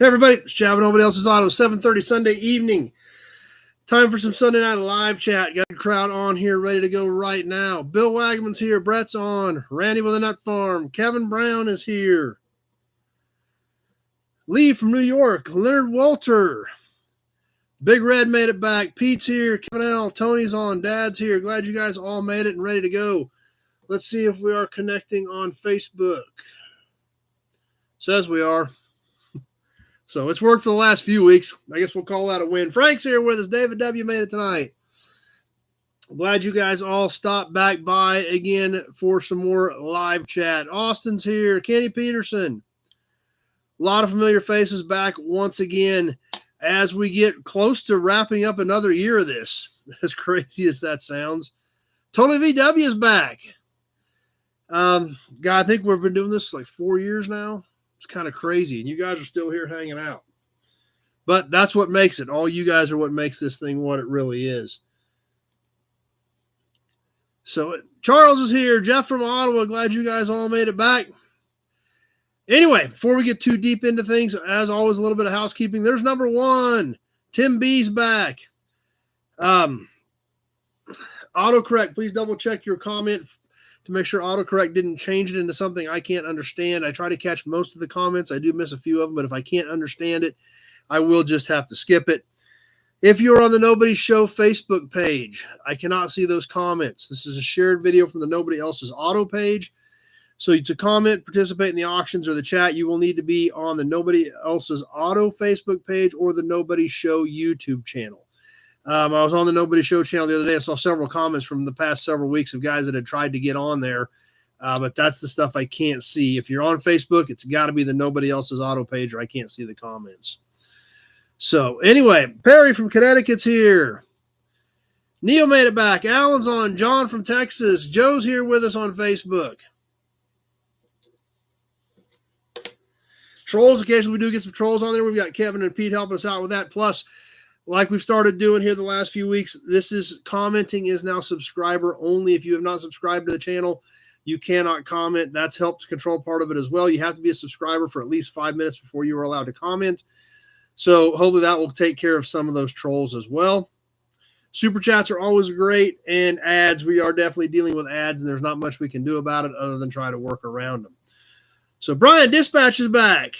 Hey everybody, it's Chad, Nobody Else's Auto, 7:30 Sunday evening. Time for some Sunday night live chat. Got a crowd on here ready to go right now. Bill Wagman's here, Brett's on, Randy with a Nut Farm, Kevin Brown is here, Lee from New York, Leonard Walter, Big Red made it back, Pete's here, Kevin L, Tony's on, Dad's here. Glad you guys all made it and ready to go. Let's see if we are connecting on Facebook. Says we are. So it's worked for the last few weeks. I guess we'll call that a win. Frank's here with us. David W. made it tonight. Glad you guys all stopped back by again for some more live chat. Austin's here. Kenny Peterson. A lot of familiar faces back once again as we get close to wrapping up another year of this. As crazy as that sounds. Totally VW is back. God, I think we've been doing this like 4 years now. It's kind of crazy, and you guys are still here hanging out. But that's what makes it. All you guys are what makes this thing what it really is. So Charles is here. Jeff from Ottawa. Glad you guys all made it back. Anyway, before we get too deep into things, as always, a little bit of housekeeping. There's number one. Tim B's back. Autocorrect, please double check your comment to make sure autocorrect didn't change it into something I can't understand. I try to catch most of the comments. I do miss a few of them, but if I can't understand it, I will just have to skip it. If you're on the Nobody Show Facebook page, I cannot see those comments. This is a shared video from the Nobody Else's Auto page. So to comment, participate in the auctions or the chat, you will need to be on the Nobody Else's Auto Facebook page or the Nobody Show YouTube channel. I was on the Nobody Show channel the other day. I saw several comments from the past several weeks of guys that had tried to get on there, but that's the stuff I can't see. If you're on Facebook, it's got to be the Nobody Else's Auto page or I can't see the comments. So anyway, Perry from Connecticut's here. Neil made it back. Alan's on. John from Texas. Joe's here with us on Facebook. Trolls, occasionally we do get some trolls on there. We've got Kevin and Pete helping us out with that. Plus, like we've started doing here the last few weeks, this is commenting is now subscriber only. If you have not subscribed to the channel, you cannot comment. That's helped to control part of it as well. You have to be a subscriber for at least 5 minutes before you are allowed to comment. So hopefully that will take care of some of those trolls as well. Super chats are always great, and ads, we are definitely dealing with ads, and there's not much we can do about it other than try to work around them. So Brian Dispatch is back.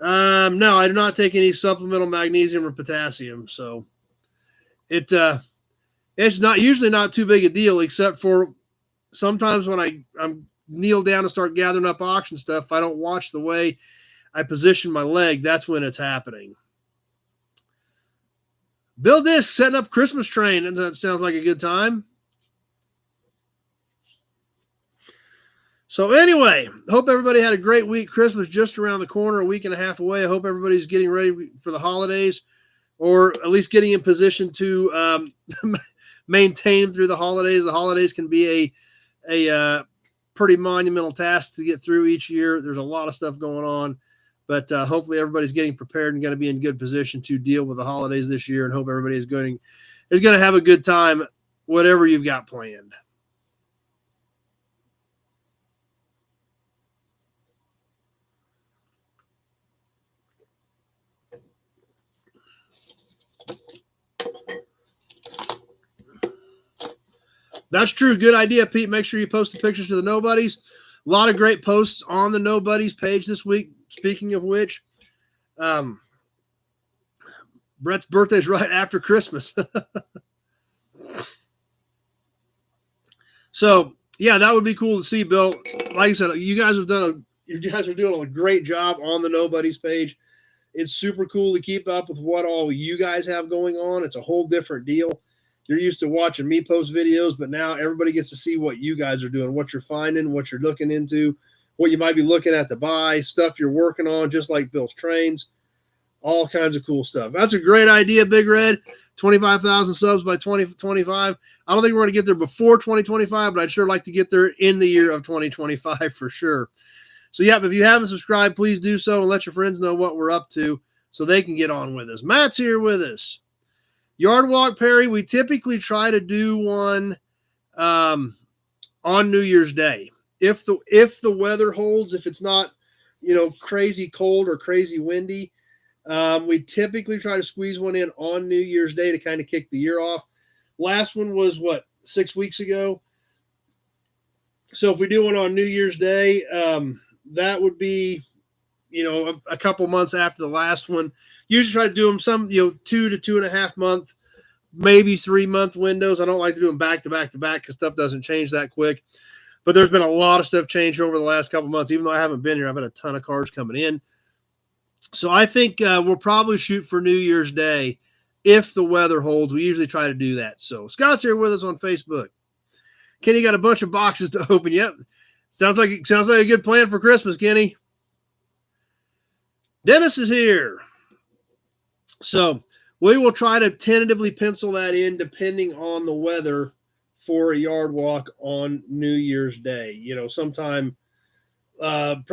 No, I do not take any supplemental magnesium or potassium, so it's not usually not too big a deal, except for sometimes when I'm kneel down and start gathering up auction stuff, if I don't watch the way I position my leg, that's when it's happening. Bill Disc setting up Christmas train, and that sounds like a good time. So anyway, hope everybody had a great week. Christmas just around the corner, a week and a half away. I hope everybody's getting ready for the holidays, or at least getting in position to maintain through the holidays. The holidays can be a pretty monumental task to get through each year. There's a lot of stuff going on, but hopefully everybody's getting prepared and going to be in good position to deal with the holidays this year, and hope everybody is going to have a good time, whatever you've got planned. That's true. Good idea, Pete. Make sure you post the pictures to the Nobodies. A lot of great posts on the Nobodies page this week. Speaking of which, Brett's birthday is right after Christmas. So, yeah, that would be cool to see, Bill. Like I said, you guys are doing a great job on the Nobodies page. It's super cool to keep up with what all you guys have going on. It's a whole different deal. You're used to watching me post videos, but now everybody gets to see what you guys are doing, what you're finding, what you're looking into, what you might be looking at to buy, stuff you're working on, just like Bill's Trains, all kinds of cool stuff. That's a great idea, Big Red. 25,000 subs by 2025. I don't think we're going to get there before 2025, but I'd sure like to get there in the year of 2025 for sure. So, yeah, if you haven't subscribed, please do so and let your friends know what we're up to so they can get on with us. Matt's here with us. Yard Walk, Perry, we typically try to do one on New Year's Day. If the weather holds, if it's not crazy cold or crazy windy. We typically try to squeeze one in on New Year's Day to kind of kick the year off. Last one was 6 weeks ago. So if we do one on New Year's Day, that would be, a couple months after the last one. Usually try to do them 2 to 2.5 month, maybe 3 month windows. I don't like to do them back to back to back because stuff doesn't change that quick. But there's been a lot of stuff changed over the last couple months. Even though I haven't been here, I've had a ton of cars coming in. So I think we'll probably shoot for New Year's Day if the weather holds. We usually try to do that. So Scott's here with us on Facebook. Kenny got a bunch of boxes to open. Yep. Sounds like a good plan for Christmas, Kenny. Dennis is here. So we will try to tentatively pencil that in depending on the weather for a yard walk on New Year's Day. Sometime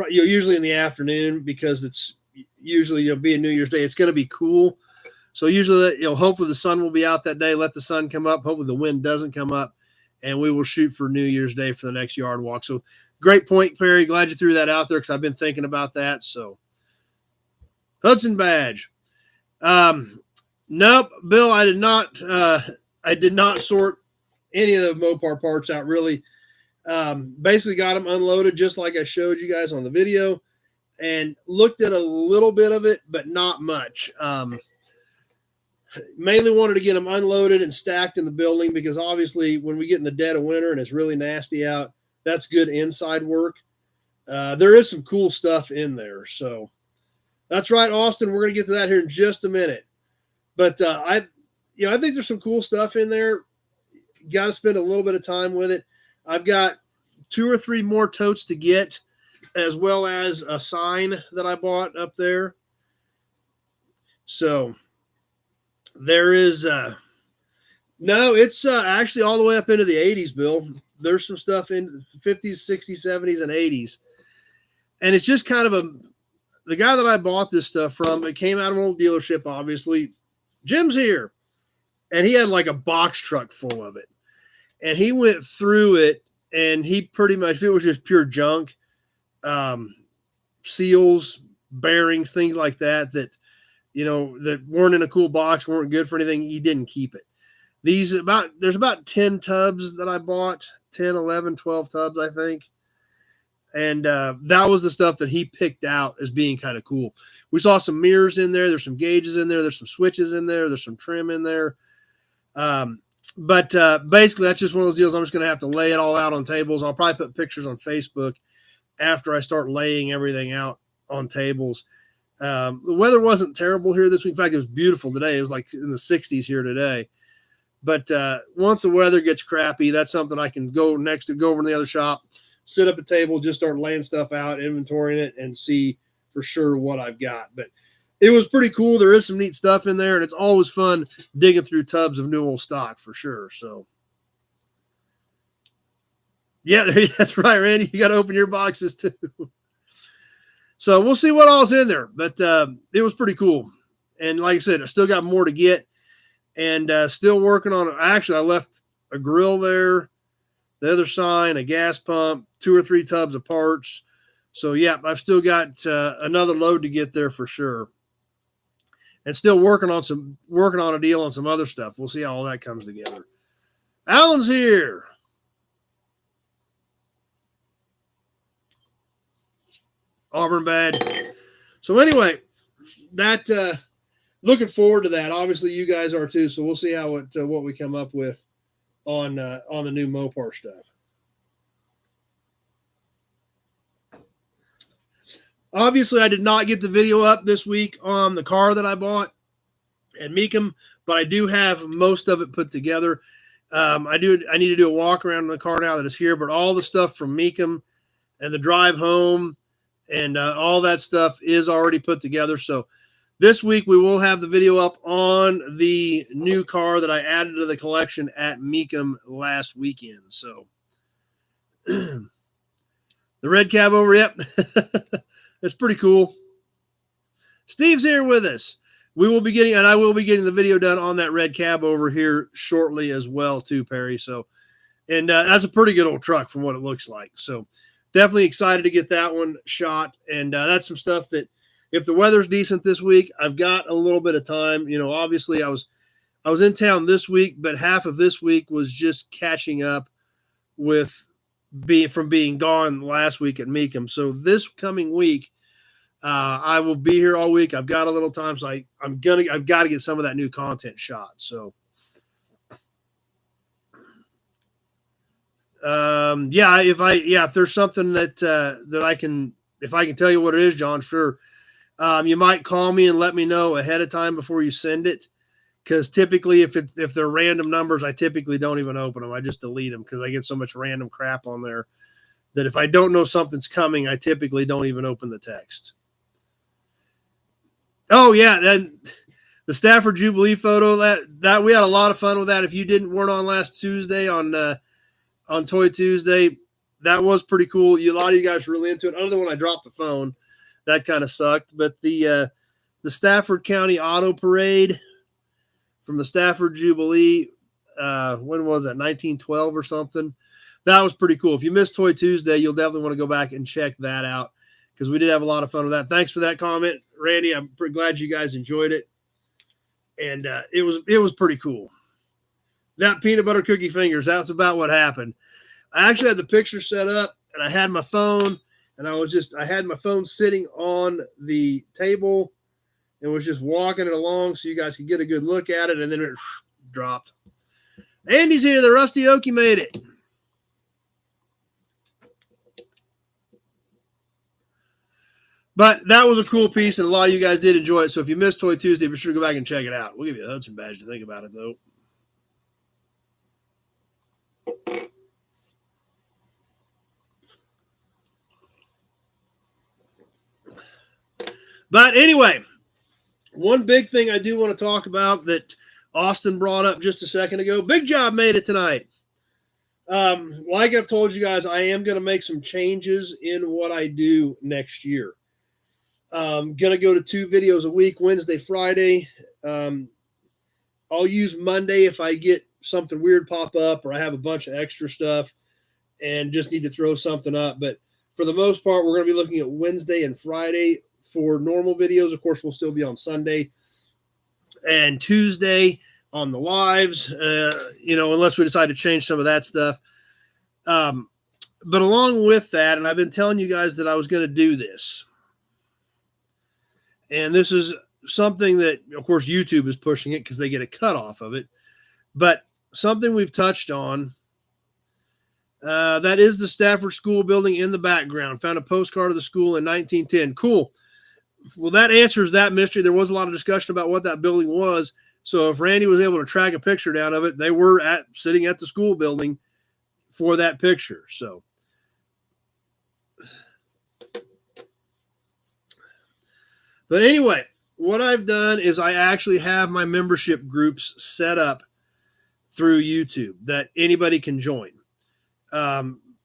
usually in the afternoon because it's usually being New Year's Day. It's going to be cool. So usually hopefully the sun will be out that day. Let the sun come up. Hopefully the wind doesn't come up. And we will shoot for New Year's Day for the next yard walk. So great point, Perry. Glad you threw that out there because I've been thinking about that. So Hudson Badge. Nope, Bill, I did not sort any of the Mopar parts out really. Basically got them unloaded just like I showed you guys on the video and looked at a little bit of it, but not much. Mainly wanted to get them unloaded and stacked in the building because obviously when we get in the dead of winter and it's really nasty out, that's good inside work. There is some cool stuff in there. So that's right, Austin. We're going to get to that here in just a minute. But I think there's some cool stuff in there. Got to spend a little bit of time with it. I've got 2 or 3 more totes to get, as well as a sign that I bought up there. So there is it's actually all the way up into the 80s, Bill. There's some stuff in the 50s, 60s, 70s, and 80s. And it's just kind of the guy that I bought this stuff from, it came out of an old dealership, obviously. Jim's here. And he had like a box truck full of it. And he went through it, and he pretty much, if it was just pure junk, seals, bearings, things like that, that weren't in a cool box, weren't good for anything, he didn't keep it. There's about 10 tubs that I bought, 10, 11, 12 tubs, I think. And that was the stuff that he picked out as being kind of cool. We saw some mirrors in there. There's some gauges in there. There's some switches in there. There's some trim in there. But basically, that's just one of those deals. I'm just going to have to lay it all out on tables. I'll probably put pictures on Facebook after I start laying everything out on tables. The weather wasn't terrible here this week. In fact, it was beautiful today. It was like in the 60s here today. But once the weather gets crappy, that's something I can go over in the other shop, sit up at the table, just start laying stuff out, inventorying it, and see for sure what I've got. But it was pretty cool. There is some neat stuff in there, and it's always fun digging through tubs of new old stock for sure. So, yeah, that's right, Randy. You got to open your boxes too. So we'll see what all's in there. But it was pretty cool. And like I said, I still got more to get, and still working on it. Actually, I left a grill there, the other sign, a gas pump, 2 or 3 tubs of parts. So, yeah, I've still got another load to get there for sure. And still working on a deal on some other stuff. We'll see how all that comes together. Alan's here. Auburn Badge. So anyway, that looking forward to that. Obviously, you guys are too. So we'll see how what we come up with on the new Mopar stuff. Obviously, I did not get the video up this week on the car that I bought at Mecum, but I do have most of it put together. I need to do a walk around in the car now that it's here, but all the stuff from Mecum and the drive home and all that stuff is already put together. So this week we will have the video up on the new car that I added to the collection at Mecum last weekend. So the red cab over, yep. It's pretty cool. Steve's here with us. I will be getting the video done on that red cab over here shortly as well too, Perry. So, and that's a pretty good old truck from what it looks like. So definitely excited to get that one shot. And that's some stuff that if the weather's decent this week, I've got a little bit of time. Obviously I was in town this week, but half of this week was just catching up with being gone last week at Mecum. So this coming week, I will be here all week. I've got a little time, so I've got to get some of that new content shot. So, if there's something that I can, if I can tell you what it is, John, sure. You might call me and let me know ahead of time before you send it. Because typically, if they're random numbers, I typically don't even open them. I just delete them because I get so much random crap on there that if I don't know something's coming, I typically don't even open the text. Oh yeah, then the Stafford Jubilee photo that we had a lot of fun with that. If you weren't on last Tuesday on Toy Tuesday, that was pretty cool. A lot of you guys were really into it. Other than when I dropped the phone, that kind of sucked. But the Stafford County Auto Parade from the Stafford Jubilee, when was that? 1912 or something. That was pretty cool. If you missed Toy Tuesday, you'll definitely want to go back and check that out because we did have a lot of fun with that. Thanks for that comment, Randy. I'm pretty glad you guys enjoyed it, and it was pretty cool. That peanut butter cookie fingers. That's about what happened. I actually had the picture set up, and I had my phone, and I had my phone sitting on the table, and was just walking it along so you guys could get a good look at it, and then it dropped. Andy's here. The Rusty Okie made it. But that was a cool piece, and a lot of you guys did enjoy it. So if you missed Toy Tuesday, be sure to go back and check it out. We'll give you a Hudson badge to think about it, though. But anyway, one big thing I do want to talk about that Austin brought up just a second ago. Big Job made it tonight. Like I've told you guys, I am going to make some changes in what I do next year. Going to go to 2 videos a week, Wednesday, Friday. I'll use Monday if I get something weird pop up or I have a bunch of extra stuff and just need to throw something up. But for the most part, we're going to be looking at Wednesday and Friday for normal videos. Of course, we'll still be on Sunday and Tuesday on the lives, unless we decide to change some of that stuff. But along with that, and I've been telling you guys that I was going to do this. And this is something that, of course, YouTube is pushing it because they get a cut off of it. But something we've touched on, that is the Stafford School building in the background. Found a postcard of the school in 1910. Cool. Well, that answers that mystery. There was a lot of discussion about what that building was. So if Randy was able to track a picture down of it, they were sitting at the school building for that picture. So, but anyway, what I've done is I actually have my membership groups set up through YouTube that anybody can join.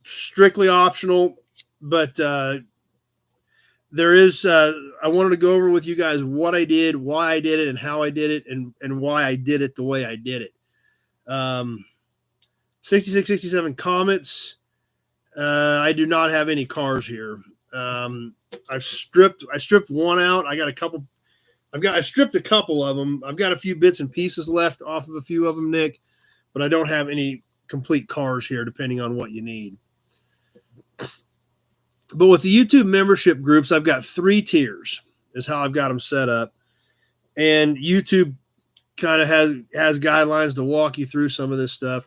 Strictly optional, but there is, I wanted to go over with you guys what I did, why I did it, and how I did it, and why I did it the way I did it. 66, 67 comments. I do not have any cars here. I stripped one out. I've stripped a couple of them. I've got a few bits and pieces left off of a few of them, Nick, but I don't have any complete cars here, depending on what you need. But with the YouTube membership groups, I've got 3 tiers is how I've got them set up. And YouTube kind of has guidelines to walk you through some of this stuff.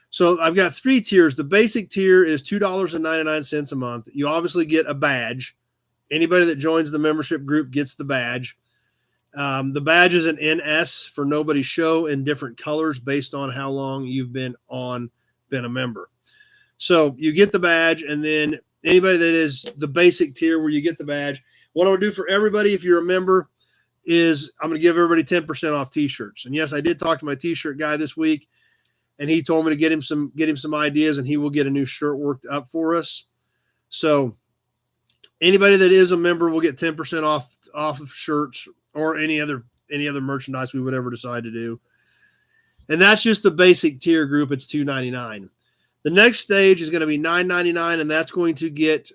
So I've got 3 tiers. The basic tier is $2.99 a month. You obviously get a badge. Anybody that joins the membership group gets the badge. The badge is an NS for Nobody's Show in different colors based on how long you've been a member. So you get the badge, and then anybody that is the basic tier where you get the badge, what I'm going to do for everybody, if you're a member, is I'm going to give everybody 10% off t-shirts. And yes, I did talk to my t-shirt guy this week, and he told me to get him some ideas, and he will get a new shirt worked up for us. So anybody that is a member will get 10% off of shirts or any other merchandise we would ever decide to do. And that's just the basic tier group. It's $2.99. The next stage is going to be $9.99, and that's going to get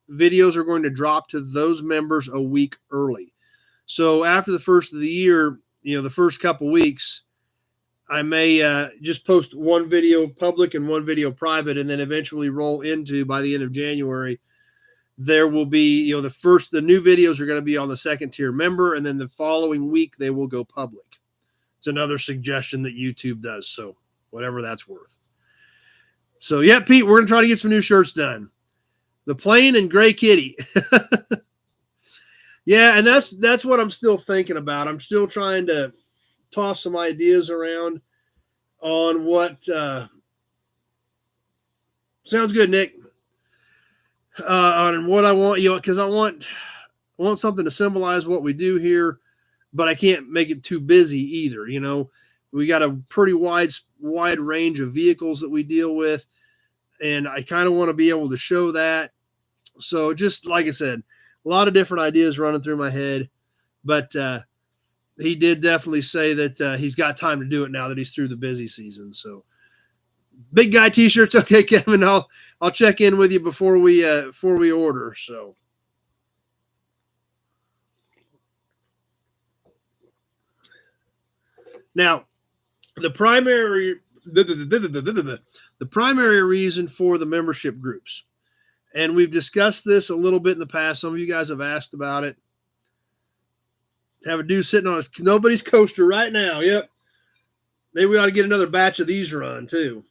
videos are going to drop to those members a week early. So after the first of the year, the first couple weeks, I may just post one video public and one video private, and then eventually roll into, by the end of January, there will be, the new videos are going to be on the second tier member, and then the following week they will go public. It's another suggestion that YouTube does, so whatever that's worth. So yeah, Pete, we're going to try to get some new shirts done. The plain and gray kitty. Yeah, and that's what I'm still thinking about. I'm still trying to toss some ideas around on what sounds good, Nick. On what I want, because I want something to symbolize what we do here, but I can't make it too busy either. We got a pretty wide range of vehicles that we deal with, and I kind of want to be able to show that. So just like I said, a lot of different ideas running through my head, but he did definitely say that he's got time to do it now that he's through the busy season. So big guy t-shirts. Okay, Kevin, I'll check in with you before we order. So now the primary reason for the membership groups, and we've discussed this a little bit in the past. Some of you guys have asked about it. Have a dude sitting on nobody's coaster right now. Yep. Maybe we ought to get another batch of these run too.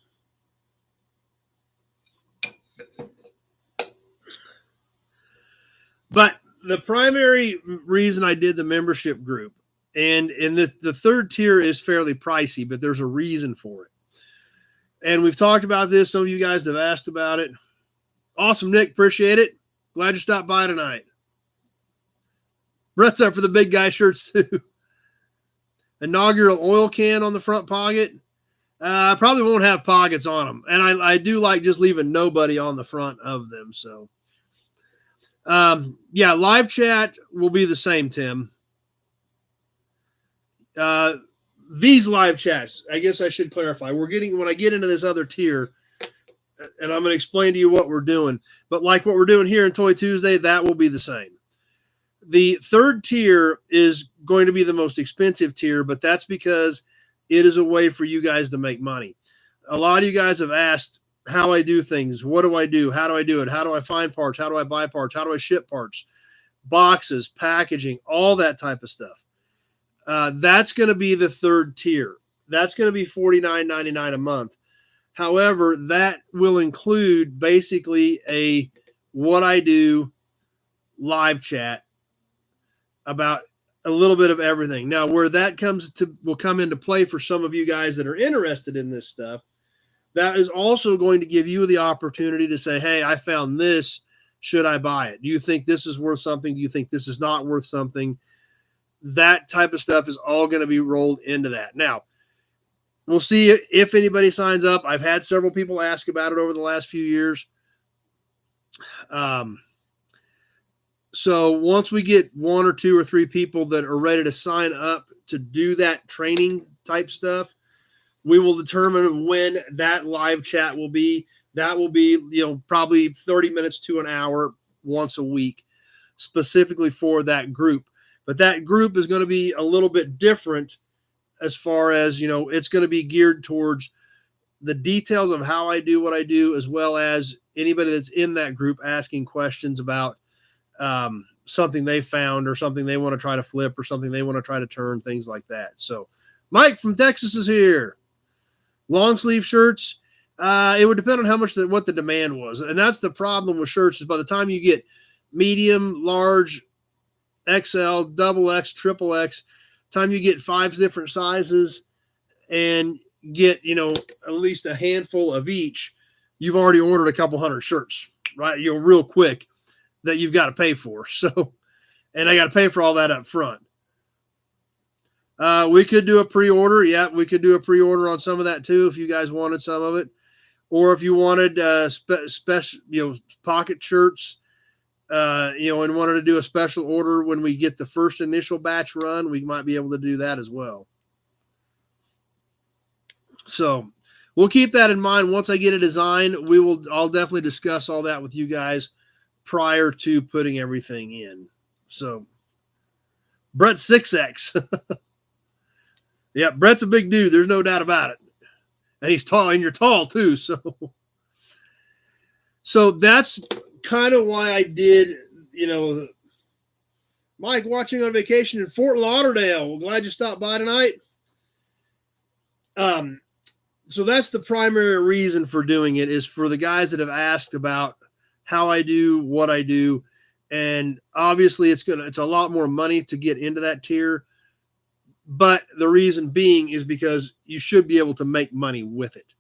But the primary reason I did the membership group, and the third tier is fairly pricey, but there's a reason for it. And we've talked about this. Some of you guys have asked about it. Awesome, Nick. Appreciate it. Glad you stopped by tonight. Brett's up for the big guy shirts too. Inaugural oil can on the front pocket. I probably won't have pockets on them. And I do like just leaving nobody on the front of them. So, yeah, live chat will be the same, Tim. These live chats, I guess I should clarify. When I get into this other tier, and I'm going to explain to you what we're doing. But like what we're doing here in Toy Tuesday, that will be the same. The third tier is going to be the most expensive tier, but that's because it is a way for you guys to make money. A lot of you guys have asked how I do things. What do I do? How do I do it? How do I find parts? How do I buy parts? How do I ship parts? Boxes, packaging, all that type of stuff. That's going to be the third tier. That's going to be $49.99 a month. However, that will include basically a what I do live chat about a little bit of everything. Now, where that will come into play for some of you guys that are interested in this stuff, that is also going to give you the opportunity to say, hey, I found this. Should I buy it? Do you think this is worth something? Do you think this is not worth something? That type of stuff is all going to be rolled into that. Now, we'll see if anybody signs up. I've had several people ask about it over the last few years. So once we get one or two or three people that are ready to sign up to do that training type stuff, we will determine when that live chat will be. That will be, probably 30 minutes to an hour once a week, specifically for that group. But that group is going to be a little bit different as far as, it's going to be geared towards the details of how I do what I do, as well as anybody that's in that group asking questions about something they found or something they want to try to flip or something they want to try to turn, things like that. So Mike from Texas is here. Long sleeve shirts. It would depend on how much what the demand was. And that's the problem with shirts, is by the time you get medium, large, XL, double X, triple X, time you get 5 different sizes and get, at least a handful of each, you've already ordered a couple hundred shirts, right? Real quick, that you've got to pay for. So, and I got to pay for all that up front. We could do a pre-order. Yeah, we could do a pre-order on some of that too, if you guys wanted some of it. Or if you wanted special, pocket shirts, and wanted to do a special order when we get the first initial batch run, we might be able to do that as well. So we'll keep that in mind. Once I get a design, I'll definitely discuss all that with you guys prior to putting everything in. So Brett 6X. Yeah, Brett's a big dude. There's no doubt about it. And he's tall, and you're tall too. So that's kind of why I did, Mike, watching on vacation in Fort Lauderdale. Well, glad you stopped by tonight. So that's the primary reason for doing it, is for the guys that have asked about how I do, what I do. And obviously it's a lot more money to get into that tier. But the reason being is because you should be able to make money with it.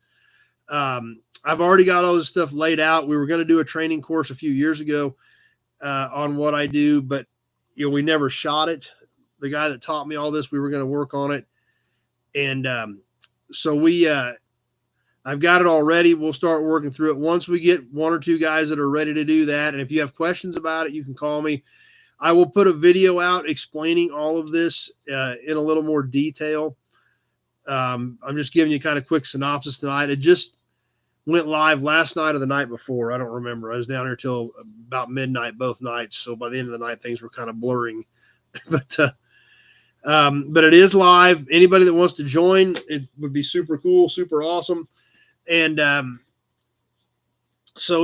I've already got all this stuff laid out. We were going to do a training course a few years ago on what I do, but we never shot it. The guy that taught me all this, we were going to work on it. And so I've got it all ready. We'll start working through it once we get one or two guys that are ready to do that. And if you have questions about it, you can call me. I will put a video out explaining all of this in a little more detail. I'm just giving you kind of quick synopsis tonight. It just went live last night or the night before. I don't remember. I was down here till about midnight both nights. So by the end of the night, things were kind of blurring. But it is live. Anybody that wants to join, it would be super cool, super awesome. And so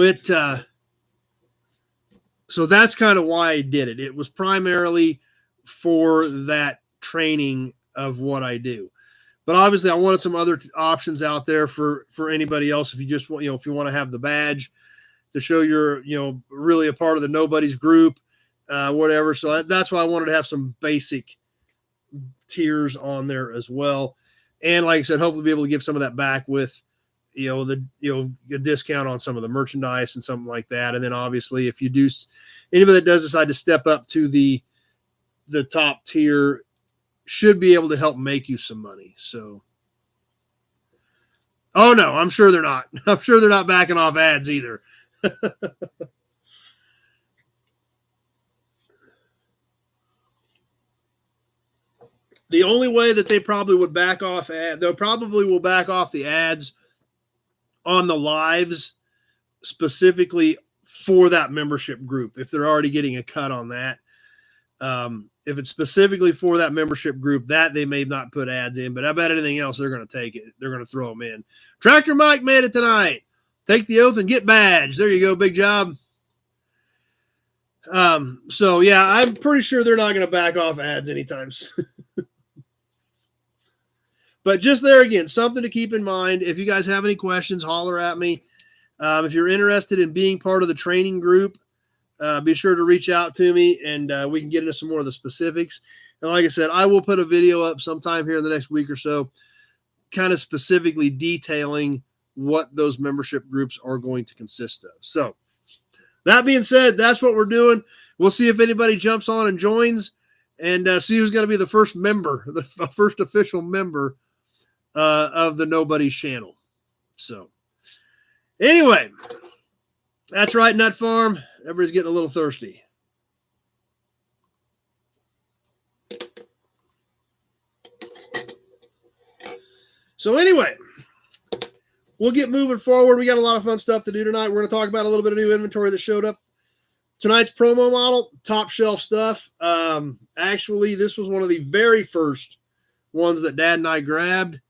that's kind of why I did it. It was primarily for that training of what I do. But obviously I wanted some other options out there for anybody else. If you just want, if you want to have the badge to show you're, really a part of the Nobody's group, whatever. So that's why I wanted to have some basic tiers on there as well. And like I said, hopefully be able to give some of that back with, a discount on some of the merchandise and something like that. And then obviously if you do, anybody that does decide to step up to the top tier should be able to help make you some money. So, oh no, I'm sure they're not. I'm sure they're not backing off ads either. The only way that they probably would back off they probably will back off the ads on the lives specifically for that membership group, if they're already getting a cut on that. If it's specifically for that membership group, that they may not put ads in, but I bet anything else, they're going to take it. They're going to throw them in. Tractor Mike made it tonight. Take the oath and get badged. There you go. Big job. So yeah, I'm pretty sure they're not going to back off ads anytime soon. But just there again, something to keep in mind. If you guys have any questions, holler at me. If you're interested in being part of the training group, be sure to reach out to me, and we can get into some more of the specifics. And like I said, I will put a video up sometime here in the next week or so, kind of specifically detailing what those membership groups are going to consist of. So that being said, that's what we're doing. We'll see if anybody jumps on and joins, and see who's going to be the first member, the first official member of the Nobody's channel. So anyway, that's right, Nut Farm. Everybody's getting a little thirsty. So anyway, we'll get moving forward. We got a lot of fun stuff to do tonight. We're going to talk about a little bit of new inventory that showed up. Tonight's promo model, top shelf stuff. Actually, this was one of the very first ones that Dad and I grabbed.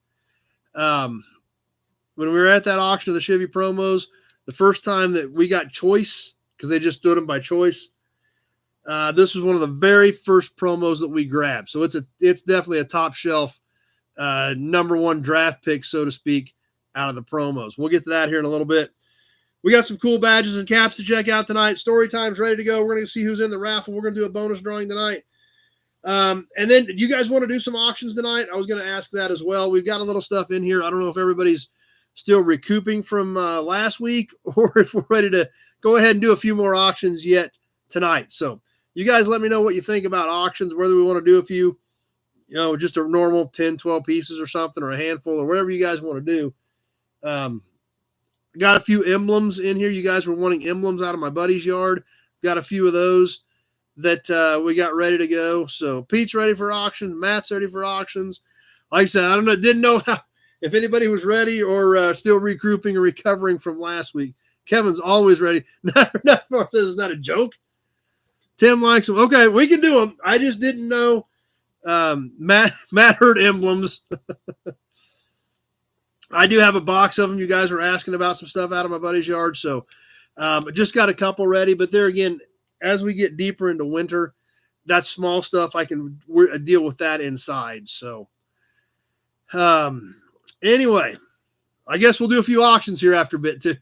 When we were at that auction of the Chevy promos, the first time that we got choice, because they just stood them by choice, this was one of the very first promos that we grabbed. So it's definitely a top shelf number one draft pick, so to speak, out of the promos. We'll get to that here in a little bit. We got some cool badges and caps to check out tonight. Story time's ready to go. We're going to see who's in the raffle. We're going to do a bonus drawing tonight. And then, do you guys want to do some auctions tonight? I was going to ask that as well. We've got a little stuff in here. I don't know if everybody's still recouping from last week, or if we're ready to go ahead and do a few more auctions yet tonight. So you guys let me know what you think about auctions, whether we want to do a few, just a normal 10, 12 pieces or something, or a handful, or whatever you guys want to do. Got a few emblems in here. You guys were wanting emblems out of my buddy's yard. Got a few of those that we got ready to go. So Pete's ready for auctions. Matt's ready for auctions. Like I said, didn't know if anybody was ready or still regrouping or recovering from last week, Kevin's always ready. This is not a joke. Tim likes them. Okay, we can do them. I just didn't know. Matt Hurt emblems. I do have a box of them. You guys were asking about some stuff out of my buddy's yard, so I just got a couple ready. But there again, as we get deeper into winter, that small stuff I can deal with that inside. So, anyway, I guess we'll do a few auctions here after a bit too.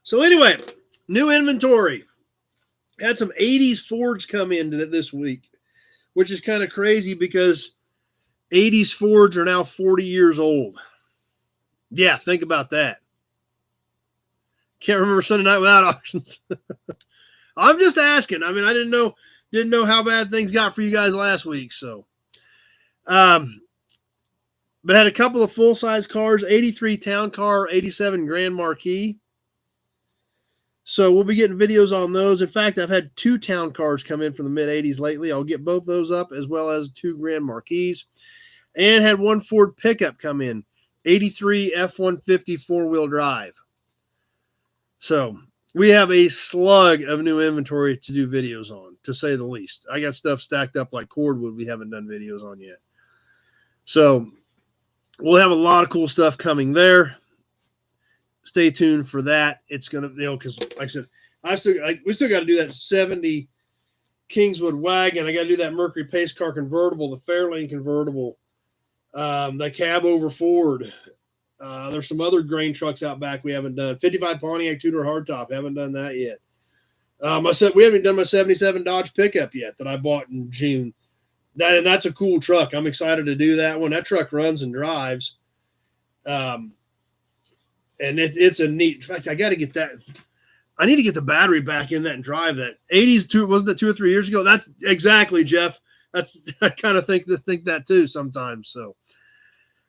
So anyway, new inventory. Had some 80s Fords come in this week, which is kind of crazy because 80s Fords are now 40 years old. Yeah, think about that. Can't remember Sunday night without auctions. I'm just asking. I mean, I didn't know how bad things got for you guys last week. So, but had a couple of full-size cars, 83 Town Car, 87 Grand Marquis. So we'll be getting videos on those. In fact, I've had 2 Town Cars come in from the mid-'80s lately. I'll get both those up as well as 2 Grand Marquis. And had 1 Ford pickup come in, 83 F-150 4-wheel drive. So we have a slug of new inventory to do videos on, to say the least. I got stuff stacked up like cordwood we haven't done videos on yet. So we'll have a lot of cool stuff coming there. Stay tuned for that. It's going to, because like I said, we still got to do that 70 Kingswood wagon. I got to do that Mercury Pace Car convertible, the Fairlane convertible, the cab over Ford. There's some other grain trucks out back we haven't done. 55 Pontiac Tudor hardtop. Haven't done that yet. We haven't done my 77 Dodge pickup yet that I bought in June. That's a cool truck. I'm excited to do that one. That truck runs and drives. And it's a neat. In fact, I got to get that. I need to get the battery back in that and drive that. 80s, wasn't that 2 or 3 years ago? That's exactly, Jeff. I kind of think that too sometimes. So,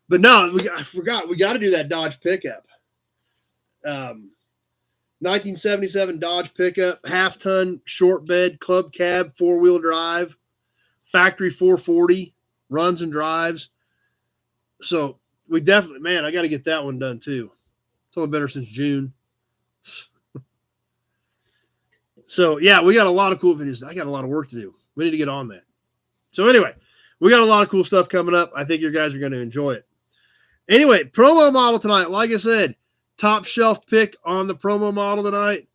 but no, I forgot. We got to do that Dodge pickup. 1977 Dodge pickup, half-ton, short bed, club cab, 4-wheel drive, factory 440, runs and drives. So we definitely, man, I got to get that one done too. It's only been there since June. So, yeah, we got a lot of cool videos. I got a lot of work to do. We need to get on that. So, anyway, we got a lot of cool stuff coming up. I think you guys are going to enjoy it. Anyway, promo model tonight. Like I said, top shelf pick on the promo model tonight.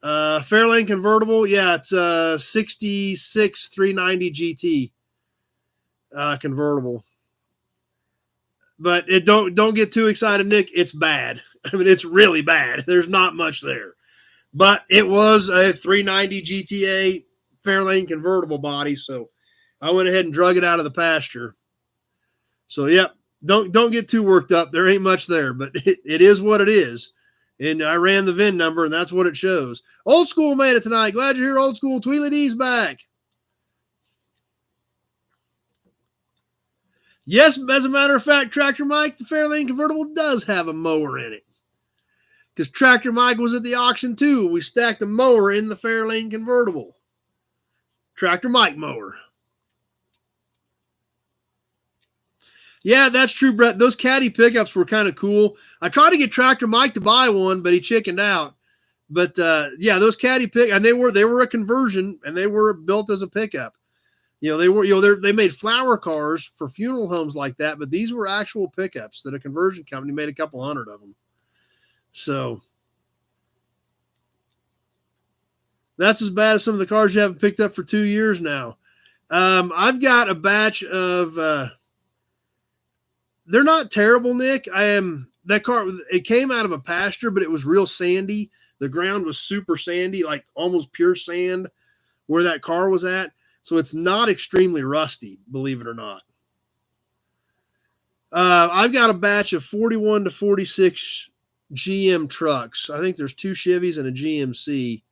Fairlane convertible. Yeah, it's a 66 390 GT convertible. But don't get too excited, Nick. It's bad. I mean, it's really bad. There's not much there. But it was a 390 GTA Fairlane convertible body, so I went ahead and drug it out of the pasture. So, yep, don't get too worked up. There ain't much there, but it is what it is. And I ran the VIN number, and that's what it shows. Old School made it tonight. Glad you're here, Old School. Tweely D's back. Yes, as a matter of fact, Tractor Mike, the Fairlane convertible does have a mower in it. Because Tractor Mike was at the auction too. We stacked the mower in the Fairlane convertible. Tractor Mike mower. Yeah, that's true, Brett. Those caddy pickups were kind of cool. I tried to get Tractor Mike to buy one, but he chickened out. But yeah, those caddy and they were a conversion, and they were built as a pickup. They made flower cars for funeral homes like that, but these were actual pickups that a conversion company made a couple hundred of them. So that's as bad as some of the cars you haven't picked up for 2 years now. I've got a batch of, they're not terrible, Nick. That car, it came out of a pasture, but it was real sandy. The ground was super sandy, like almost pure sand where that car was at. So it's not extremely rusty, believe it or not. I've got a batch of 41 to 46 GM trucks. I think there's 2 Chevys and a GMC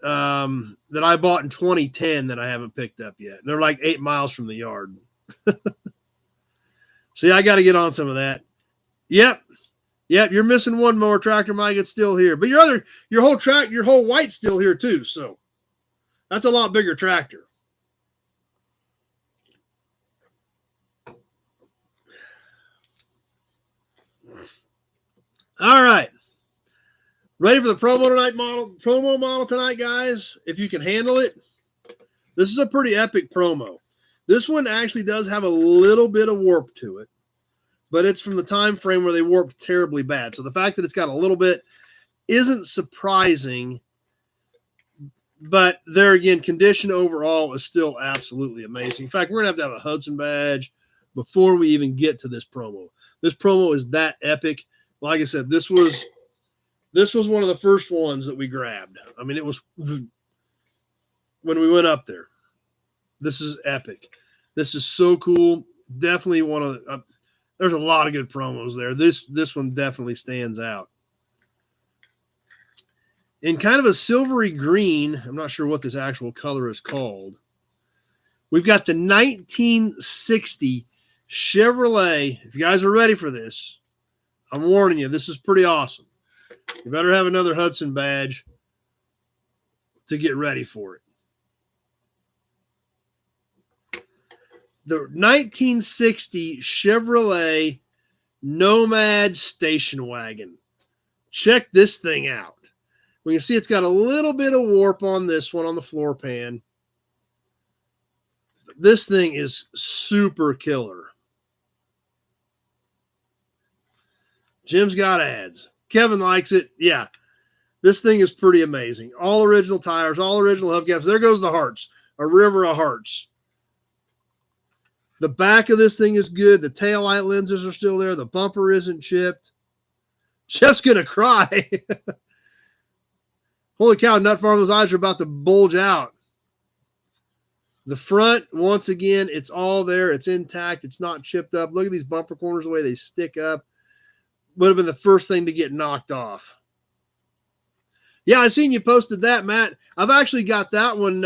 that I bought in 2010 that I haven't picked up yet. They're like 8 miles from the yard. See, I got to get on some of that. Yep. You're missing one more, Tractor Mike. It's still here, but your whole white's still here too. So That's a lot bigger tractor. All right. Ready for the promo model tonight, guys? If you can handle it. This is a pretty epic promo. This one actually does have a little bit of warp to it, but it's from the time frame where they warped terribly bad. So the fact that it's got a little bit isn't surprising, but there again, condition overall is still absolutely amazing. In fact, we're going to have a Hudson badge before we even get to this promo. This promo is that epic. Like I said, this was one of the first ones that we grabbed. I mean, it was when we went up there. This is epic. This is so cool. Definitely one of the, there's a lot of good promos there. This one definitely stands out. In kind of a silvery green, I'm not sure what this actual color is called. We've got the 1960 Chevrolet. If you guys are ready for this, I'm warning you, this is pretty awesome. You better have another Hudson badge to get ready for it. The 1960 Chevrolet Nomad station wagon. Check this thing out. We can see it's got a little bit of warp on this one on the floor pan. This thing is super killer. Jim's got ads. Kevin likes it. Yeah, this thing is pretty amazing. All original tires, all original hubcaps. There goes the hearts. A river of hearts. The back of this thing is good. The taillight lenses are still there. The bumper isn't chipped. Jeff's going to cry. Holy cow, Nut Farm, those eyes are about to bulge out. The front, once again, it's all there. It's intact. It's not chipped up. Look at these bumper corners, the way they stick up. Would have been the first thing to get knocked off. Yeah, I seen you posted that, Matt. I've actually got that one,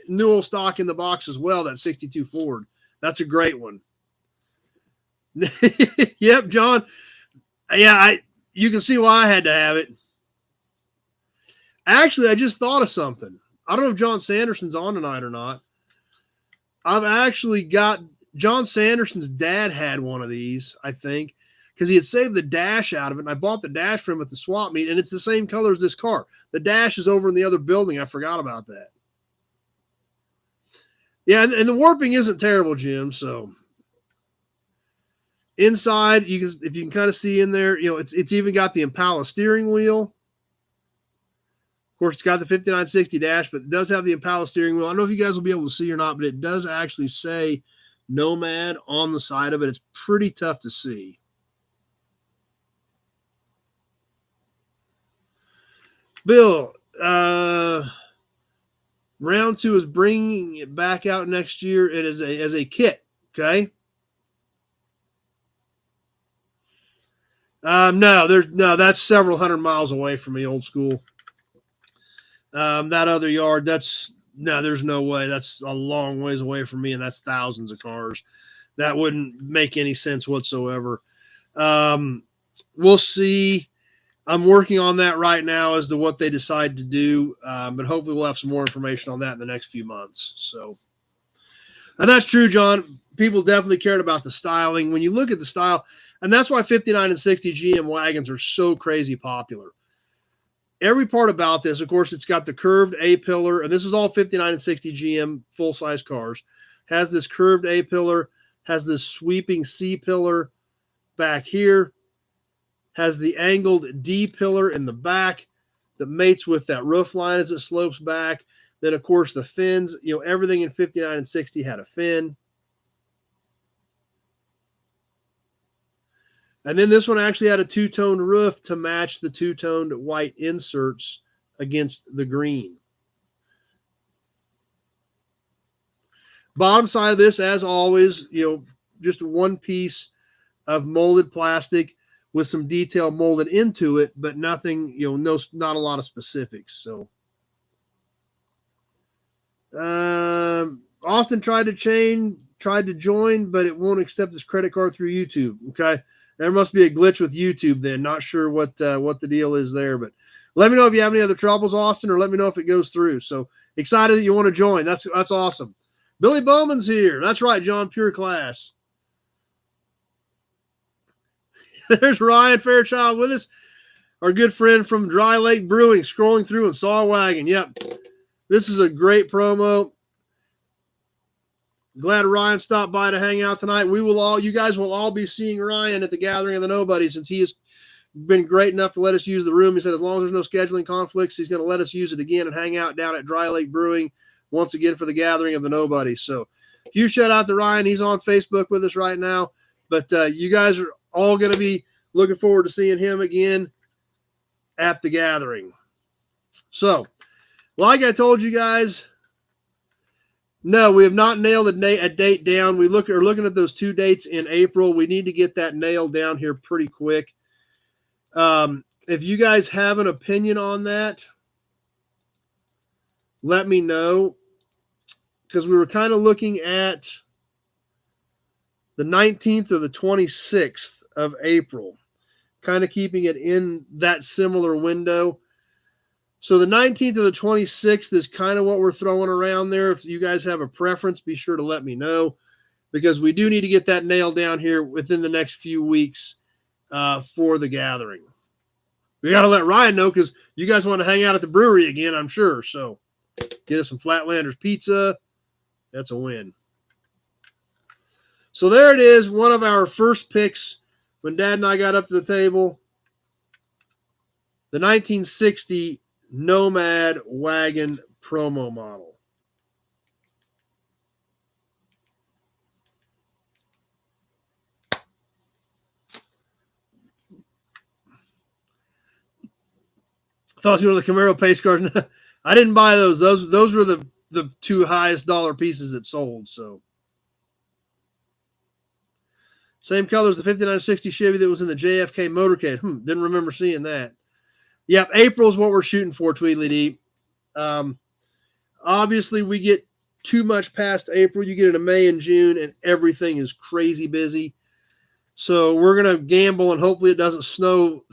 Newell stock in the box as well, that 62 Ford. That's a great one. Yep, John. Yeah, you can see why I had to have it. Actually, I just thought of something. I don't know if John Sanderson's on tonight or not. I've actually got John Sanderson's dad had one of these, I think, because he had saved the dash out of it, and I bought the dash for him at the swap meet, and it's the same color as this car. The dash is over in the other building. I forgot about that. Yeah, and the warping isn't terrible, Jim. So inside, if you can kind of see in there, it's even got the Impala steering wheel. Of course, it's got the 5960 dash, but it does have the Impala steering wheel. I don't know if you guys will be able to see or not, but it does actually say Nomad on the side of it. It's pretty tough to see. Bill, round 2 is bringing it back out next year. It is as a kit, okay? No, that's several hundred miles away from me, old school. That other yard, there's no way. That's a long ways away from me, and that's thousands of cars. That wouldn't make any sense whatsoever. We'll see. I'm working on that right now as to what they decide to do, but hopefully we'll have some more information on that in the next few months. So, and that's true, John. People definitely cared about the styling. When you look at the style, and that's why 59 and 60 GM wagons are so crazy popular. Every part about this, of course, it's got the curved A-pillar, and this is all 59 and 60 GM full-size cars, has this curved A-pillar, has this sweeping C-pillar back here, has the angled D-pillar in the back that mates with that roof line as it slopes back. Then, of course, the fins, everything in 59 and 60 had a fin. And then this one actually had a two-toned roof to match the two-toned white inserts against the green. Bottom side of this, as always, just one piece of molded plastic with some detail molded into it, but nothing, not a lot of specifics. So, Austin tried to join, but it won't accept his credit card through YouTube. Okay. There must be a glitch with YouTube then. Not sure what the deal is there, but Let me know if you have any other troubles, Austin, or let me know if it goes through. So excited that you want to join. That's awesome. Billy Bowman's here. That's right, John Pure Class. There's Ryan Fairchild with us, our good friend from Dry Lake Brewing, scrolling through and saw a wagon. Yep. This is a great promo. Glad Ryan stopped by to hang out tonight. You guys will all be seeing Ryan at the Gathering of the Nobodies, since he has been great enough to let us use the room. He said as long as there's no scheduling conflicts, he's going to let us use it again and hang out down at Dry Lake Brewing once again for the Gathering of the Nobodies. So huge shout out to Ryan. He's on Facebook with us right now. But you guys are all going to be looking forward to seeing him again at the Gathering. So, like I told you guys, no, we have not nailed a date down. We are looking at those 2 dates in April. We need to get that nailed down here pretty quick. If you guys have an opinion on that, let me know, because we were kind of looking at the 19th or the 26th of April, kind of keeping it in that similar window. So the 19th or the 26th is kind of what we're throwing around there. If you guys have a preference, be sure to let me know, because we do need to get that nailed down here within the next few weeks for the Gathering. We got to let Ryan know, because you guys want to hang out at the brewery again, I'm sure. So get us some Flatlanders pizza. That's a win. So there it is, one of our first picks when Dad and I got up to the table. The 1960 Nomad wagon promo model. I thought it was one of the Camaro pace cars. I didn't buy those. Those were the 2 highest dollar pieces that sold. So same color as the 5960 Chevy that was in the JFK motorcade. Didn't remember seeing that. Yep, April's what we're shooting for, Tweedly Deep. Obviously, we get too much past April. You get into May and June, and everything is crazy busy. So we're going to gamble, and hopefully it doesn't snow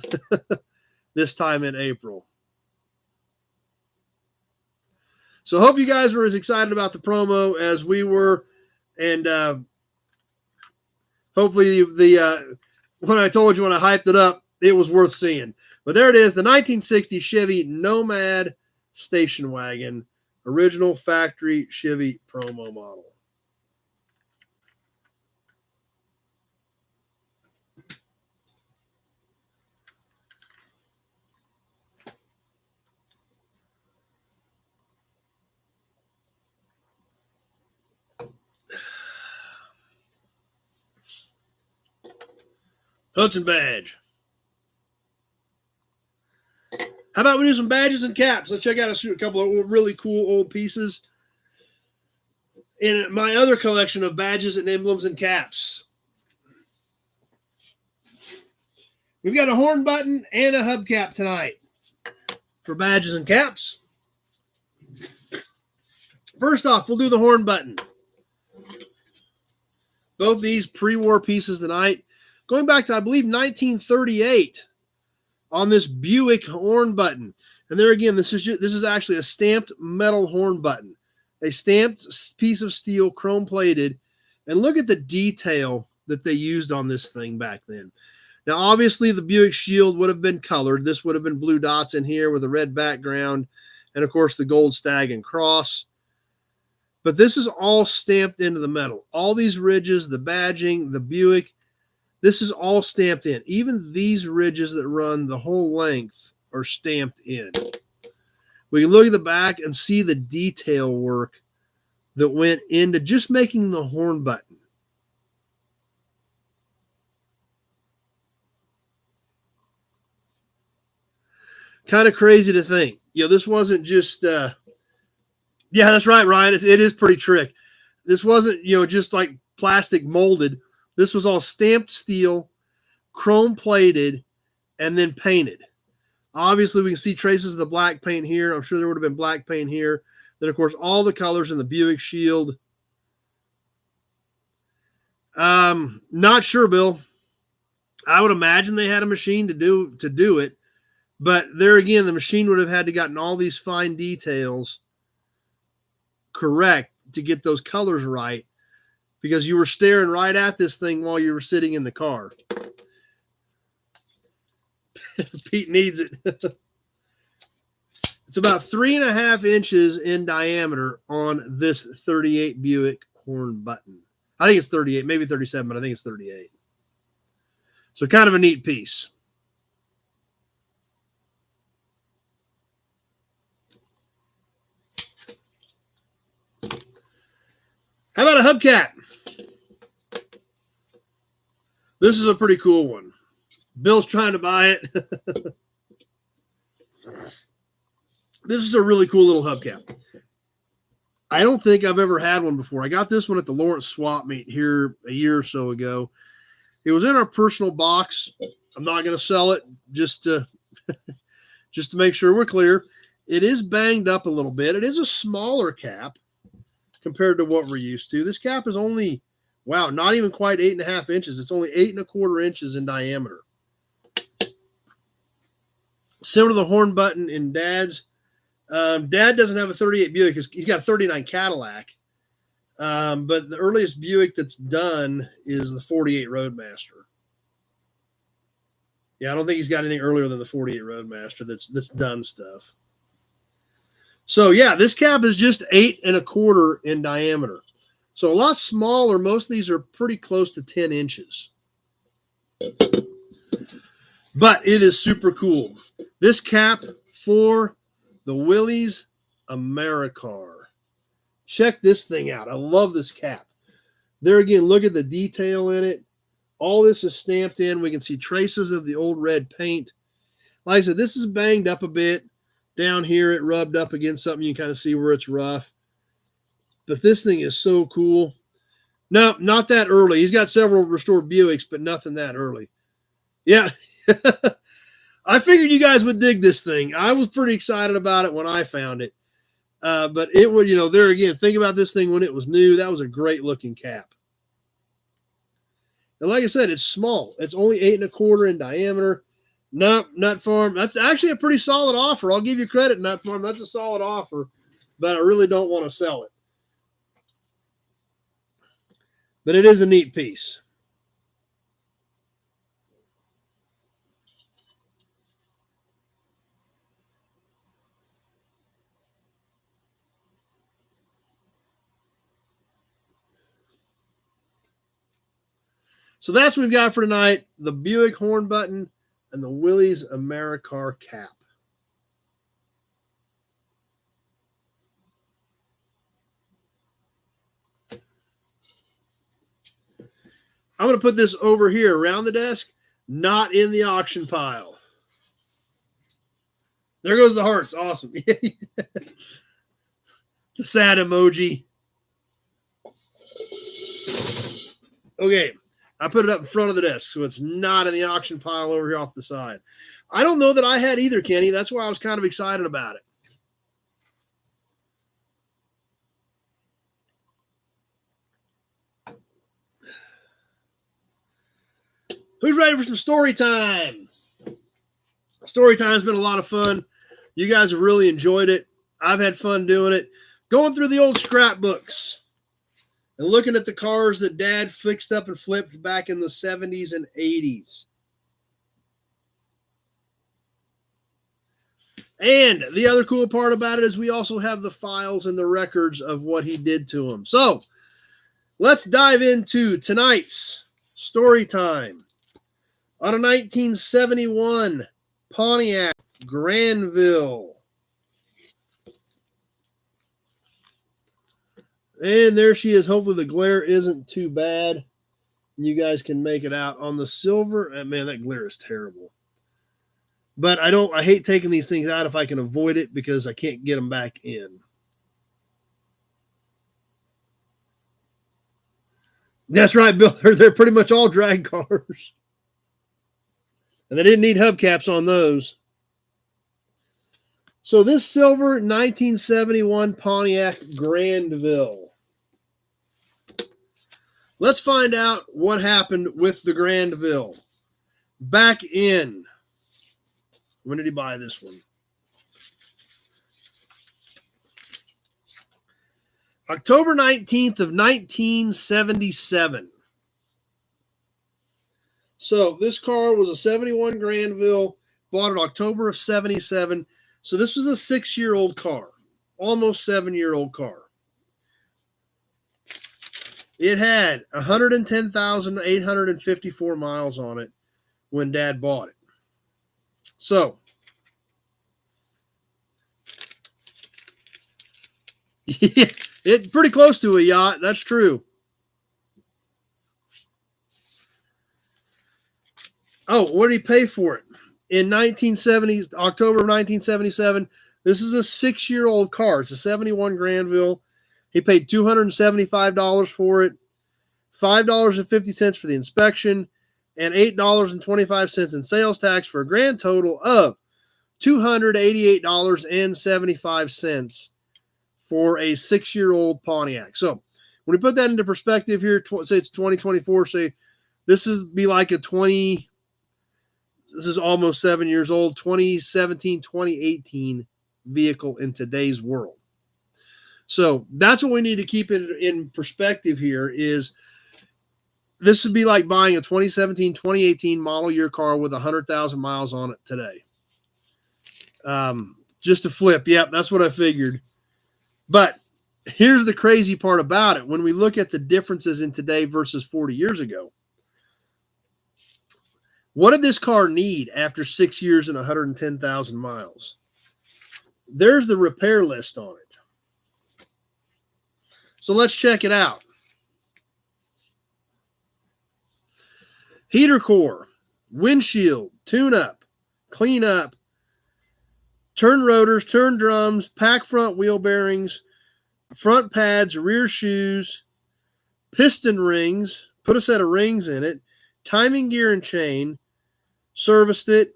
this time in April. So hope you guys were as excited about the promo as we were, and hopefully when I told you, when I hyped it up, it was worth seeing. But there it is, the 1960 Chevy Nomad station wagon, original factory Chevy promo model. Hudson badge. How about we do some badges and caps? Let's check out a couple of really cool old pieces in my other collection of badges and emblems and caps. We've got a horn button and a hubcap tonight for badges and caps. First off, we'll do the horn button. Both these pre-war pieces tonight, going back to, I believe, 1938 on this Buick horn button. And there again, this is actually a stamped metal horn button, a stamped piece of steel, chrome plated. And look at the detail that they used on this thing back then. Now, obviously, the Buick shield would have been colored. This would have been blue dots in here with a red background, and of course the gold stag and cross. But this is all stamped into the metal. All these ridges, the badging, the Buick, this is all stamped in. Even these ridges that run the whole length are stamped in. We can look at the back and see the detail work that went into just making the horn button. Kind of crazy to think. This wasn't just, yeah, that's right, Ryan. It is pretty trick. This wasn't, just like plastic molded. This was all stamped steel, chrome plated, and then painted. Obviously, we can see traces of the black paint here. I'm sure there would have been black paint here. Then, of course, all the colors in the Buick shield. Not sure, Bill. I would imagine they had a machine to do it. But there again, the machine would have had to gotten all these fine details correct to get those colors right, because you were staring right at this thing while you were sitting in the car. Pete needs it. It's about 3.5 inches in diameter on this 38 Buick horn button. I think it's 38, maybe 37, but I think it's 38. So kind of a neat piece. How about a hubcap? This is a pretty cool one. Bill's trying to buy it. This is a really cool little hubcap. I don't think I've ever had one before. I got this one at the Lawrence Swap Meet here a year or so ago. It was in our personal box. I'm not going to sell it, just to make sure we're clear. It is banged up a little bit. It is a smaller cap compared to what we're used to. This cap is only, wow, not even quite 8.5 inches. It's only 8.25 inches in diameter. Similar to the horn button in Dad's. Dad doesn't have a 38 Buick. He's got a 39 Cadillac. But the earliest Buick that's done is the 48 Roadmaster. Yeah, I don't think he's got anything earlier than the 48 Roadmaster that's done stuff. So yeah, this cap is just 8.25 in diameter. So a lot smaller. Most of these are pretty close to 10 inches. But it is super cool. This cap for the Willys Americar. Check this thing out. I love this cap. There again, look at the detail in it. All this is stamped in. We can see traces of the old red paint. Like I said, this is banged up a bit. Down here, it rubbed up against something. You can kind of see where it's rough. But this thing is so cool. No, not that early. He's got several restored Buicks, but nothing that early. Yeah. I figured you guys would dig this thing. I was pretty excited about it when I found it. But it would, there again, think about this thing when it was new. That was a great looking cap. And like I said, it's small. It's only 8.25 in diameter. Nut Farm, that's actually a pretty solid offer. I'll give you credit, Nut Farm. That's a solid offer, but I really don't want to sell it. But it is a neat piece. So that's what we've got for tonight. The Buick horn button and the Willys Americar cap. I'm going to put this over here around the desk, not in the auction pile. There goes the hearts. Awesome. The sad emoji. Okay. I put it up in front of the desk, so it's not in the auction pile over here off the side. I don't know that I had either, Kenny. That's why I was kind of excited about it. Who's ready for some story time? Story time's been a lot of fun. You guys have really enjoyed it. I've had fun doing it. Going through the old scrapbooks and looking at the cars that Dad fixed up and flipped back in the 70s and 80s. And the other cool part about it is we also have the files and the records of what he did to them. So let's dive into tonight's story time. On a 1971 Pontiac Granville. And there she is. Hopefully the glare isn't too bad. You guys can make it out on the silver. Man, that glare is terrible. But I hate taking these things out if I can avoid it because I can't get them back in. That's right, Bill. They're pretty much all drag cars. And they didn't need hubcaps on those. So this silver 1971 Pontiac Granville. Let's find out what happened with the Granville. Back in When did he buy this one? October 19th of 1977. So this car was a 71 Granville, bought in October of 77. So this was a 6-year-old car, almost 7-year-old car. It had 110,854 miles on it when Dad bought it. So yeah, it's pretty close to a yacht. That's true. Oh, what did he pay for it? In October of 1977, this is a 6-year-old car. It's a 71 Granville. He paid $275 for it, $5.50 for the inspection, and $8.25 in sales tax for a grand total of $288.75 for a 6-year-old Pontiac. So when we put that into perspective here, say it's 2024, say this is be like a 20, this is almost 7 years old, 2017, 2018 vehicle in today's world. So that's what we need to keep in perspective here is this would be like buying a 2017, 2018 model year car with 100,000 miles on it today. Just a flip. Yep, that's what I figured. But here's the crazy part about it. When we look at the differences in today versus 40 years ago, what did this car need after 6 years and 110,000 miles? There's the repair list on it. So let's check it out. Heater core, windshield, tune-up, clean-up, turn rotors, turn drums, pack front wheel bearings, front pads, rear shoes, piston rings, put a set of rings in it, timing gear and chain, serviced it,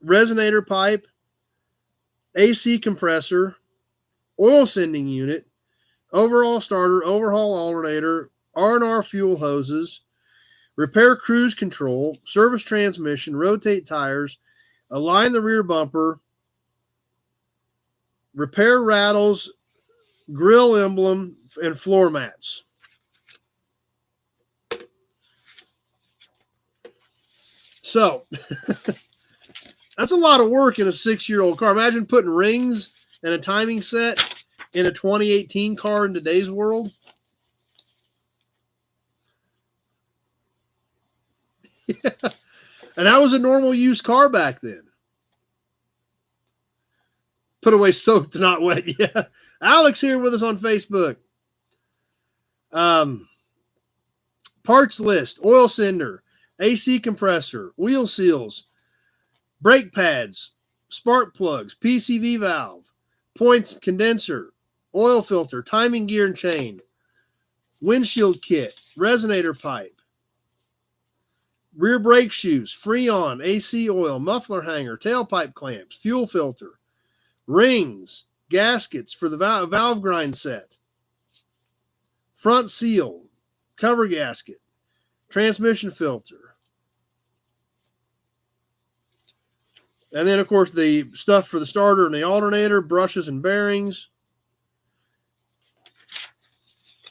resonator pipe, AC compressor, oil sending unit, overall starter, overhaul alternator, R&R fuel hoses, repair cruise control, service transmission, rotate tires, align the rear bumper, repair rattles, grill emblem, and floor mats. So that's a lot of work in a 6-year-old car. Imagine putting rings and a timing set in a 2018 car in today's world. Yeah. And that was a normal used car back then. Put away soaked, not wet. Yeah. Alex here with us on Facebook. Parts list, oil sender, AC compressor, wheel seals, brake pads, spark plugs, PCV valve, points condenser, oil filter, timing gear and chain, windshield kit, resonator pipe, rear brake shoes, Freon, AC oil, muffler hanger, tailpipe clamps, fuel filter, rings, gaskets for the valve grind set, front seal, cover gasket, transmission filter. And then, of course, the stuff for the starter and the alternator, brushes and bearings.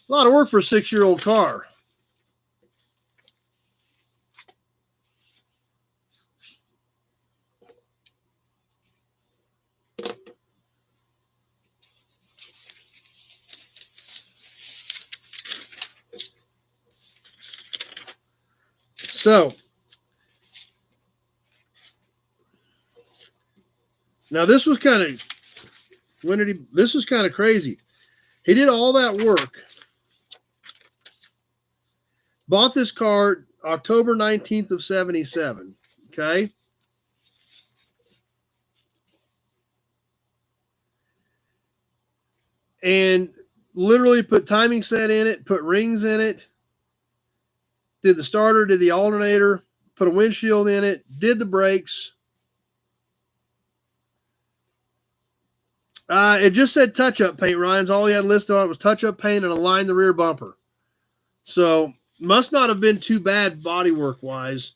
A lot of work for a 6-year-old car. So, now this was kind of, this was kind of crazy. He did all that work, bought this car October 19th of 77, okay? And literally put timing set in it, put rings in it, did the starter, did the alternator, put a windshield in it, did the brakes. It just said touch-up paint, Ryan's all he had listed on it was touch-up paint and align the rear bumper. So must not have been too bad bodywork-wise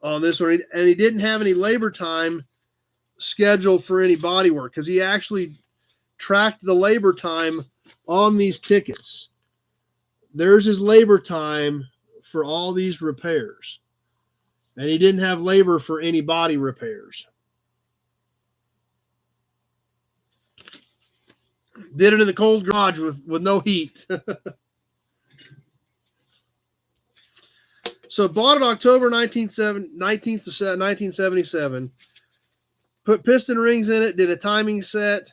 on this one. And he didn't have any labor time scheduled for any body work because he actually tracked the labor time on these tickets. There's his labor time for all these repairs. And he didn't have labor for any body repairs. Did it in the cold garage with no heat. So bought it October 19th of 1977. Put piston rings in it. Did a timing set.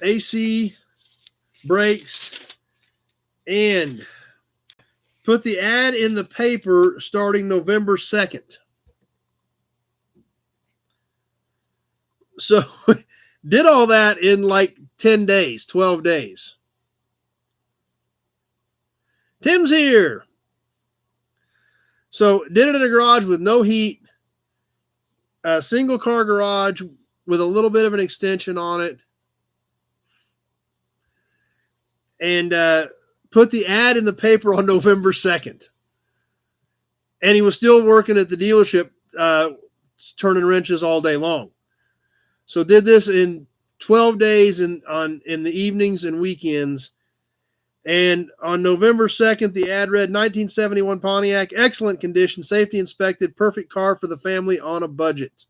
AC, brakes, and put the ad in the paper starting November 2nd. So did all that in like 10 days, 12 days. Tim's here. So did it in a garage with no heat, a single car garage with a little bit of an extension on it. And put the ad in the paper on November 2nd. And he was still working at the dealership, turning wrenches all day long. So did this in 12 days in the evenings and weekends. And on November 2nd, the ad read 1971 Pontiac, excellent condition, safety inspected, perfect car for the family on a budget.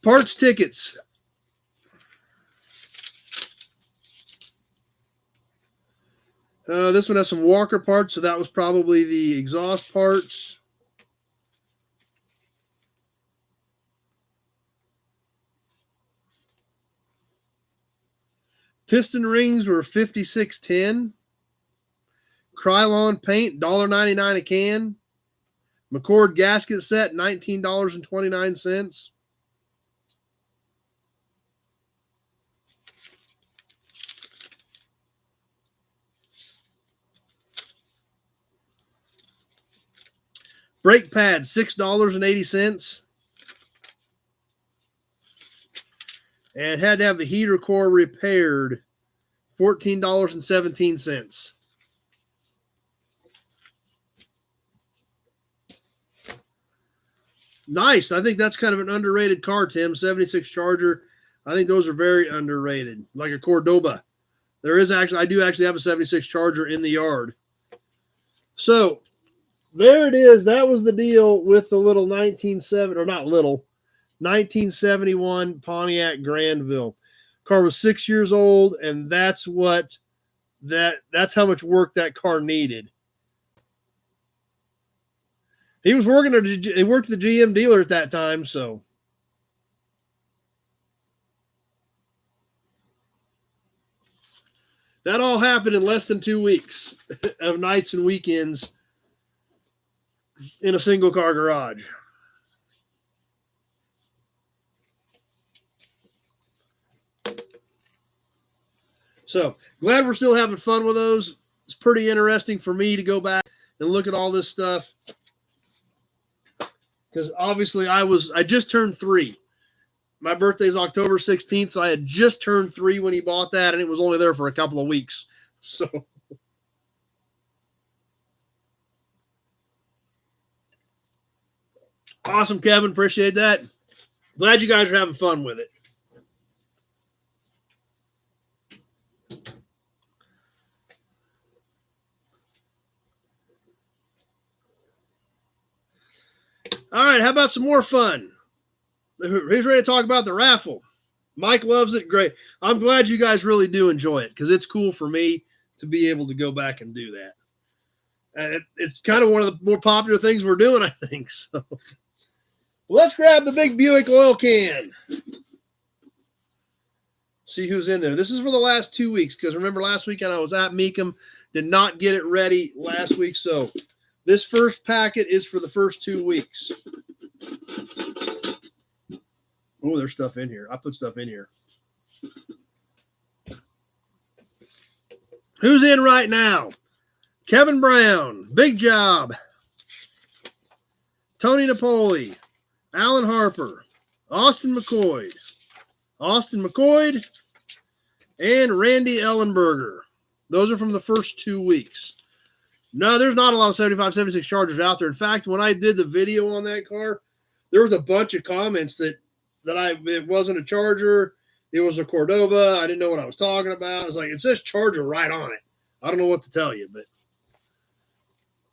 Parts tickets. This one has some Walker parts, so that was probably the exhaust parts. Piston rings were $56.10. Krylon paint, $1.99 a can. McCord gasket set, $19.29. Brake pads, $6.80. And had to have the heater core repaired, $14.17. Nice. I think that's kind of an underrated car, Tim. 76 Charger. I think those are very underrated, like a Cordoba. I do actually have a 76 Charger in the yard. So there it is. That was the deal with the little 1971 Pontiac Granville. Car was 6 years old, and that's how much work that car needed. He worked at the GM dealer at that time, so. That all happened in less than 2 weeks of nights and weekends in a single car garage. So glad we're still having fun with those. It's pretty interesting for me to go back and look at all this stuff. Because obviously I just turned 3. My birthday's October 16th, so I had just turned 3 when he bought that, and it was only there for a couple of weeks. So awesome, Kevin. Appreciate that. Glad you guys are having fun with it. All right, how about some more fun? Who's ready to talk about the raffle? Mike loves it. Great. I'm glad you guys really do enjoy it because it's cool for me to be able to go back and do that. It's kind of one of the more popular things we're doing, I think. So let's grab the big Buick oil can. See who's in there. This is for the last 2 weeks because remember last weekend I was at Mecum, did not get it ready last week. So this first packet is for the first 2 weeks. Oh, there's stuff in here. I put stuff in here. Who's in right now? Kevin Brown, Big Job. Tony Napoli, Alan Harper, Austin McCoy, and Randy Ellenberger. Those are from the first 2 weeks. No, there's not a lot of 75, 76 Chargers out there. In fact, when I did the video on that car, there was a bunch of comments that it wasn't a Charger, it was a Cordoba. I didn't know what I was talking about. It's like, it says Charger right on it. I don't know what to tell you, but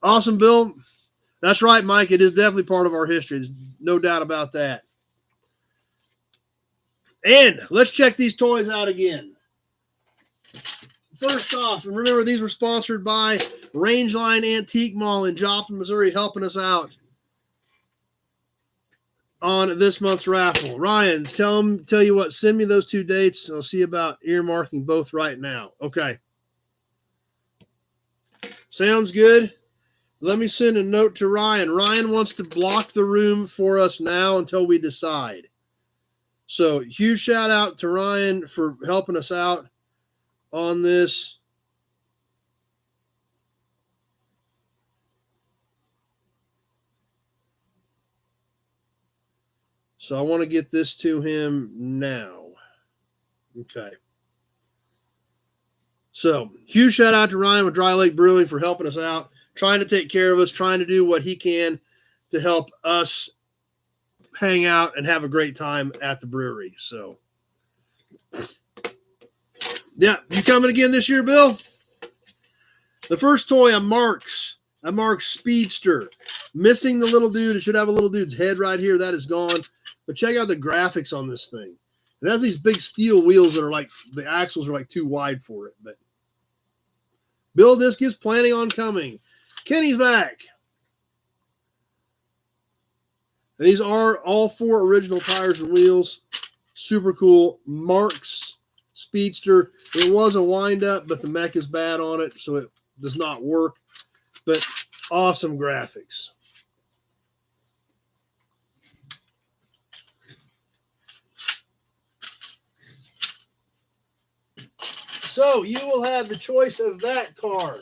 awesome, Bill. That's right, Mike. It is definitely part of our history. There's no doubt about that. And let's check these toys out again. First off, and remember, these were sponsored by Rangeline Antique Mall in Joplin, Missouri, helping us out on this month's raffle. Ryan, tell you what, send me those 2 dates. I'll see about earmarking both right now. Okay. Sounds good. Let me send a note to Ryan. Ryan wants to block the room for us now until we decide. So huge shout out to Ryan for helping us out on this. So I want to get this to him now. Okay. So huge shout out to Ryan with Dry Lake Brewing for helping us out, trying to take care of us, trying to do what he can to help us hang out and have a great time at the brewery. So, yeah, you coming again this year, Bill? The first toy, a Marks Speedster. Missing the little dude. It should have a little dude's head right here. That is gone. But check out the graphics on this thing. It has these big steel wheels that are like, the axles are like too wide for it. But Bill Disc is planning on coming. Kenny's back. And these are all 4 original tires and wheels. Super cool. Marks Speedster. It was a wind-up, but the mech is bad on it, so it does not work. But awesome graphics. So you will have the choice of that car.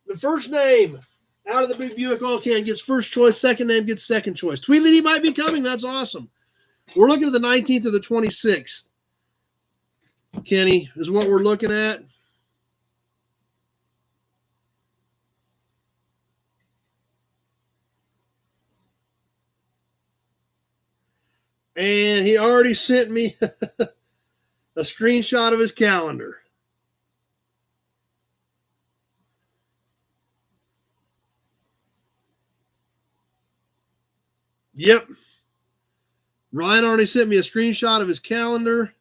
The first name out of the big Buick Oil Can gets first choice. Second name gets second choice. Tweedledee might be coming. That's awesome. We're looking at the 19th or the 26th. Kenny, is what we're looking at. And he already sent me a screenshot of his calendar. Yep. Ryan already sent me a screenshot of his calendar,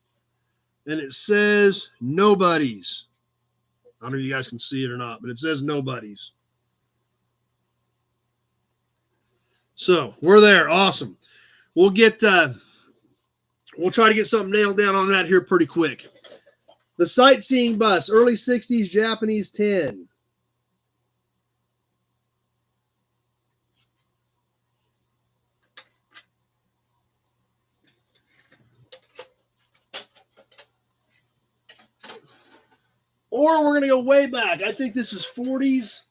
and it says nobody's. I don't know if you guys can see it or not, but it says nobody's. So we're there. Awesome. We'll try to get something nailed down on that here pretty quick. The sightseeing bus, early 60s Japanese 10. Or we're going to go way back. I think this is 40s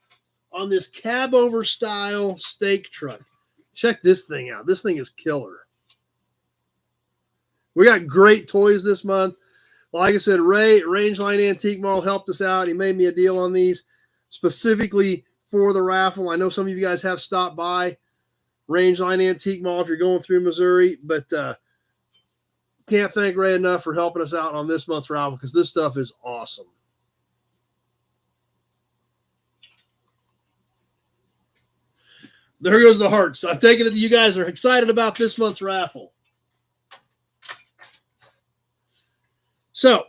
on this cab over style stake truck. Check this thing out. This thing is killer. We got great toys this month. Like I said, Ray, Rangeline Antique Mall, helped us out. He made me a deal on these specifically for the raffle. I know some of you guys have stopped by Rangeline Antique Mall if you're going through Missouri, but can't thank Ray enough for helping us out on this month's raffle because this stuff is awesome. There goes the hearts. I've taken it that you guys are excited about this month's raffle. So,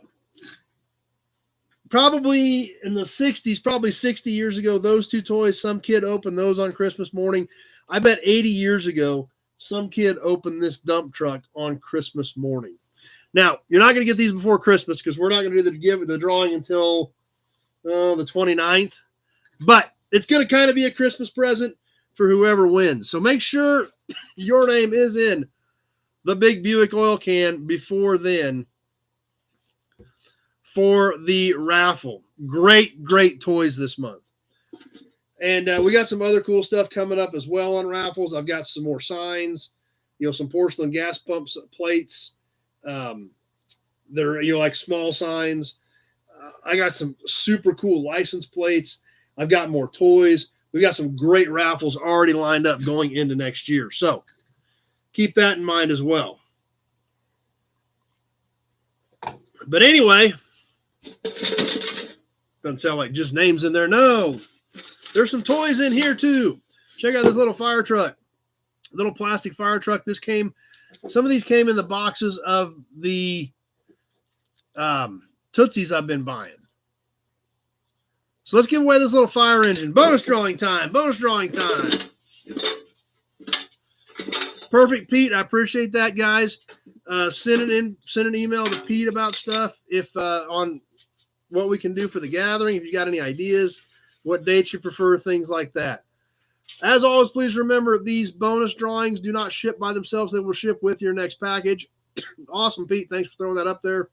probably in the 60s, probably 60 years ago, those 2 toys, some kid opened those on Christmas morning. I bet 80 years ago, some kid opened this dump truck on Christmas morning. Now, you're not going to get these before Christmas because we're not going to do the drawing until the 29th. But it's going to kind of be a Christmas present for whoever wins. So make sure your name is in the big Buick Oil Can before then for the raffle. Great toys this month. And we got some other cool stuff coming up as well on raffles. I've got some more signs, some porcelain gas pumps, plates, They're, you know, like small signs. I got some super cool license plates. I've got more toys. We got some great raffles already lined up going into next year. So keep that in mind as well. But anyway, doesn't sound like just names in there. No, there's some toys in here too. Check out this little fire truck, little plastic fire truck. Some of these came in the boxes of the Tootsies I've been buying. So let's give away this little fire engine. Bonus drawing time. Bonus drawing time. Perfect, Pete. I appreciate that, guys. Send an email to Pete about stuff if on what we can do for the gathering. If you got any ideas, what dates you prefer, things like that. As always, please remember these bonus drawings do not ship by themselves. They will ship with your next package. Awesome, Pete. Thanks for throwing that up there.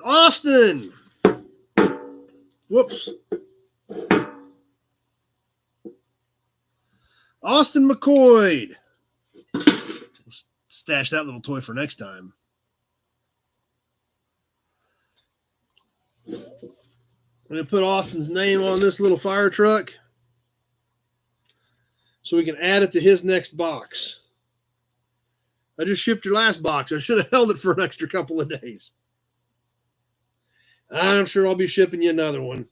Austin. Whoops. Austin McCoy. Stash that little toy for next time. I'm going to put Austin's name on this little fire truck so we can add it to his next box. I just shipped your last box. I should have held it for an extra couple of days. I'm sure I'll be shipping you another one.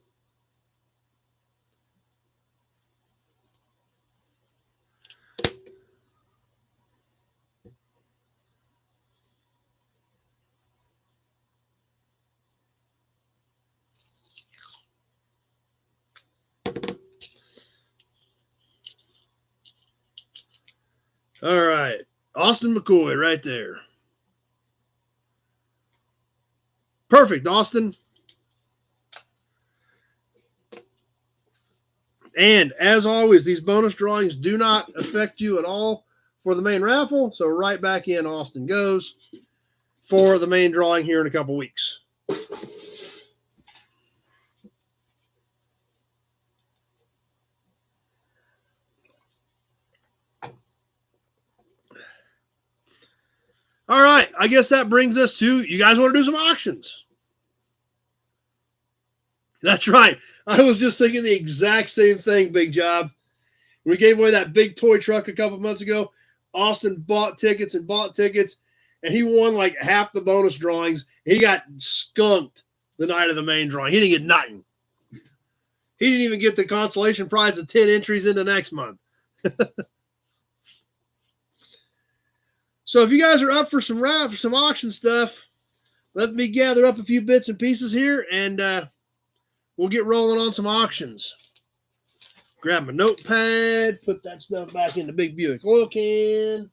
All right. Austin McCoy right there. Perfect, Austin. And as always, these bonus drawings do not affect you at all for the main raffle. So right back in Austin goes for the main drawing here in a couple weeks. All right. I guess that brings us to, you guys want to do some auctions? That's right. I was just thinking the exact same thing, Big Job. We gave away that big toy truck a couple months ago. Austin bought tickets, and he won like half the bonus drawings. He got skunked the night of the main drawing. He didn't get nothing. He didn't even get the consolation prize of 10 entries into next month. So if you guys are up for some auction stuff, let me gather up a few bits and pieces here, and we'll get rolling on some auctions. Grab my notepad, put that stuff back in the big Buick oil can.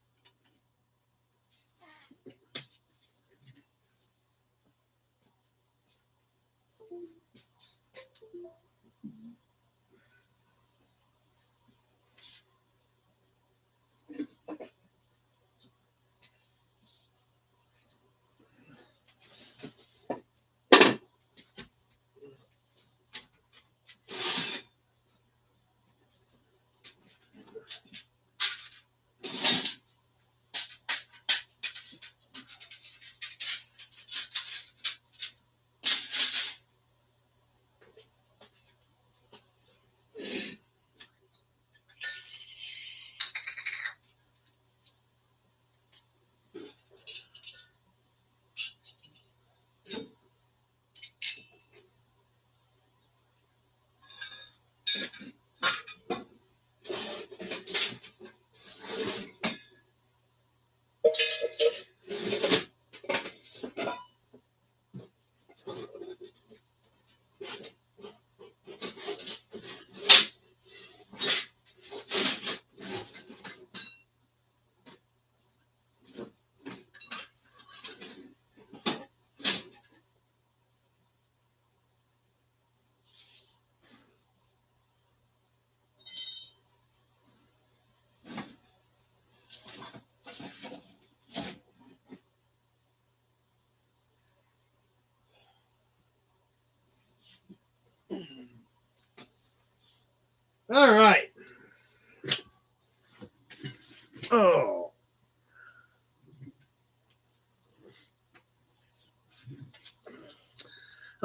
All right.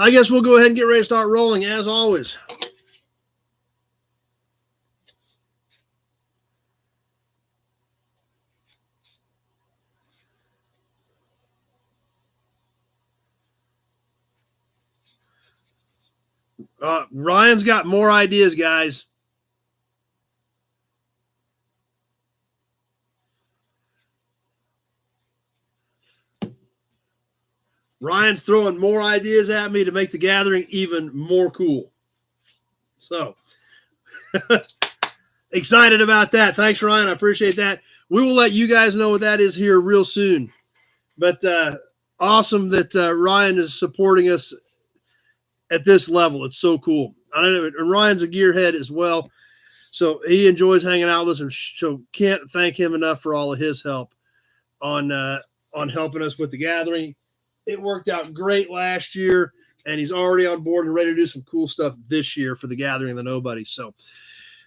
I guess we'll go ahead and get ready to start rolling as always. Ryan's got more ideas, guys. Ryan's throwing more ideas at me to make the gathering even more cool. So excited about that. Thanks, Ryan. I appreciate that. We will let you guys know what that is here real soon. But awesome that Ryan is supporting us at this level. It's so cool. I know, and Ryan's a gearhead as well. So he enjoys hanging out with us, and so can't thank him enough for all of his help on helping us with the gathering. It worked out great last year, and he's already on board and ready to do some cool stuff this year for the gathering of the Nobodies. So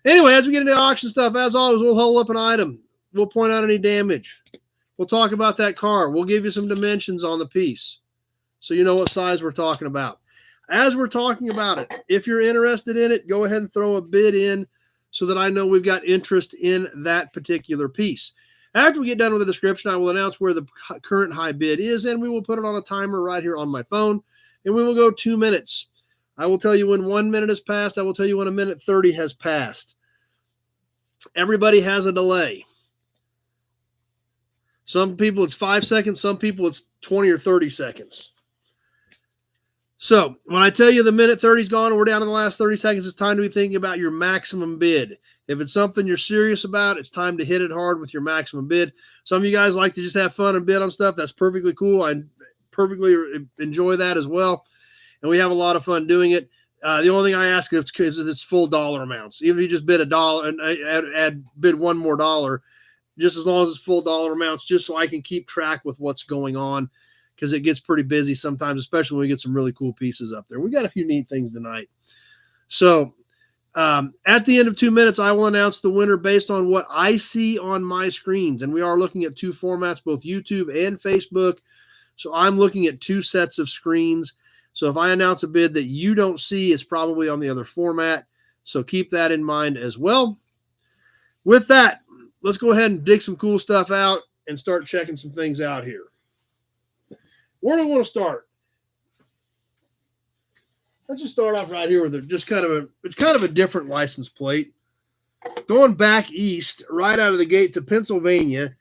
anyway, as we get into auction stuff, as always, we'll hold up an item. We'll point out any damage. We'll talk about that car. We'll give you some dimensions on the piece so you know what size we're talking about. As we're talking about it, if you're interested in it, go ahead and throw a bid in so that I know we've got interest in that particular piece. After we get done with the description, I will announce where the current high bid is, and we will put it on a timer right here on my phone, and we will go 2 minutes. I will tell you when 1 minute has passed. I will tell you when 1:30 has passed. Everybody has a delay. Some people it's 5 seconds. Some people it's 20 or 30 seconds. So when I tell you the 1:30 is gone and we're down to the last 30 seconds, it's time to be thinking about your maximum bid. If it's something you're serious about, it's time to hit it hard with your maximum bid. Some of you guys like to just have fun and bid on stuff. That's perfectly cool. I perfectly enjoy that as well. And we have a lot of fun doing it. The only thing I ask is it's full dollar amounts. Even if you just bid $1 and bid one more dollar, just as long as it's full dollar amounts, just so I can keep track with what's going on, because it gets pretty busy sometimes, especially when we get some really cool pieces up there. We got a few neat things tonight. So at the end of 2 minutes, I will announce the winner based on what I see on my screens. And we are looking at two formats, both YouTube and Facebook. So I'm looking at two sets of screens. So if I announce a bid that you don't see, it's probably on the other format. So keep that in mind as well. With that, let's go ahead and dig some cool stuff out and start checking some things out here. Where do I want to start? Let's just start off right here with it's kind of a different license plate. Going back east, right out of the gate to Pennsylvania.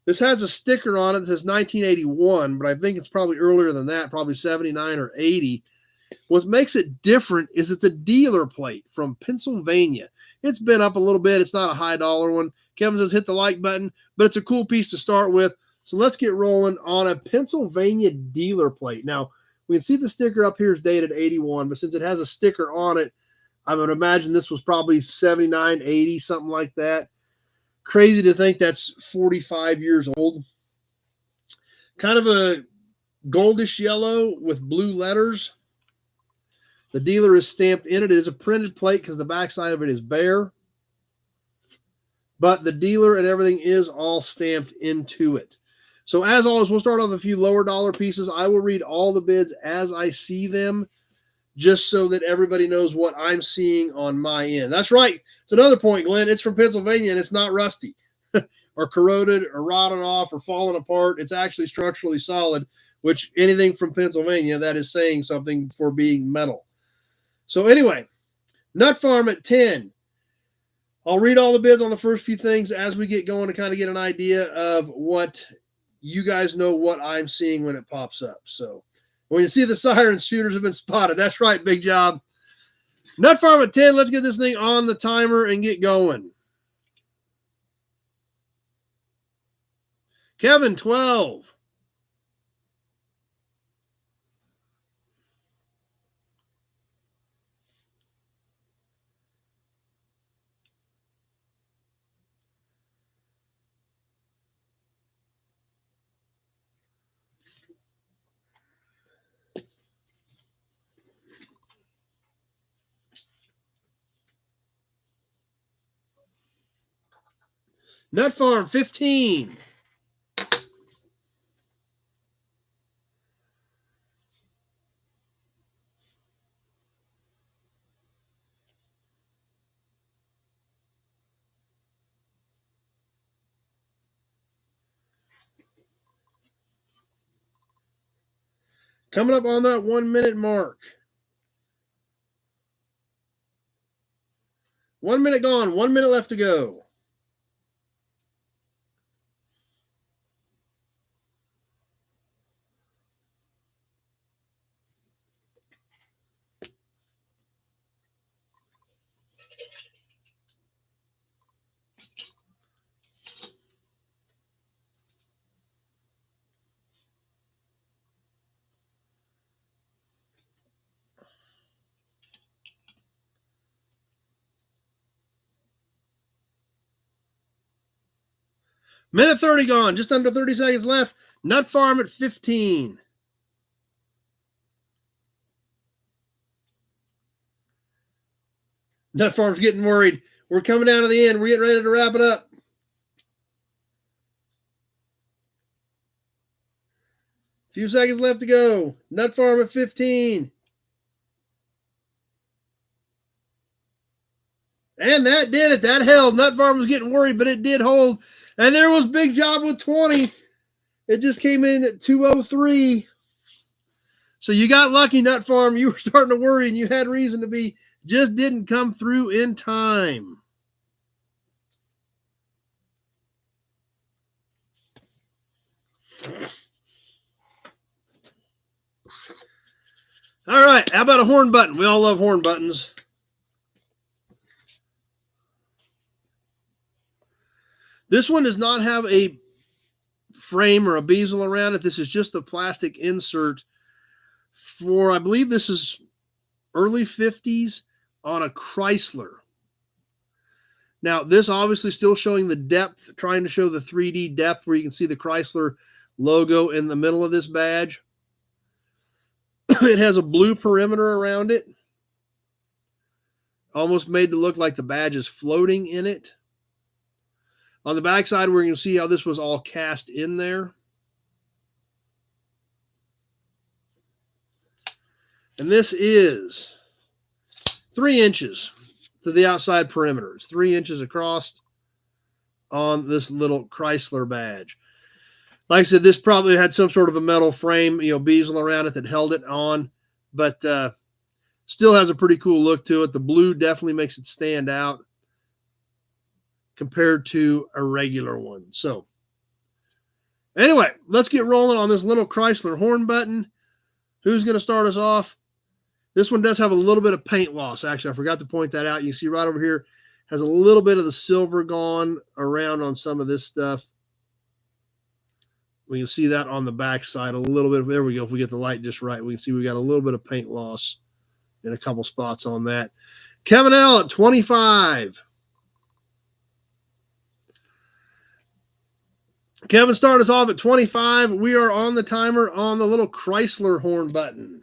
This has a sticker on it that says 1981, but I think it's probably earlier than that, probably 79 or 80. What makes it different is it's a dealer plate from Pennsylvania. It's been up a little bit. It's not a high dollar one. Kevin says hit the like button, but it's a cool piece to start with. So let's get rolling on a Pennsylvania dealer plate. Now, we can see the sticker up here is dated 81, but since it has a sticker on it, I would imagine this was probably 79, 80, something like that. Crazy to think that's 45 years old. Kind of a goldish yellow with blue letters. The dealer is stamped in it. It is a printed plate because the backside of it is bare. But the dealer and everything is all stamped into it. So as always, we'll start off with a few lower dollar pieces. I will read all the bids as I see them, just so that everybody knows what I'm seeing on my end. That's right. It's another point, Glenn. It's from Pennsylvania, and it's not rusty or corroded or rotted off or fallen apart. It's actually structurally solid, which anything from Pennsylvania, that is saying something for being metal. So anyway, Nut Farm at 10. I'll read all the bids on the first few things as we get going to kind of get an idea of what you guys know what I'm seeing when it pops up. So when you see the sirens, shooters have been spotted. That's right, big job. Nut Farm at 10. Let's get this thing on the timer and get going. Kevin, 12. Nut Farm, 15. Coming up on that 1 minute mark. 1 minute gone, 1 minute left to go. Minute 30 gone, just under 30 seconds left. Nut Farm at 15. Nut Farm's getting worried. We're coming down to the end. We're getting ready to wrap it up. Few seconds left to go. Nut Farm at 15. And that did it. That held. Nut Farm was getting worried, but it did hold. And there was Big Job with 20. It just came in at 203. So you got lucky, Nut Farm. You were starting to worry, and you had reason to be. Just didn't come through in time. All right. How about a horn button? We all love horn buttons. This one does not have a frame or a bezel around it. This is just a plastic insert for, I believe this is early 50s on a Chrysler. Now, this obviously still showing the depth, trying to show the 3D depth where you can see the Chrysler logo in the middle of this badge. It has a blue perimeter around it, almost made to look like the badge is floating in it. On the backside, we're going to see how this was all cast in there. And this is 3 inches to the outside perimeter. It's 3 inches across on this little Chrysler badge. Like I said, this probably had some sort of a metal frame, bezel around it that held it on, but still has a pretty cool look to it. The blue definitely makes it stand out compared to a regular one. So anyway, let's get rolling on this little Chrysler horn button. Who's going to start us off? This one does have a little bit of paint loss. Actually, I forgot to point that out. You can see right over here has a little bit of the silver gone around on some of this stuff. We can see that on the back side a little bit. There we go. If we get the light just right, we can see we got a little bit of paint loss in a couple spots on that. Kevin L at 25. Kevin started us off at 25. We are on the timer on the little Chrysler horn button.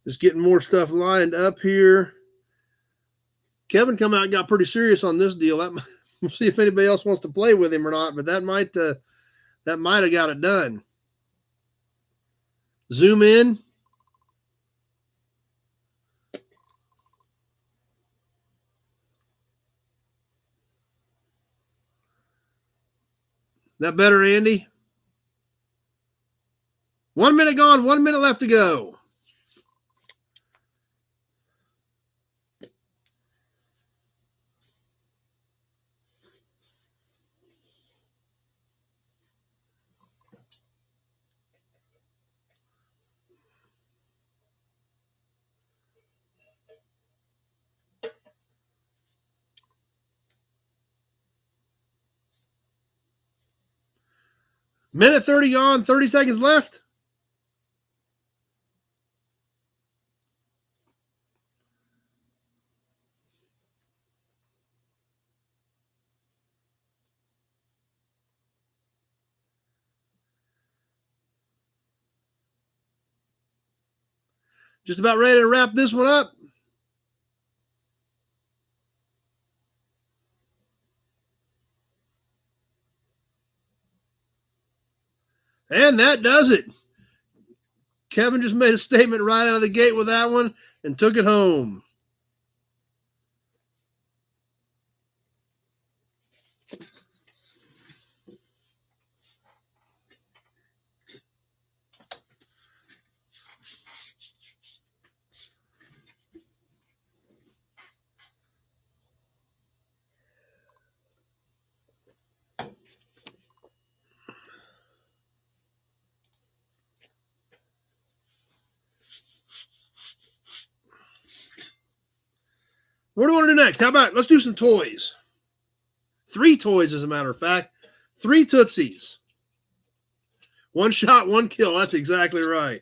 Just getting more stuff lined up here. Kevin come out and got pretty serious on this deal. We'll see if anybody else wants to play with him or not, but that might have got it done. Zoom in. That better, Andy? 1 minute gone, 1 minute left to go. Minute 30 gone, 30 seconds left. Just about ready to wrap this one up. And that does it. Kevin just made a statement right out of the gate with that one and took it home. What do we want to do next? How about let's do some toys? 3 toys, as a matter of fact. 3 Tootsies. 1 shot, 1 kill. That's exactly right.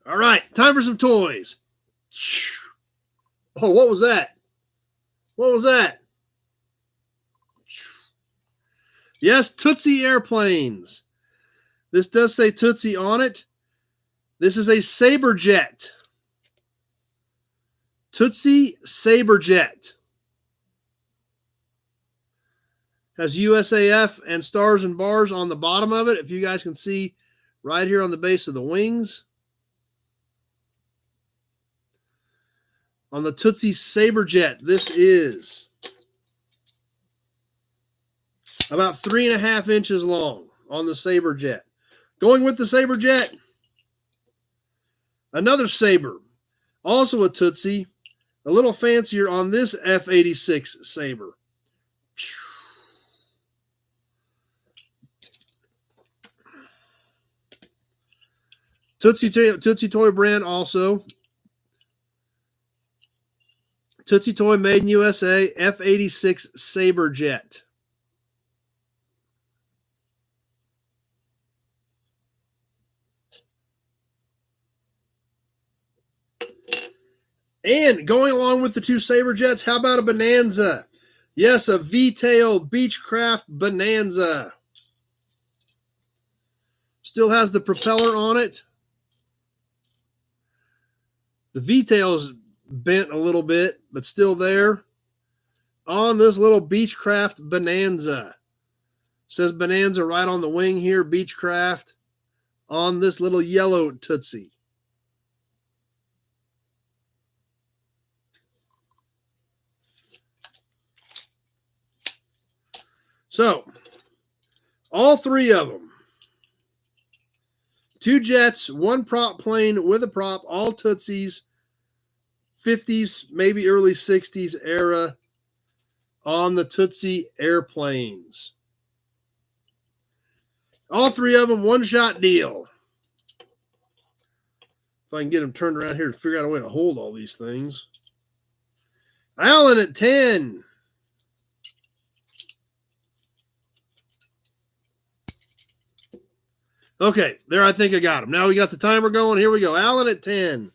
All right, time for some toys. Oh, what was that? What was that? Yes, Tootsie airplanes. This does say Tootsie on it. This is a Saberjet. Tootsie Saberjet. Has USAF and stars and bars on the bottom of it. If you guys can see right here on the base of the wings. On the Tootsie Saberjet, this is about 3.5 inches long on the Saberjet. Going with the Saberjet, another Saber, also a Tootsie, a little fancier on this F-86 Saber. Tootsie Toy brand also. Tootsie Toy made in USA, F-86 Saberjet. And going along with the 2 Saberjets, how about a Bonanza? Yes, a V-tail Beechcraft Bonanza. Still has the propeller on it. The V-tail's bent a little bit, but still there. On this little Beechcraft Bonanza. Says Bonanza right on the wing here, Beechcraft. On this little yellow Tootsie. So, all 3 of them. 2 jets, 1 prop plane with a prop, all Tootsies, 50s, maybe early 60s era on the Tootsie airplanes. All 3 of them, 1-shot deal. If I can get them turned around here to figure out a way to hold all these things. Allen at 10. Okay, there I think I got him. Now we got the timer going. Here we go. Allen at 10.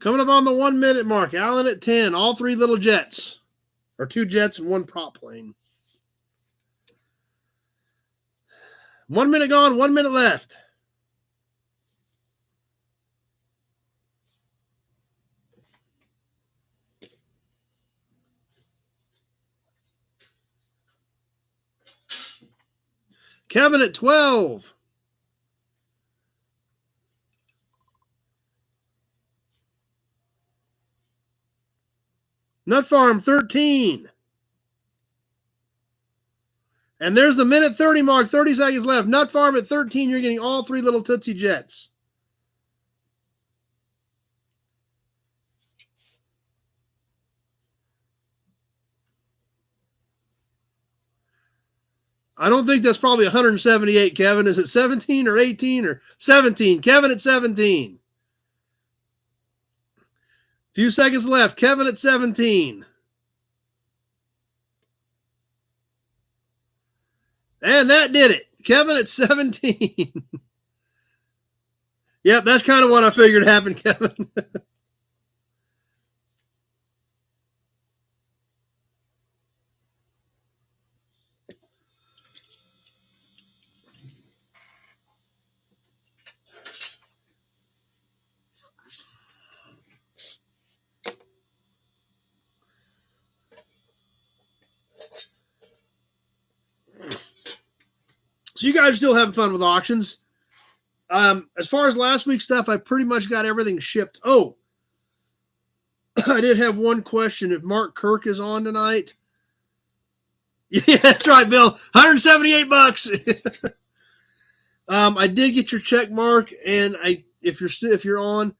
Coming up on the 1 minute mark. Allen at 10. All 3 little jets. Or 2 jets and 1 prop plane. 1 minute gone, 1 minute left. Kevin at 12. Nut Farm 13. And there's the minute 30 mark, 30 seconds left. Nut Farm at 13, you're getting all 3 little Tootsie Jets. I don't think that's probably 178, Kevin. Is it 17 or 18 or 17? Kevin at 17. Few seconds left. Kevin at 17. And that did it. Kevin at 17. Yep, that's kind of what I figured happened, Kevin. So you guys are still having fun with auctions. As far as last week's stuff, I pretty much got everything shipped. Oh, I did have one question. If Mark Kirk is on tonight. Yeah, that's right, Bill. $178. I did get your check mark, and if you're on,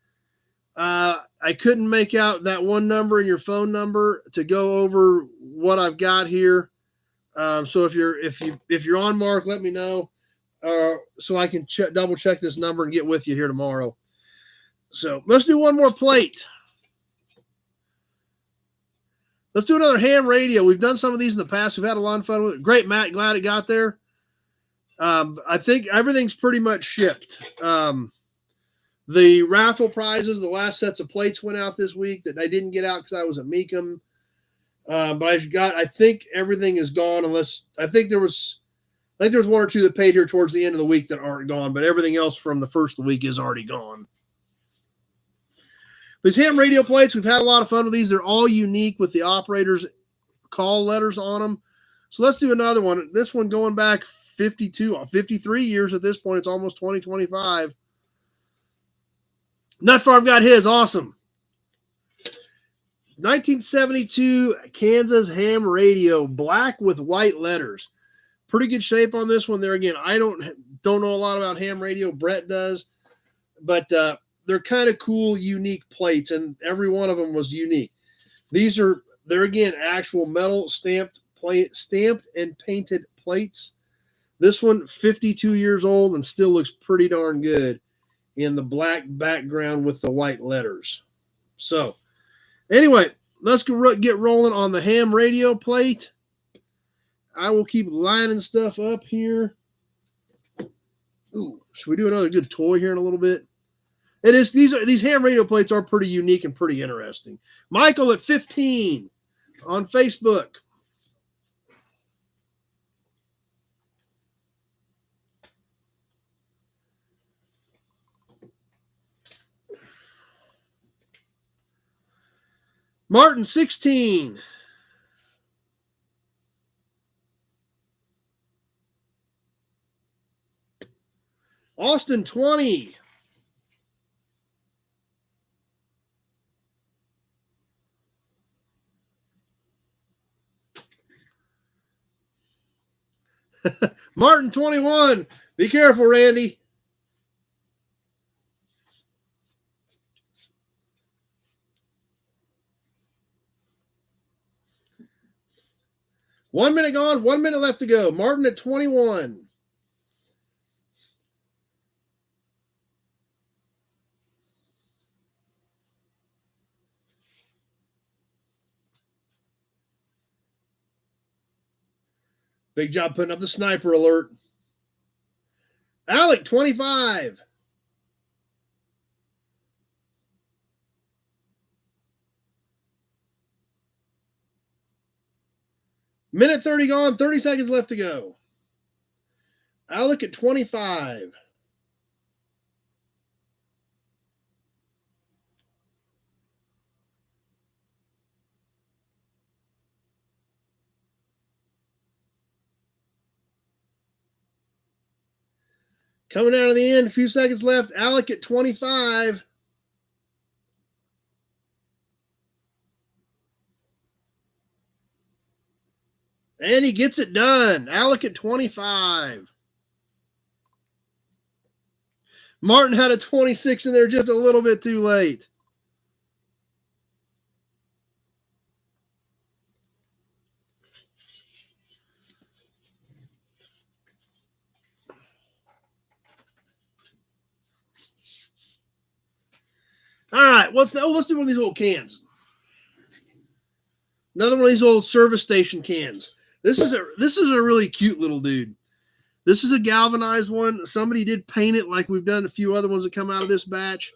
I couldn't make out that one number and your phone number to go over what I've got here. So if you're on, Mark, let me know, so I can double check this number and get with you here tomorrow. So let's do one more plate. Let's do another ham radio. We've done some of these in the past. We've had a lot of fun with it. Great, Matt. Glad it got there. I think everything's pretty much shipped. The raffle prizes, the last sets of plates went out this week that I didn't get out because I was at Mecum. But I think everything is gone, unless I think there was one or two that paid here towards the end of the week that aren't gone, but everything else from the first of the week is already gone. These ham radio plates, we've had a lot of fun with these. They're all unique with the operators' call letters on them. So let's do another one. This one going back 53 years at this point. It's almost 2025. Nut Farm got his. Awesome. 1972 Kansas ham radio, black with white letters. Pretty good shape on this one there. Again, I don't know a lot about ham radio. Brett does. But they're kind of cool, unique plates, and every one of them was unique. They're again actual metal stamped and painted plates. This one, 52 years old and still looks pretty darn good in the black background with the white letters. So, anyway, let's get rolling on the ham radio plate. I will keep lining stuff up here. Ooh, should we do another good toy here in a little bit? It is. These ham radio plates are pretty unique and pretty interesting. Michael at 15 on Facebook. Martin 16. Austin 20. Martin 21. Be careful, Randy. One minute gone, 1 minute left to go. Martin at 21. Big job putting up the sniper alert. Alec, 25. Minute 30 gone, 30 seconds left to go. Alec at 25. Coming out of the end, a few seconds left. Alec at 25. And he gets it done. Alec at 25. Martin had a 26 in there just a little bit too late. All right, let's do one of these old cans. Another one of these old service station cans. This is a really cute little dude. This is a galvanized one. Somebody did paint it like we've done a few other ones that come out of this batch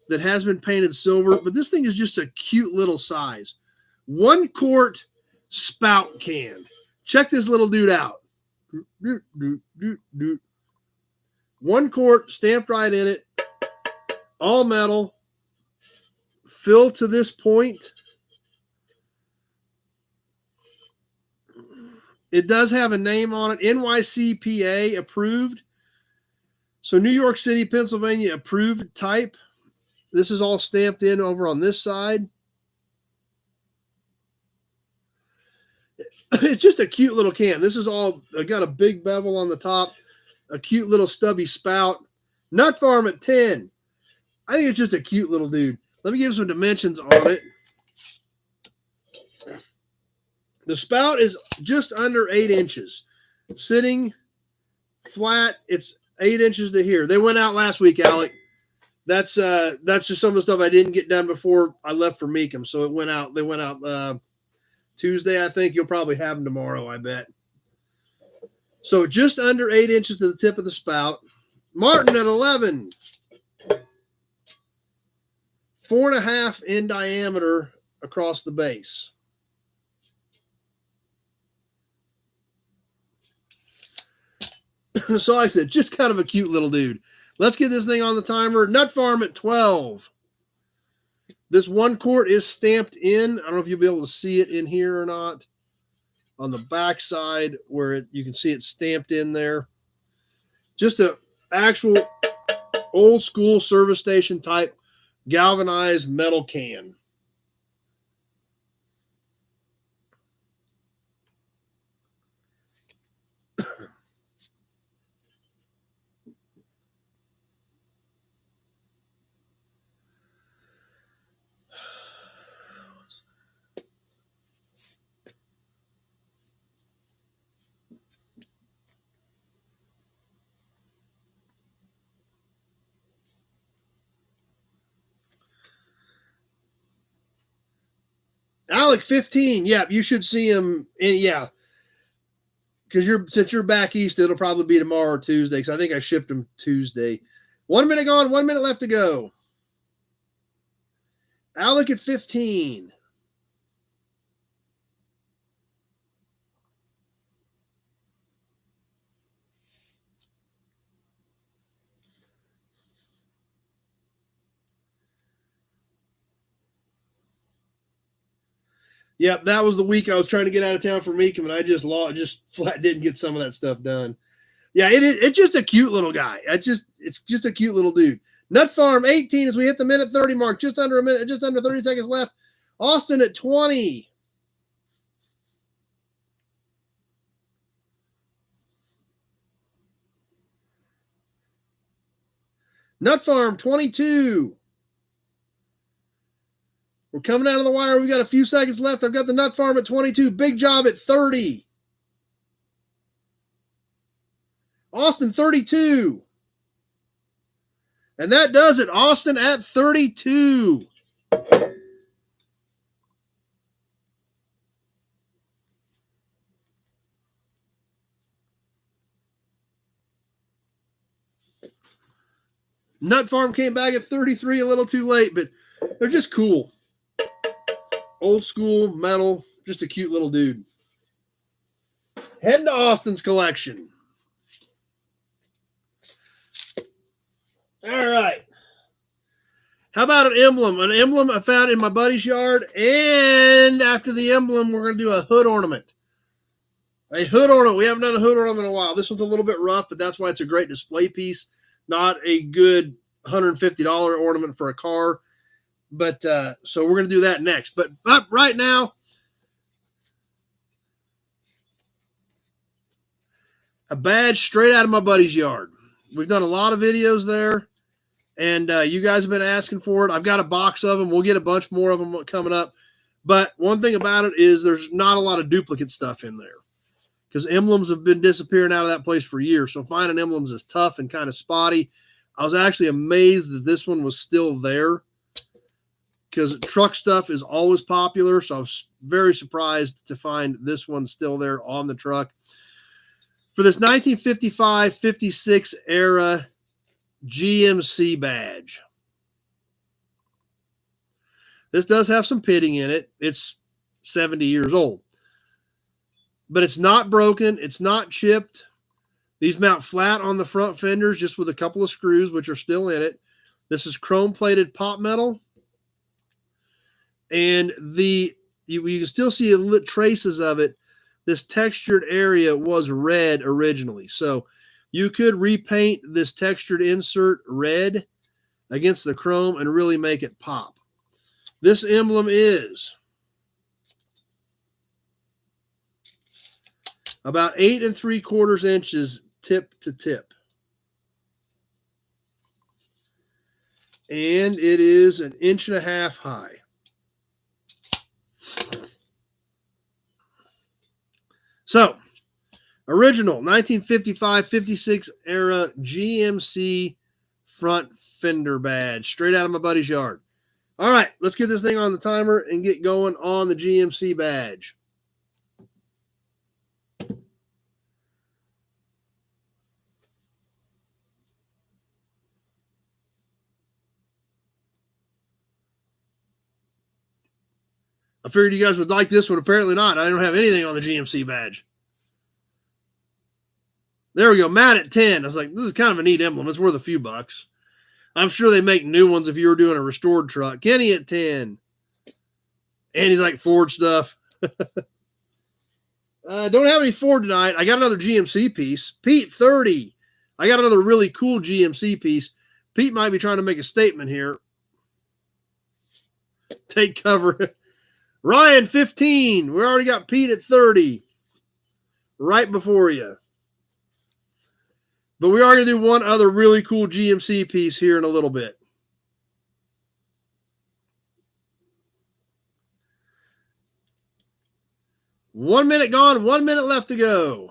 that has been painted silver, but this thing is just a cute little size. 1 quart spout can. Check this little dude out. 1 quart stamped right in it. All metal. Fill to this point. It does have a name on it, NYCPA approved. So New York City, Pennsylvania approved type. This is all stamped in over on this side. It's just a cute little can. This is all got a big bevel on the top, a cute little stubby spout. Nut Farm at 10. I think it's just a cute little dude. Let me give some dimensions on it. The spout is just under 8 inches. Sitting flat, it's 8 inches to here. They went out last week, Alec. That's just some of the stuff I didn't get done before I left for Meekum. So it went out. They went out Tuesday, I think. You'll probably have them tomorrow, I bet. So just under 8 inches to the tip of the spout. Martin at 11. 4.5 in diameter across the base. So like I said, just kind of a cute little dude. Let's get this thing on the timer. Nut Farm at 12. This 1 quart is stamped in. I don't know if you'll be able to see it in here or not. On the back side where you can see it stamped in there. Just a actual old school service station type galvanized metal can. Alec 15. Yeah, you should see him. Yeah, because since you're back east, it'll probably be tomorrow or Tuesday. Because I think I shipped him Tuesday. 1 minute gone. 1 minute left to go. Alec at 15. Yep, that was the week I was trying to get out of town for Meekum, and I just flat didn't get some of that stuff done. Yeah, it's just a cute little guy. It's just a cute little dude. Nut Farm 18 as we hit the minute 30 mark, just under a minute, just under 30 seconds left. Austin at 20. Nut Farm 22. We're coming out of the wire. We've got a few seconds left. I've got the Nut Farm at 22. Big Job at 30. Austin 32. And that does it. Austin at 32. Nut Farm came back at 33, a little too late, but they're just cool. Old school, metal, just a cute little dude. Heading to Austin's collection. All right. How about an emblem? An emblem I found in my buddy's yard. And after the emblem, we're going to do a hood ornament. A hood ornament. We haven't done a hood ornament in a while. This one's a little bit rough, but that's why it's a great display piece. Not a good $150 ornament for a car. But so we're going to do that next. But right now, A badge straight out of my buddy's yard. We've done a lot of videos there, and you guys have been asking for it. I've got a box of them. We'll get a bunch more of them coming up. But one thing about it is there's not a lot of duplicate stuff in there because emblems have been disappearing out of that place for years. So finding emblems is tough and kind of spotty. I was actually amazed that this one was still there because truck stuff is always popular. So I was very surprised to find this one still there on the truck. For this 1955-56 era GMC badge. This does have some pitting in it. It's 70 years old. But it's not broken. It's not chipped. These mount flat on the front fenders just with a couple of screws, which are still in it. This is chrome-plated pot metal. And you can still see traces of it. This textured area was red originally. So you could repaint this textured insert red against the chrome and really make it pop. This emblem is about 8 3/4 inches tip to tip. And it is 1.5 inches high. So, original 1955-56 era GMC front fender badge, straight out of my buddy's yard. All right, let's get this thing on the timer and get going on the GMC badge. I figured you guys would like this one. Apparently not. I don't have anything on the GMC badge. There we go. Matt at 10. I was like, this is kind of a neat emblem. It's worth a few bucks. I'm sure they make new ones if you were doing a restored truck. Kenny at 10. And he's like, Ford stuff. Don't have any Ford tonight. I got another GMC piece. Pete, 30. I got another really cool GMC piece. Pete might be trying to make a statement here. Take cover. Ryan, 15. We already got Pete at 30. Right before you. But we are going to do one other really cool GMC piece here in a little bit. One minute gone, 1 minute left to go.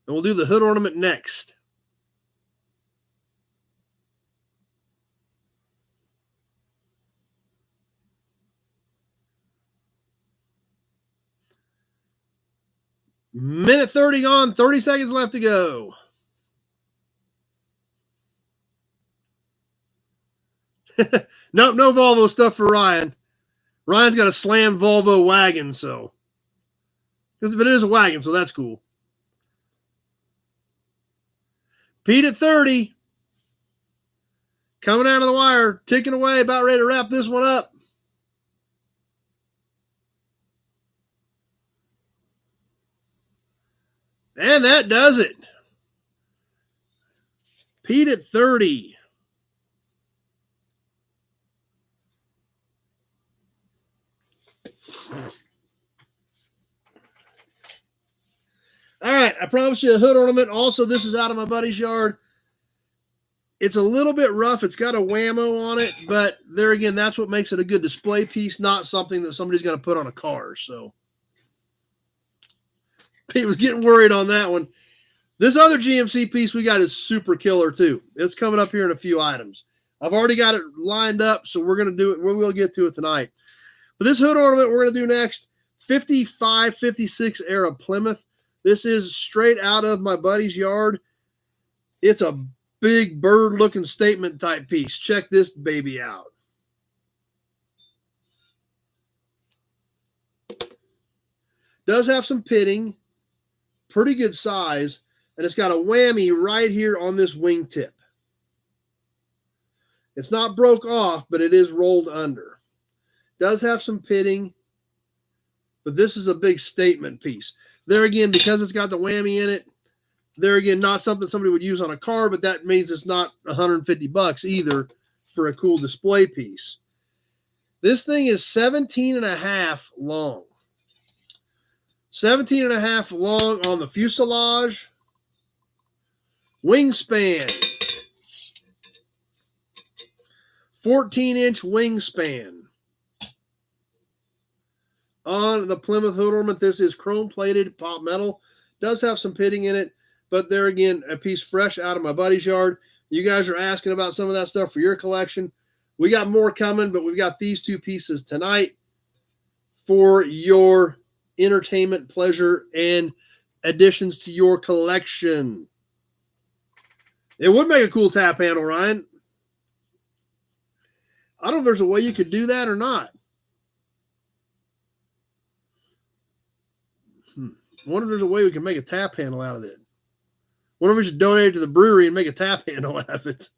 And we'll do the hood ornament next. Minute 30 gone, 30 seconds left to go. Nope, no Volvo stuff for Ryan. Ryan's got a slam Volvo wagon, so. But it is a wagon, so that's cool. Pete at 30. Coming out of the wire, ticking away, about ready to wrap this one up. And that does it. Pete at 30. All right, I promised you a hood ornament. Also, this is out of my buddy's yard. It's a little bit rough. It's got a whammo on it, but there again, that's what makes it a good display piece, not something that somebody's going to put on a car. So Pete was getting worried on that one. This other GMC piece we got is super killer too. It's coming up here in a few items. I've already got it lined up, so we're going to do it. We will get to it tonight. But this hood ornament we're going to do next, 55-56 era Plymouth. This is straight out of my buddy's yard. It's a big bird-looking statement type piece. Check this baby out. Does have some pitting. Pretty good size. And it's got a whammy right here on this wingtip. It's not broke off, but it is rolled under. Does have some pitting. But this is a big statement piece. There again, because it's got the whammy in it, There again, not something somebody would use on a car, but that means it's not $150 either for a cool display piece. This thing is 17 and a half long. 17 and a half long on the fuselage. Wingspan. 14-inch wingspan. On the Plymouth hood ornament, this is chrome-plated pop metal. Does have some pitting in it, but there again, a piece fresh out of my buddy's yard. You guys are asking about some of that stuff for your collection. We got more coming, but we've got these two pieces tonight for your entertainment, pleasure, and additions to your collection. It would make a cool tap handle, Ryan. I don't know if there's a way you could do that or not. I wonder if there's a way we can make a tap handle out of it. Wonder if we should donate it to the brewery and make a tap handle out of it.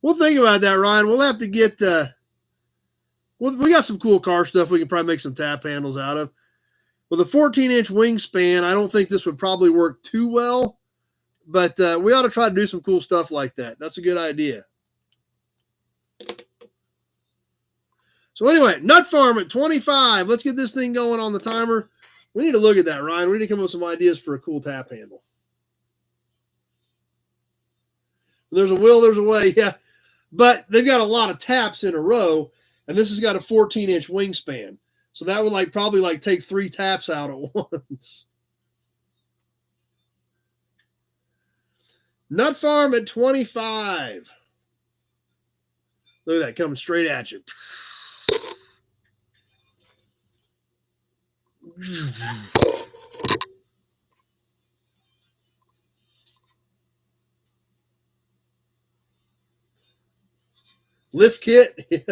We'll think about that, Ryan. We'll have to get we got some cool car stuff we can probably make some tap handles out of. With a 14-inch wingspan, I don't think this would probably work too well, but we ought to try to do some cool stuff like that. That's a good idea. So anyway, Nut Farm at 25. Let's get this thing going on the timer. We need to look at that, Ryan. We need to come up with some ideas for a cool tap handle. There's a will, there's a way, yeah. But they've got a lot of taps in a row, and this has got a 14-inch wingspan. So that would probably take 3 taps out at once. Nut Farm at 25. Look at that coming straight at you. Lift kit.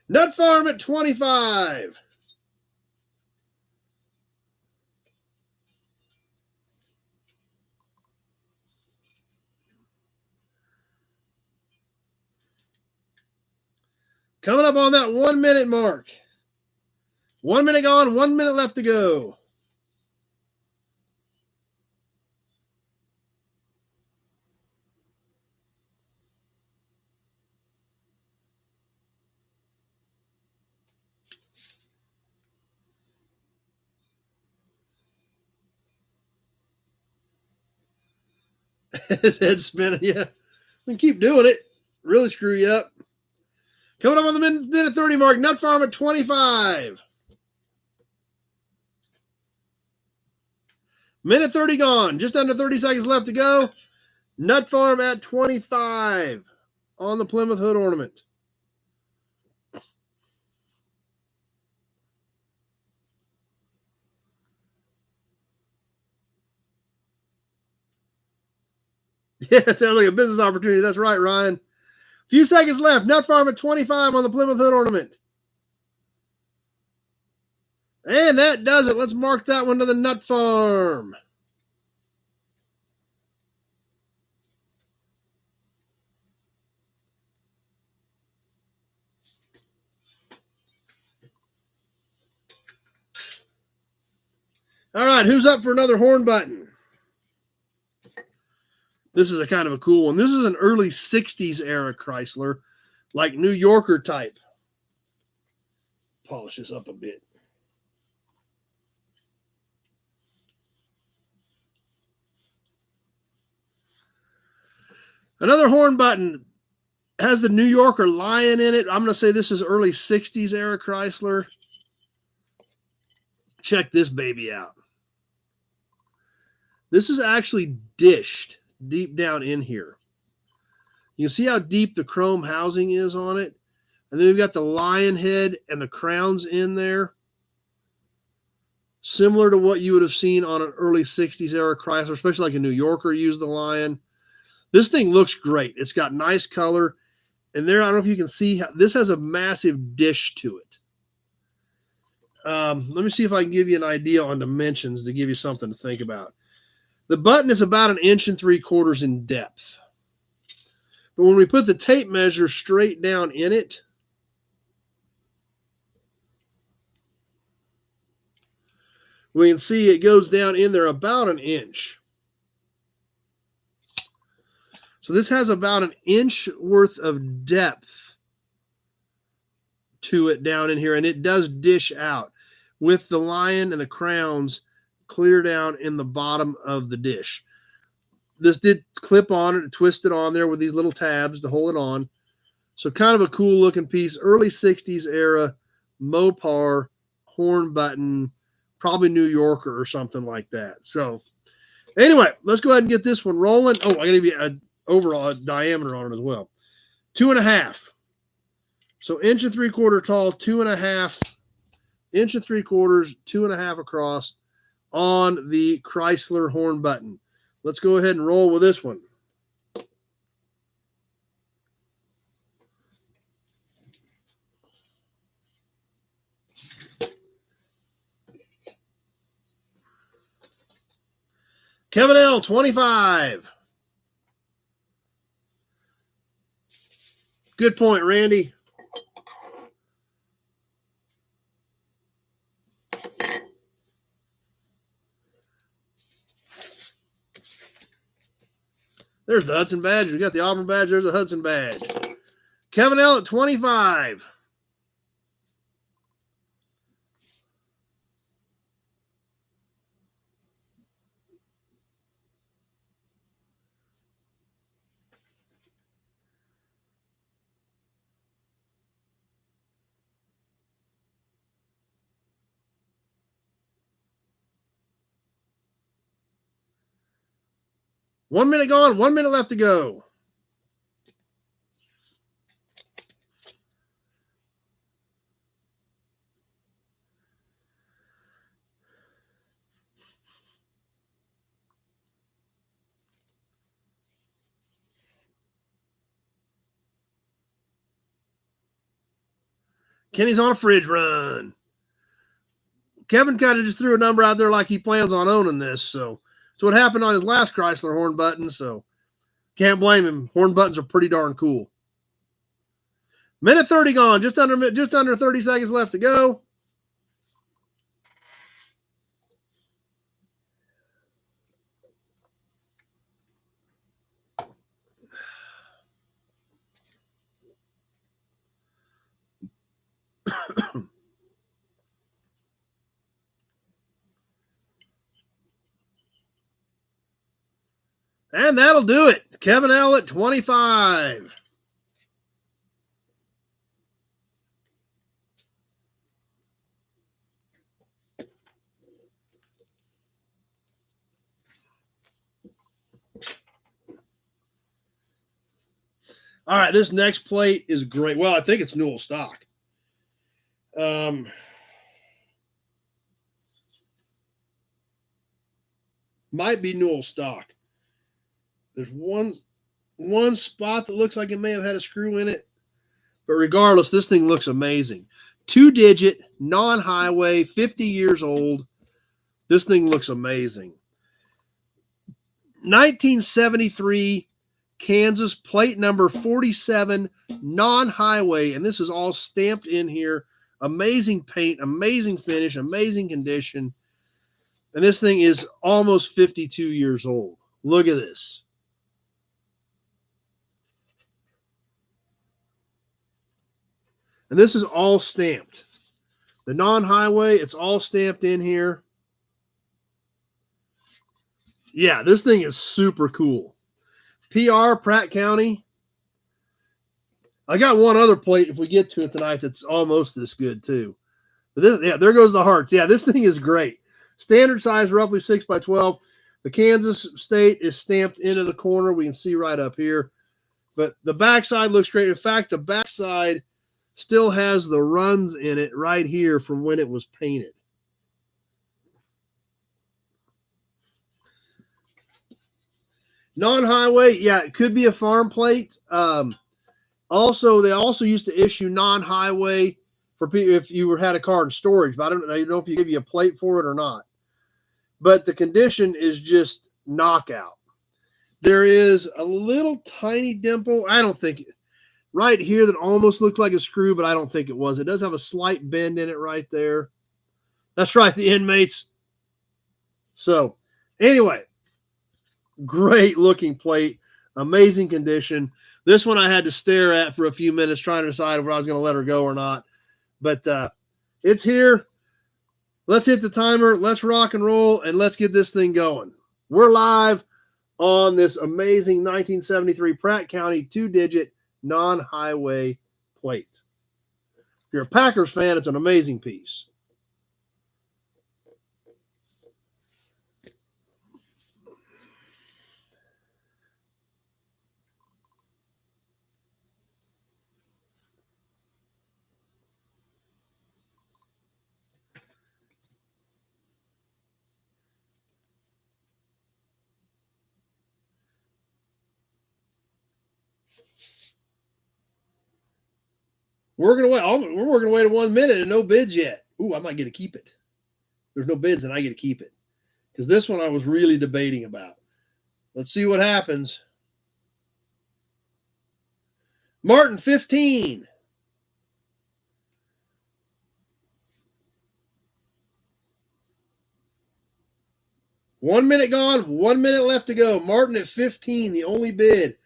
Nut Farm at 25. Coming up on that 1 minute mark. 1 minute gone, 1 minute left to go. His head's spinning, yeah. We can keep doing it. Really screw you up. Coming up on the minute 30 mark, Nut Farm at 25. Minute 30 gone. Just under 30 seconds left to go. Nut Farm at 25 on the Plymouth hood ornament. Yeah, it sounds like a business opportunity. That's right, Ryan. Few seconds left. Nut Farm at 25 on the Plymouth hood ornament. And that does it. Let's mark that one to the Nut Farm. All right, who's up for another horn button? This is a kind of a cool one. This is an early 60s era Chrysler, like New Yorker type. Polish this up a bit. Another horn button has the New Yorker lion in it. I'm going to say this is early 60s era Chrysler. Check this baby out. This is actually dished deep down in here. You can see how deep the chrome housing is on it. And then we've got the lion head and the crowns in there. Similar to what you would have seen on an early 60s era Chrysler, especially like a New Yorker used the lion. This thing looks great. It's got nice color. And there, I don't know if you can see, this has a massive dish to it. Let me see if I can give you an idea on dimensions to give you something to think about. The button is about 1 3/4 in depth. But when we put the tape measure straight down in it, We can see it goes down in there about an inch. So this has about an inch worth of depth to it down in here, and it does dish out with the lion and the crowns clear down in the bottom of the dish. This did clip on it, twisted on there with these little tabs to hold it on. So kind of a cool looking piece, early 60s era Mopar horn button, probably New Yorker or something like that. So anyway, let's go ahead and get this one rolling. Oh, I gotta give you an overall diameter on it as well. 2.5. So 1 3/4 tall, 2.5, 1 3/4, 2.5 across on the Chrysler horn button. Let's go ahead and roll with this one. Kevin L, 25. Good point, Randy. There's the Hudson badge. We got the Auburn badge. There's the Hudson badge. Kevin L at 25. One minute gone, 1 minute left to go. Kenny's on a fridge run. Kevin kind of just threw a number out there like he plans on owning this. So it's what happened on his last Chrysler horn button. So can't blame him. Horn buttons are pretty darn cool. Minute 30 gone. Just under 30 seconds left to go. And that'll do it. Kevin L at 25. All right, this next plate is great. Well, I think it's Newell stock. Might be Newell stock. There's one spot that looks like it may have had a screw in it. But regardless, this thing looks amazing. 2-digit, non-highway, 50 years old. This thing looks amazing. 1973 Kansas, plate number 47, non-highway. And this is all stamped in here. Amazing paint, amazing finish, amazing condition. And this thing is almost 52 years old. Look at this. And this is all stamped. The non-highway, it's all stamped in here. Yeah, this thing is super cool. PR, Pratt County. I got one other plate if we get to it tonight that's almost this good too. But this, yeah, there goes the hearts. Yeah, this thing is great. Standard size, roughly 6x12. The Kansas state is stamped into the corner. We can see right up here. But the backside looks great. In fact, the backside still has the runs in it right here from when it was painted. Non-highway, yeah, it could be a farm plate. Also, they also used to issue non-highway for people if you had a car in storage, but I don't know if you give you a plate for it or not. But the condition is just knockout. There is a little tiny dimple. I don't think right here that almost looks like a screw, but I don't think it was. It does have a slight bend in it right there. That's right, the inmates. So, anyway, great looking plate, amazing condition. This one I had to stare at for a few minutes trying to decide whether I was going to let her go or not. But it's here. Let's hit the timer. Let's rock and roll, and let's get this thing going. We're live on this amazing 1973 Pratt County 2-digit non-highway plate. If you're a Packers fan, it's an amazing piece. We're working away to 1 minute and no bids yet. Ooh, I might get to keep it. There's no bids and I get to keep it. Because this one I was really debating about. Let's see what happens. Martin, 15. One minute gone, 1 minute left to go. Martin at 15, the only bid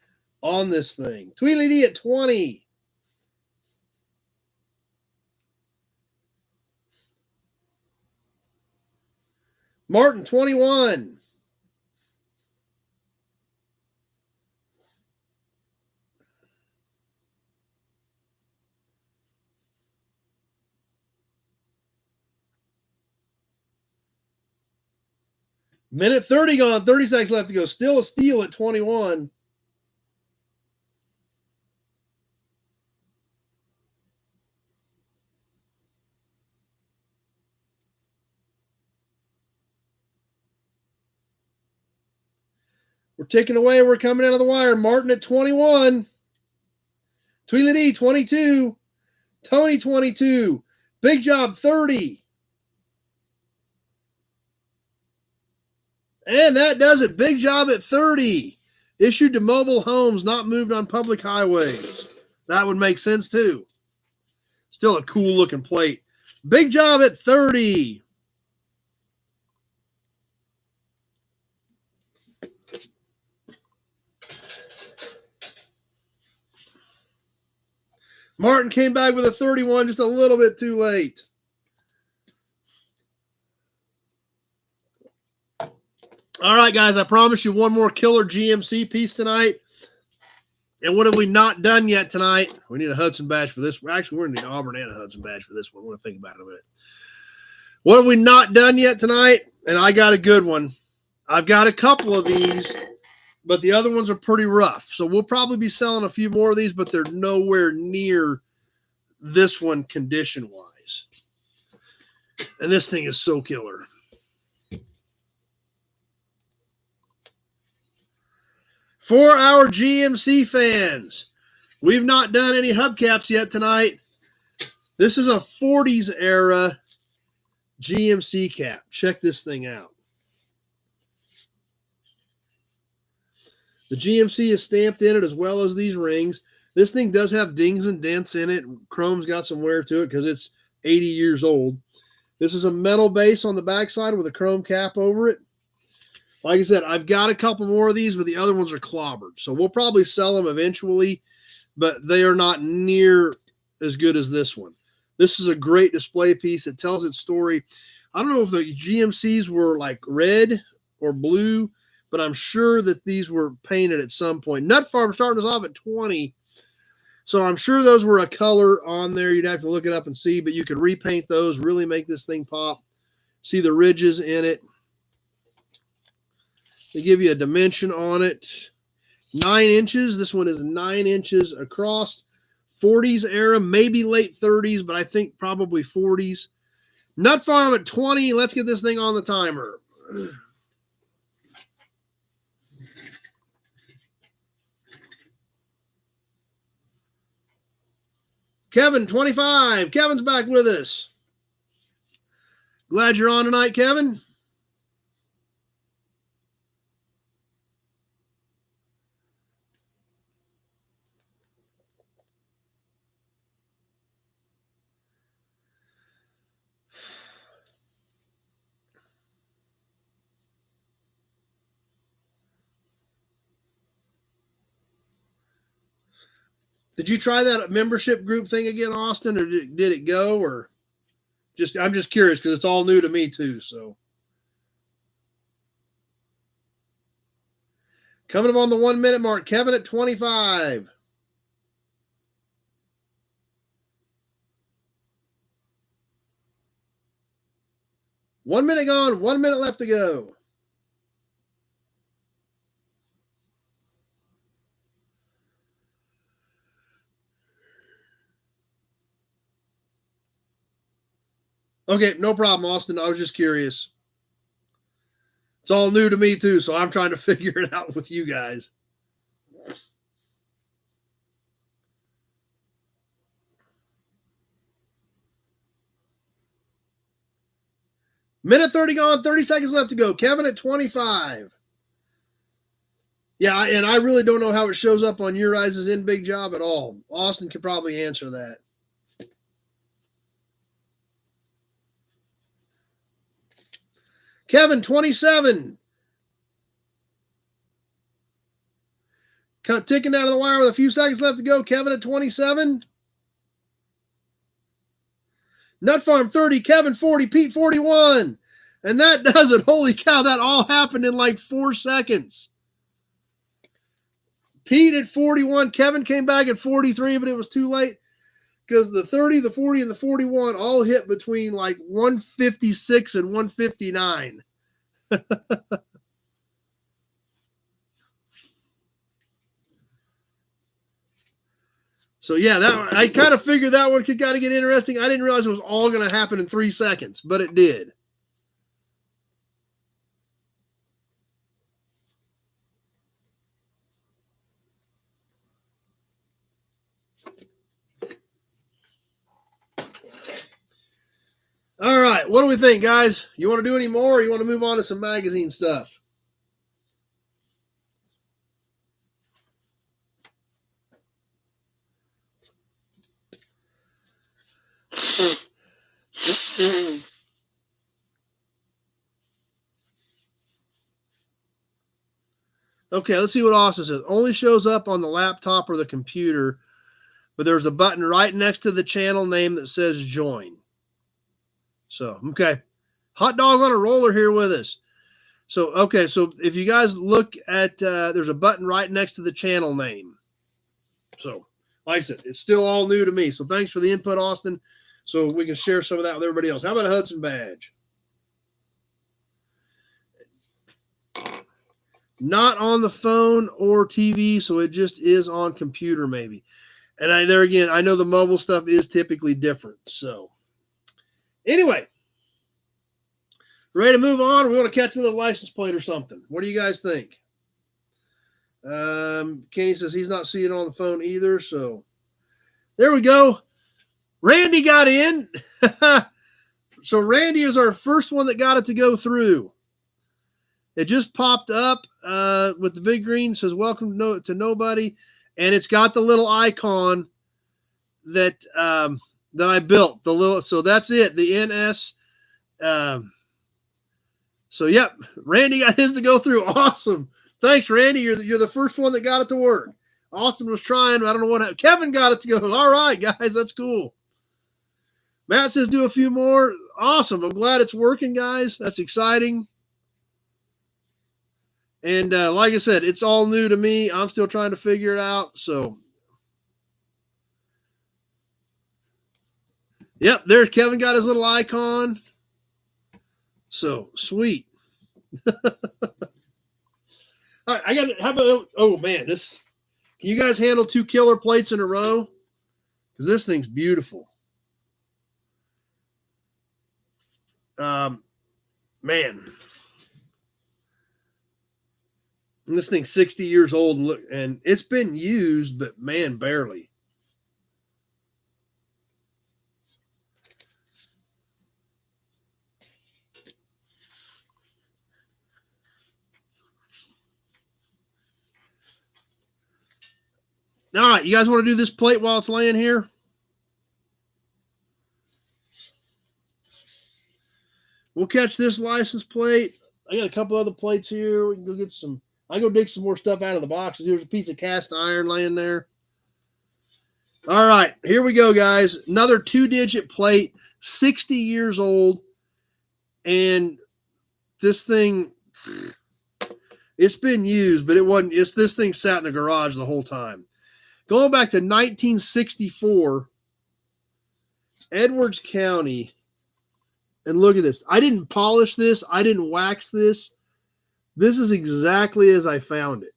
on this thing. Tweedledee at 20. Martin, 21. Minute 30 gone, 30 seconds left to go. Still a steal at 21. We're ticking away. We're coming out of the wire. Martin at 21. Tweedledee, 22. Tony, 22. Big Job, 30. And that does it. Big Job at 30. Issued to mobile homes, not moved on public highways. That would make sense too. Still a cool looking plate. Big Job at 30. Martin came back with a 31 just a little bit too late. All right, guys, I promise you one more killer GMC piece tonight. And what have we not done yet tonight? We need a Hudson badge for this. Actually, we're going to need Auburn and a Hudson badge for this one. We're going to think about it a minute. What have we not done yet tonight? And I got a good one. I've got a couple of these, but the other ones are pretty rough. So we'll probably be selling a few more of these, but they're nowhere near this one condition-wise. And this thing is so killer. For our GMC fans, we've not done any hubcaps yet tonight. This is a 40s era GMC cap. Check this thing out. The GMC is stamped in it as well as these rings. This thing does have dings and dents in it. Chrome's got some wear to it because it's 80 years old. This is a metal base on the backside with a chrome cap over it. Like I said, I've got a couple more of these, but the other ones are clobbered. So we'll probably sell them eventually, but they are not near as good as this one. This is a great display piece. It tells its story. I don't know if the GMCs were like red or blue, but I'm sure that these were painted at some point. Nut Farm starting us off at 20. So I'm sure those were a color on there. You'd have to look it up and see, but you could repaint those, really make this thing pop. See the ridges in it. They give you a dimension on it. 9 inches. This one is 9 inches across. 40s era, maybe late 30s, but I think probably 40s. Nut Farm at 20. Let's get this thing on the timer. Kevin, 25. Kevin's back with us. Glad you're on tonight, Kevin. Did you try that membership group thing again, Austin, or did it go? Or I'm just curious because it's all new to me too. So coming up on the 1 minute mark, Kevin at 25. One minute gone, 1 minute left to go. Okay, no problem, Austin. I was just curious. It's all new to me too, so I'm trying to figure it out with you guys. Minute 30 gone, 30 seconds left to go. Kevin at 25. Yeah, and I really don't know how it shows up on your guys' in big job at all. Austin could probably answer that. Kevin, 27. Ticking out of the wire with a few seconds left to go. Kevin at 27. Nut Farm 30, Kevin 40, Pete 41. And that does it. Holy cow, that all happened in like 4 seconds. Pete at 41. Kevin came back at 43, but it was too late because the 30, the 40, and the 41 all hit between like 156 and 159. So yeah, I kind of figured that one could kind of get interesting. I didn't realize it was all going to happen in 3 seconds, but it did. All right, what do we think, guys? You want to do any more, or you want to move on to some magazine stuff? Okay, let's see what Austin says. Only shows up on the laptop or the computer, but there's a button right next to the channel name that says join. So, okay. Hot dog on a roller here with us. So, okay, so if you guys look at, there's a button right next to the channel name. So, like I said, it's still all new to me. So, thanks for the input, Austin, so we can share some of that with everybody else. How about a Hudson badge? Not on the phone or TV, so it just is on computer maybe. And there again, I know the mobile stuff is typically different. So, anyway, ready to move on? Or we want to catch another license plate or something? What do you guys think? Kenny says he's not seeing it on the phone either. So there we go. Randy got in. So Randy is our first one that got it to go through. It just popped up with the big green. Says welcome to nobody. And it's got the little icon that I built. So that's it. The NS. So yep, Randy got his to go through. Awesome. Thanks, Randy. You're the first one that got it to work. Austin was trying. I don't know what happened. Kevin got it to go. All right, guys, that's cool. Matt says do a few more. Awesome. I'm glad it's working, guys. That's exciting. And like I said, it's all new to me. I'm still trying to figure it out. So, yep, there's Kevin got his little icon. So, sweet. All right, I got it. How about, oh man, can you guys handle 2 killer plates in a row? Because this thing's beautiful. Man. And this thing's 60 years old and it's been used, but man, barely. All right, you guys want to do this plate while it's laying here? We'll catch this license plate. I got a couple other plates here. We can go get some. I go dig some more stuff out of the boxes. There's a piece of cast iron laying there. All right, here we go, guys. Another 2-digit plate, 60 years old. And this thing, it's been used, but it wasn't. This thing sat in the garage the whole time. Going back to 1964, Edwards County. And look at this. I didn't polish this. I didn't wax this. This is exactly as I found it.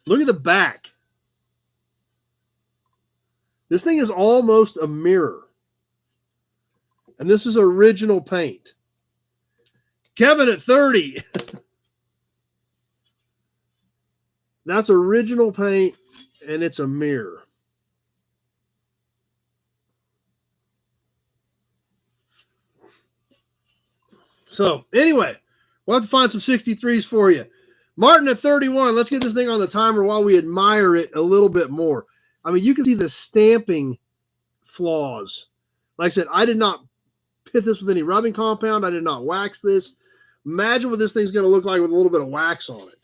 Look at the back. This thing is almost a mirror. And this is original paint. Kevin at 30. That's original paint, and it's a mirror. So, anyway, we'll have to find some 63s for you. Martin at 31. Let's get this thing on the timer while we admire it a little bit more. I mean, you can see the stamping flaws. Like I said, I did not pit this with any rubbing compound. I did not wax this. Imagine what this thing's going to look like with a little bit of wax on it.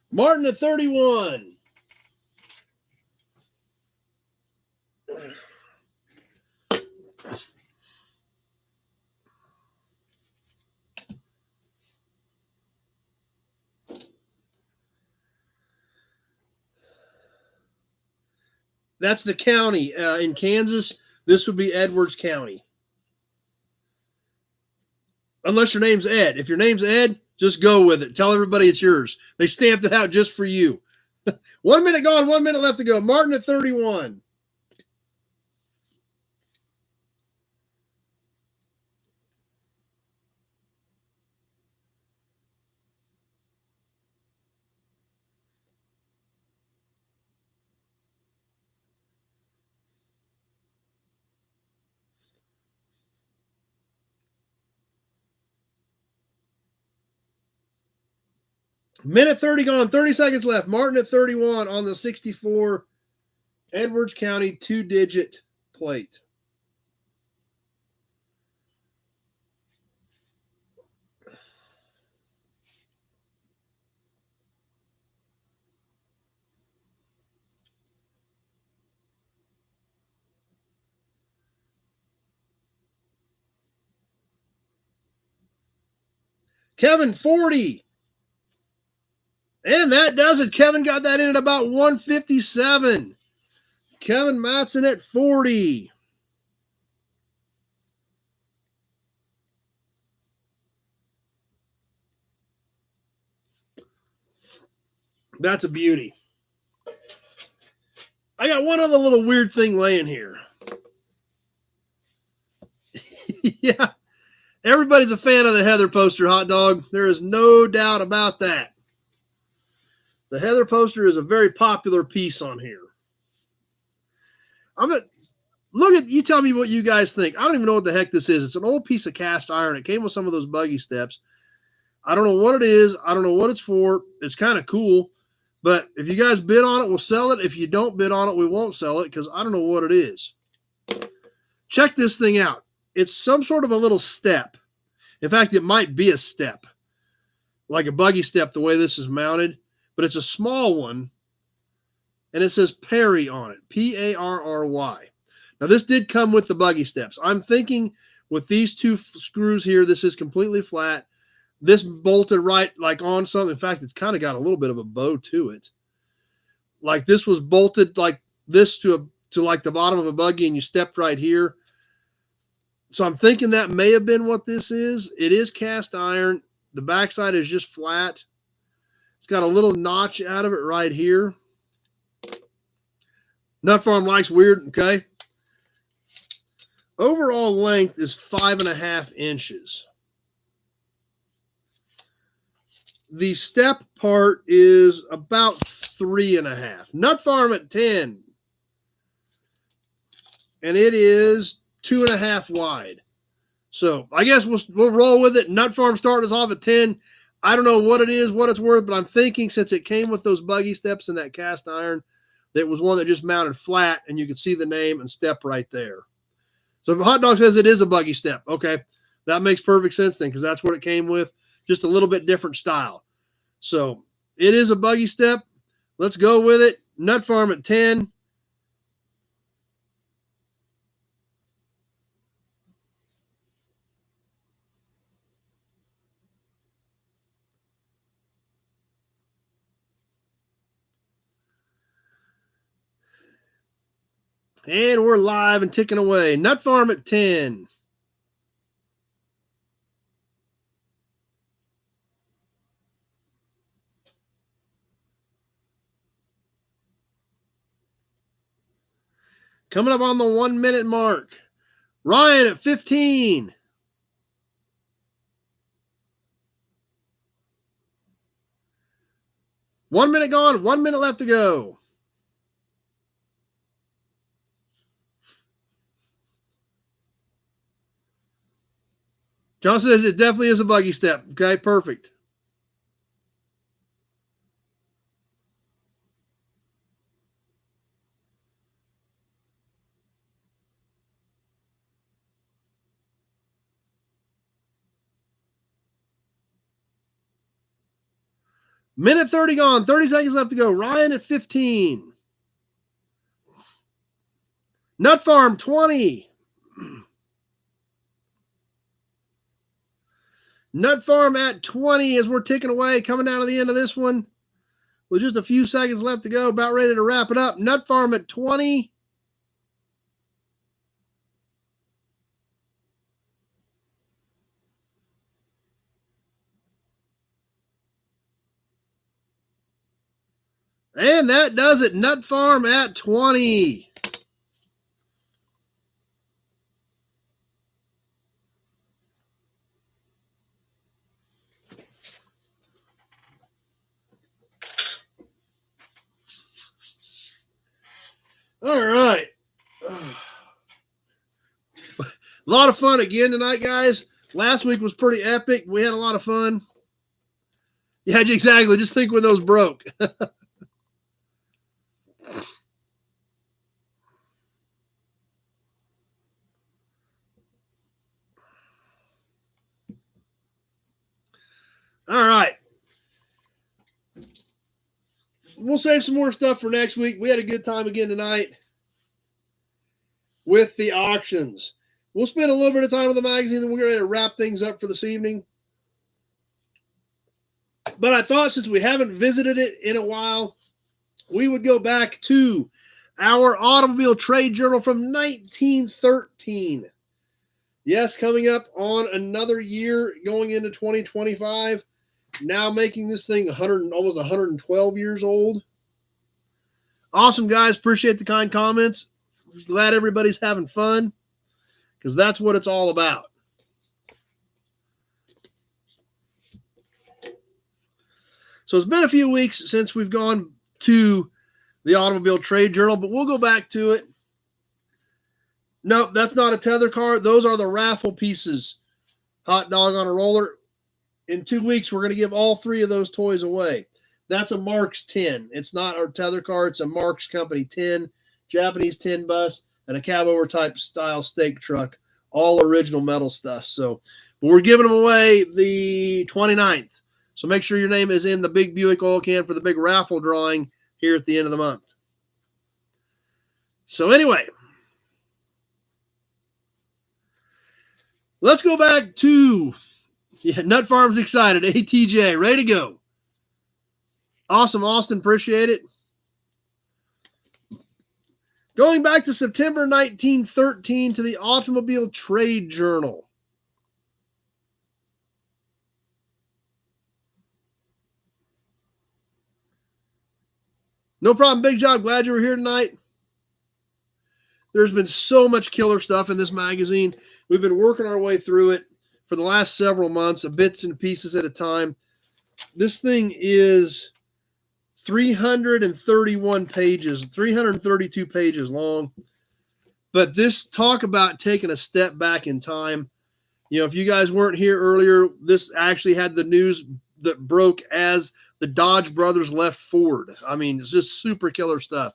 Martin at 31. That's the county. In Kansas, this would be Edwards County. Unless your name's Ed. If your name's Ed, just go with it. Tell everybody it's yours. They stamped it out just for you. 1 minute gone, 1 minute left to go. Martin at 31. Minute 30 gone, 30 seconds left. Martin at 31 on the 64 Edwards County 2-digit plate. Kevin, 40. And that does it. Kevin got that in at about 157. Kevin Matson at 40. That's a beauty. I got one other little weird thing laying here. Yeah. Everybody's a fan of the Heather poster, hot dog. There is no doubt about that. The Heather poster is a very popular piece on here. Look at, you tell me what you guys think. I don't even know what the heck this is. It's an old piece of cast iron. It came with some of those buggy steps. I don't know what it is. I don't know what it's for. It's kind of cool. But if you guys bid on it, we'll sell it. If you don't bid on it, we won't sell it because I don't know what it is. Check this thing out. It's some sort of a little step. In fact, it might be a step, like a buggy step the way this is mounted, but it's a small one, and it says Perry on it, P-A-R-R-Y. Now, this did come with the buggy steps. I'm thinking with these two screws here, this is completely flat. This bolted right like on something. In fact, it's kind of got a little bit of a bow to it. Like this was bolted like this to like the bottom of a buggy, and you stepped right here. So I'm thinking that may have been what this is. It is cast iron. The backside is just flat. It's got a little notch out of it right here. Nut Farm likes weird, okay? Overall length is 5.5 inches. The step part is about 3.5. Nut Farm at 10. And it is 2.5 wide. So I guess we'll roll with it. Nut Farm starting us off at 10. I don't know what it is, what it's worth, but I'm thinking since it came with those buggy steps and that cast iron, that was one that just mounted flat, and you could see the name and step right there. So if Hot Dog says it is a buggy step, okay, that makes perfect sense then, because that's what it came with, just a little bit different style. So it is a buggy step. Let's go with it. Nut Farm at 10. And we're live and ticking away. Nut Farm at 10. Coming up on the 1 minute mark. Ryan at 15. One minute gone, 1 minute left to go. John says it definitely is a buggy step. Okay, perfect. Minute 30 gone, 30 seconds left to go. Ryan at 15. Nut Farm 20. Nut Farm at 20 as we're ticking away, coming down to the end of this one with just a few seconds left to go. About ready to wrap it up. Nut Farm at 20. And that does it. Nut Farm at 20. All right. A lot of fun again tonight, guys. Last week was pretty epic. We had a lot of fun. Yeah, exactly. Just think when those broke. All right. We'll save some more stuff for next week. We had a good time again tonight with the auctions. We'll spend a little bit of time with the magazine, then we're going to wrap things up for this evening. But I thought since we haven't visited it in a while, we would go back to our Automobile Trade Journal from 1913. Yes, coming up on another year going into 2025. Now making this thing almost 112 years old. Awesome, guys. Appreciate the kind comments. Glad everybody's having fun because that's what it's all about. So it's been a few weeks since we've gone to the Automobile Trade Journal, but we'll go back to it. Nope, that's not a tether car. Those are the raffle pieces. Hot Dog on a Roller. In 2 weeks, we're going to give all 3 of those toys away. That's a Marks 10. It's not our tether car. It's a Marks Company 10, Japanese 10 bus, and a cabover type style stake truck. All original metal stuff. So, but we're giving them away the 29th. So make sure your name is in the big Buick oil can for the big raffle drawing here at the end of the month. So anyway, let's go back to Nut Farm's excited. ATJ, ready to go. Awesome, Austin. Appreciate it. Going back to September 1913 to the Automobile Trade Journal. No problem. Big job. Glad you were here tonight. There's been so much killer stuff in this magazine. We've been working our way through it for the last several months, bits and pieces at a time. This thing is 331 pages, 332 pages long. But this talk about taking a step back in time. You know, if you guys weren't here earlier, this actually had the news that broke as the Dodge brothers left Ford. I mean, it's just super killer stuff.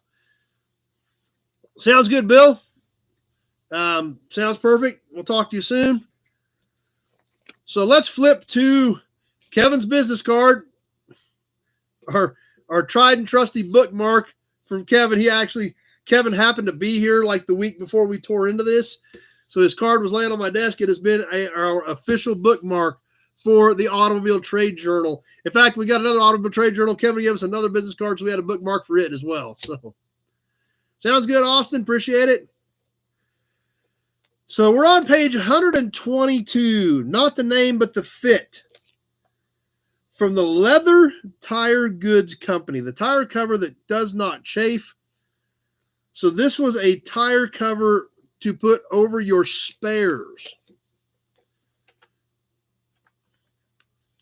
Sounds good, Bill. Sounds perfect. We'll talk to you soon. So let's flip to Kevin's business card. Our tried and trusty bookmark from Kevin. Kevin happened to be here like the week before we tore into this. So his card was laying on my desk. It has been our official bookmark for the Automobile Trade Journal. In fact, we got another Automobile Trade Journal. Kevin gave us another business card, so we had a bookmark for it as well. So sounds good, Austin. Appreciate it. So we're on page 122. Not the name, but the fit. From the Leather Tire Goods Company, the tire cover that does not chafe. So this was a tire cover to put over your spares.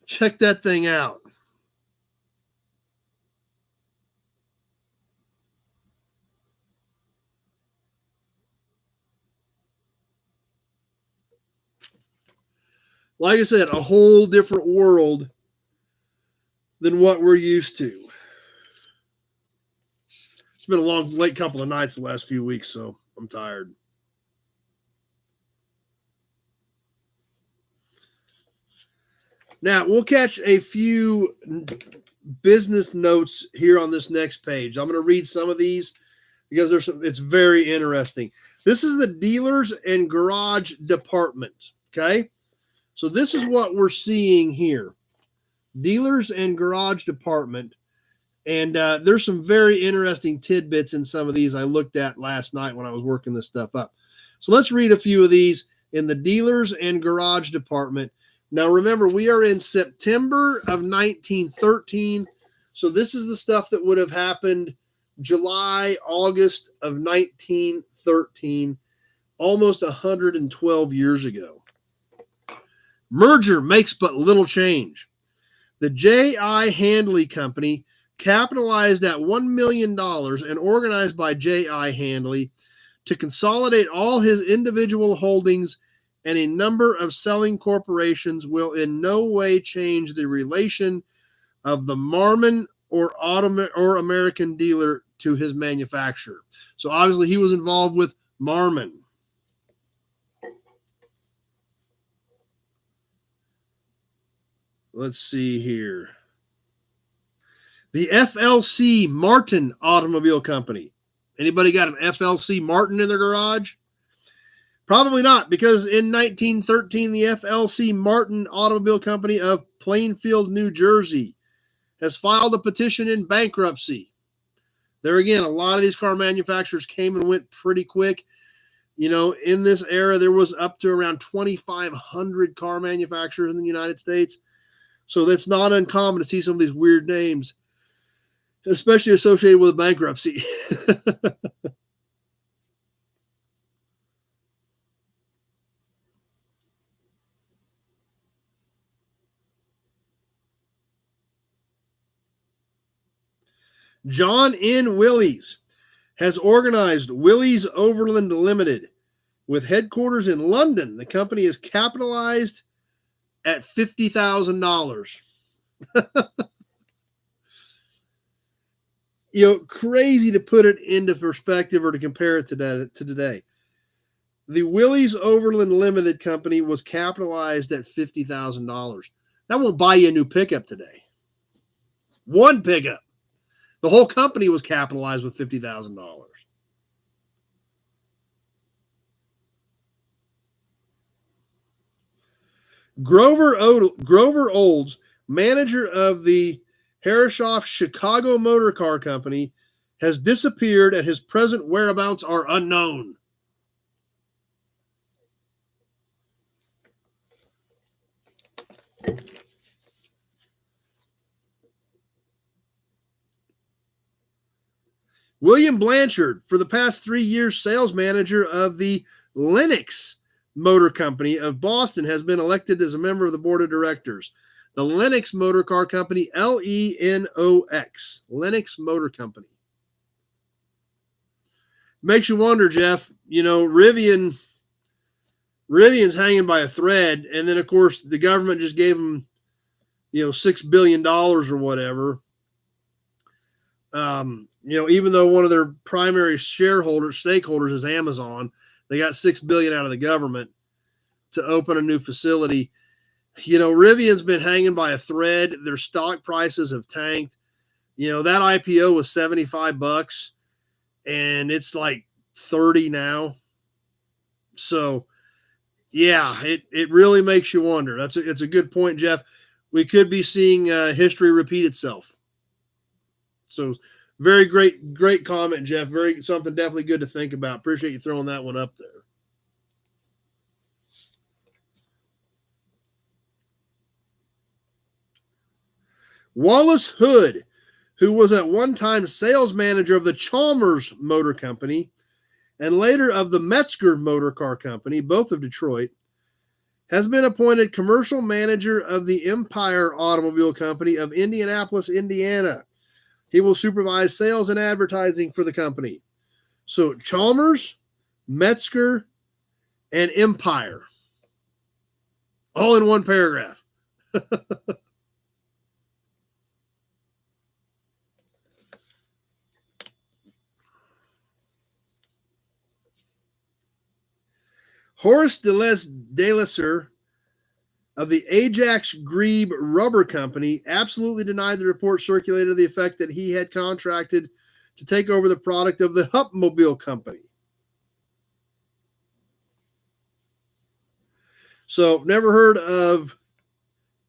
Check that thing out. Like I said, a whole different world than what we're used to. It's been a long, late couple of nights the last few weeks, so I'm tired. Now, we'll catch a few business notes here on this next page. I'm going to read some of these because it's very interesting. This is the dealers and garage department, okay? So this is what we're seeing here. Dealers and garage department. And there's some very interesting tidbits in some of these I looked at last night when I was working this stuff up. So let's read a few of these in the dealers and garage department. Now, remember, we are in September of 1913. So this is the stuff that would have happened July, August of 1913, almost 112 years ago. Merger makes but little change. The J.I. Handley Company, capitalized at $1 million and organized by J.I. Handley to consolidate all his individual holdings and a number of selling corporations, will in no way change the relation of the Marmon or American dealer to his manufacturer. So obviously he was involved with Marmon. Let's see here. The FLC Martin Automobile Company. Anybody got an FLC Martin in their garage? Probably not, because in 1913, the FLC Martin Automobile Company of Plainfield, New Jersey, has filed a petition in bankruptcy. There again, a lot of these car manufacturers came and went pretty quick. You know, in this era, there was up to around 2,500 car manufacturers in the United States. So that's not uncommon to see some of these weird names, especially associated with a bankruptcy. John N. Willys has organized Willys Overland Limited with headquarters in London. The company is capitalized at $50,000. You know, crazy to put it into perspective or to compare it to today. The Willys Overland Limited company was capitalized at $50,000. That won't buy you a new pickup today. One pickup. The whole company was capitalized with $50,000. Grover Olds, manager of the Herreshoff Chicago Motor Car Company, has disappeared and his present whereabouts are unknown. William Blanchard, for the past 3 years, sales manager of the Lennox Motor Company of Boston, has been elected as a member of the board of directors. The Lennox Motor Car Company, Lenox, Lennox Motor Company. Makes you wonder, Jeff, you know, Rivian's hanging by a thread, and then, of course, the government just gave them $6 billion or whatever. Even though one of their primary stakeholders is Amazon, they got $6 billion out of the government to open a new facility. Rivian's been hanging by a thread. Their stock prices have tanked. That IPO was $75 and it's like 30 now. So yeah, it really makes you wonder. It's a good point, Jeff. We could be seeing history repeat itself. So very great comment, Jeff. Something definitely good to think about. Appreciate you throwing that one up there. Wallace Hood, who was at one time sales manager of the Chalmers Motor Company and later of the Metzger Motor Car Company, both of Detroit, has been appointed commercial manager of the Empire Automobile Company of Indianapolis, Indiana. He will supervise sales and advertising for the company. So Chalmers, Metzger, and Empire, all in one paragraph. Horace DeLesser of the Ajax Grebe Rubber Company absolutely denied the report circulated to the effect that he had contracted to take over the product of the Hupmobile Company. So, never heard of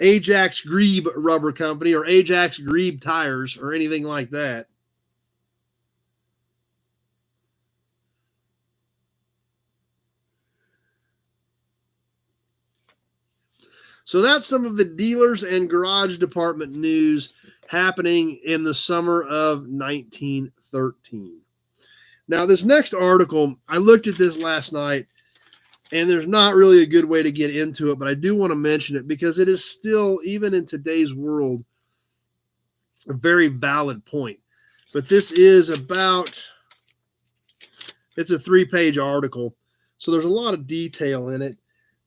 Ajax Grebe Rubber Company or Ajax Grebe Tires or anything like that. So that's some of the dealers and garage department news happening in the summer of 1913. Now, this next article, I looked at this last night, and there's not really a good way to get into it, but I do want to mention it because it is still, even in today's world, a very valid point. But this is it's a 3-page article, so there's a lot of detail in it.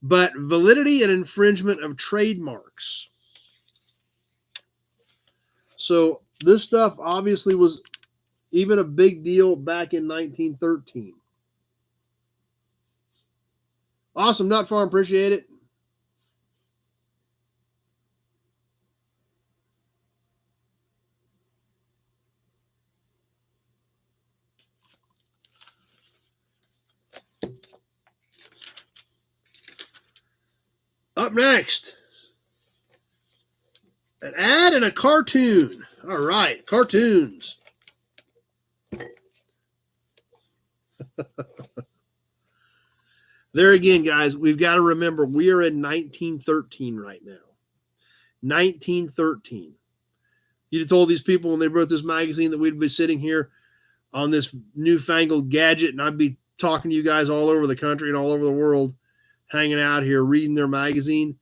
But validity and infringement of trademarks. So this stuff obviously was even a big deal back in 1913. Awesome, Nut Farm, appreciate it. Up next, an ad and a cartoon. All right, cartoons. There again, guys, we've got to remember we are in 1913 right now. 1913. You'd have told these people when they wrote this magazine that we'd be sitting here on this newfangled gadget and I'd be talking to you guys all over the country and all over the world, hanging out here reading their magazine.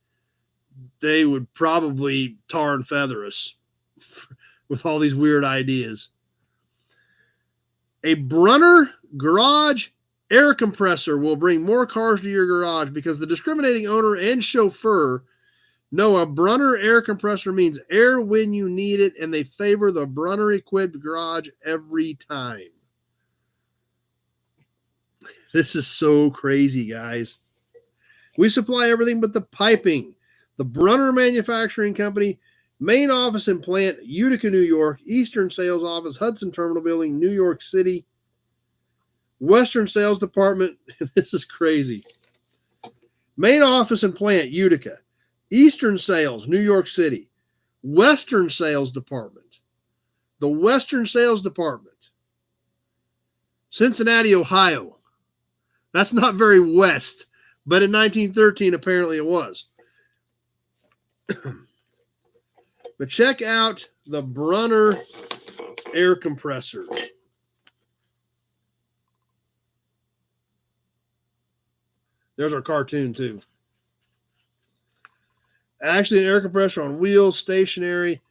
They would probably tar and feather us with all these weird ideas. A Brunner garage air compressor will bring more cars to your garage because the discriminating owner and chauffeur know a Brunner air compressor means air when you need it, and they favor the Brunner-equipped garage every time. This is so crazy, guys. We supply everything but the piping. The Brunner Manufacturing Company, main office and plant, Utica, New York, Eastern Sales Office, Hudson Terminal Building, New York City, Western Sales Department. This is crazy. Main office and plant, Utica, Eastern Sales, New York City, Western Sales Department, the Western Sales Department, Cincinnati, Ohio. That's not very west, but in 1913, apparently it was. But check out the Brunner air compressors. There's our cartoon, too. Actually, an air compressor on wheels, stationary.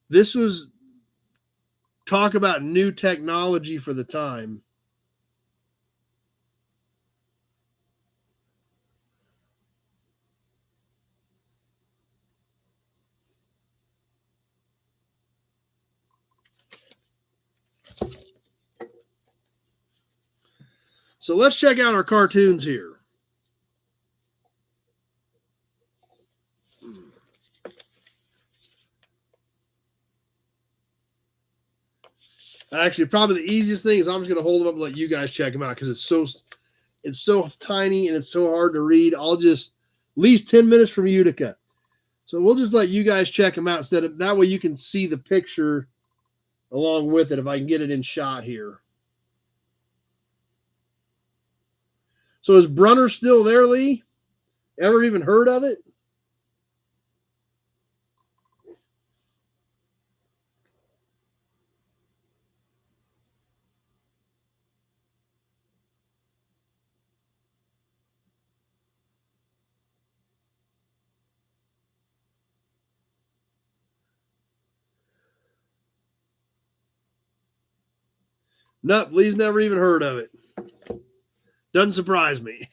This was talk about new technology for the time. So let's check out our cartoons here. Actually, probably the easiest thing is I'm just going to hold them up and let you guys check them out because it's so tiny and it's so hard to read. I'll just at least 10 minutes from Utica. So we'll just let you guys check them out instead of that way you can see the picture along with it if I can get it in shot here. So is Brunner still there, Lee? Ever even heard of it? Nope, Lee's never even heard of it. Doesn't surprise me.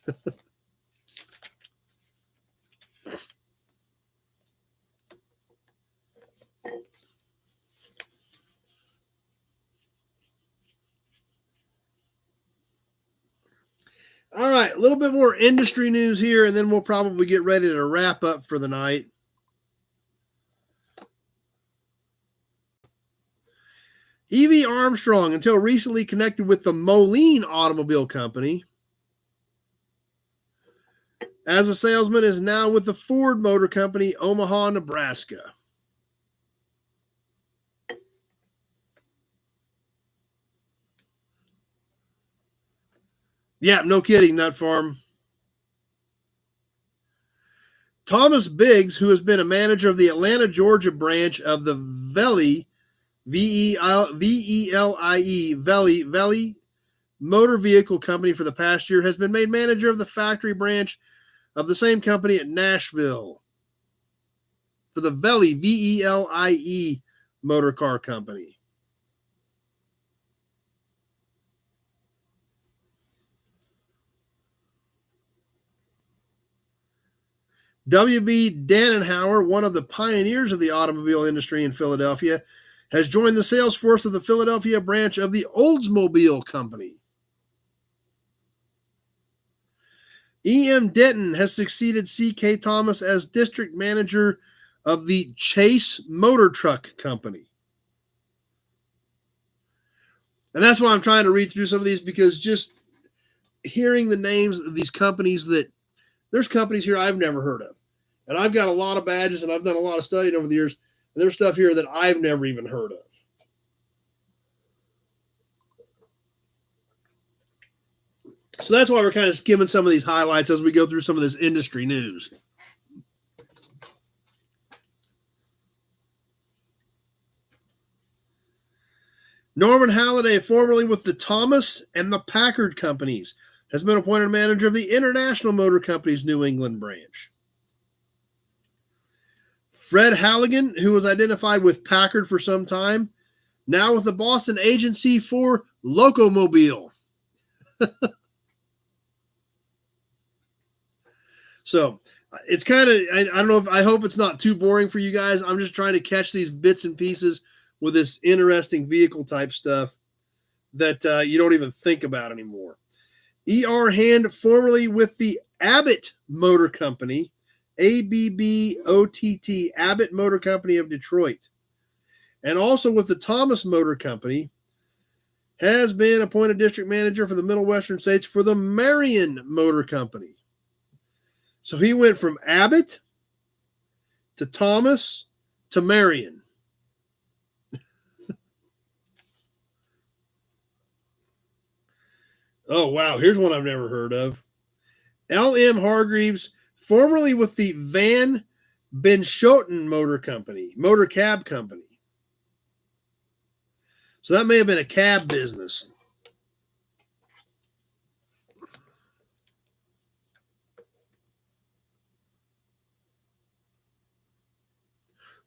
All right, a little bit more industry news here, and then we'll probably get ready to wrap up for the night. E.V. Armstrong, until recently connected with the Moline Automobile Company, as a salesman, is now with the Ford Motor Company, Omaha, Nebraska. Yeah, no kidding, Nut Farm. Thomas Biggs, who has been a manager of the Atlanta, Georgia branch of the Veli, V-E-L-I-E, Veli Motor Vehicle Company for the past year, has been made manager of the factory branch of the same company at Nashville for the Veli, V-E-L-I-E Motor Car Company. W.B. Dannenhauer, one of the pioneers of the automobile industry in Philadelphia, has joined the sales force of the Philadelphia branch of the Oldsmobile Company. E.M. Denton has succeeded C.K. Thomas as district manager of the Chase Motor Truck Company. And that's why I'm trying to read through some of these, because just hearing the names of these companies, that there's companies here I've never heard of. And I've got a lot of badges and I've done a lot of studying over the years. And there's stuff here that I've never even heard of. So that's why we're kind of skimming some of these highlights as we go through some of this industry news. Norman Halliday, formerly with the Thomas and the Packard companies, has been appointed manager of the International Motor Company's New England branch. Fred Halligan, who was identified with Packard for some time, now with the Boston agency for Locomobile. So it's kind of, I don't know if, I hope it's not too boring for you guys. I'm just trying to catch these bits and pieces with this interesting vehicle type stuff that you don't even think about anymore. E.R. Hand, formerly with the Abbott Motor Company, A-B-B-O-T-T, Abbott Motor Company of Detroit, and also with the Thomas Motor Company, has been appointed district manager for the Middle Western states for the Marion Motor Company. So he went from Abbott to Thomas to Marion. Oh, wow. Here's one I've never heard of. L.M. Hargreaves, formerly with the Van Benschoten Motor Company, Motor Cab Company. So that may have been a cab business.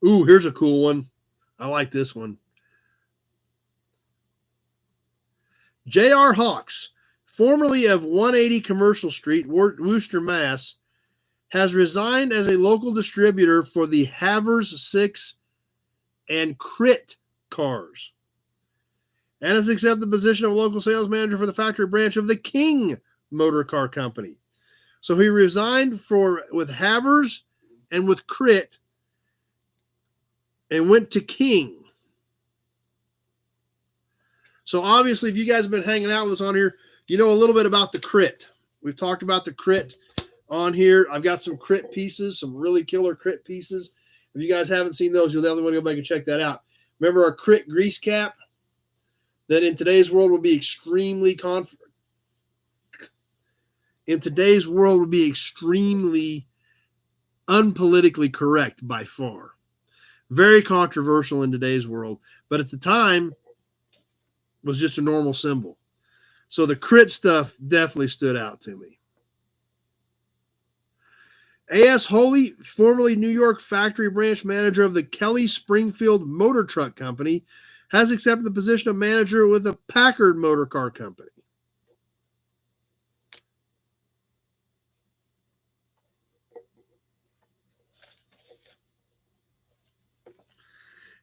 Ooh, here's a cool one. I like this one. J.R. Hawks, formerly of 180 Commercial Street, Worcester, Mass., has resigned as a local distributor for the Havers 6 and Crit cars. and has accepted the position of local sales manager for the factory branch of the King Motor Car Company. So he resigned with Havers and with Crit and went to King. So obviously, if you guys have been hanging out with us on here, you know a little bit about the Crit. We've talked about the Crit on here. I've got some Crit pieces, some really killer Crit pieces. If you guys haven't seen those, you'll definitely want to go back and check that out. Remember our Crit grease cap that in today's world would be extremely unpolitically correct by far. Very controversial in today's world, but at the time was just a normal symbol. So the Crit stuff definitely stood out to me. A.S. Holy, formerly New York factory branch manager of the Kelly Springfield Motor Truck Company, has accepted the position of manager with the Packard Motor Car Company.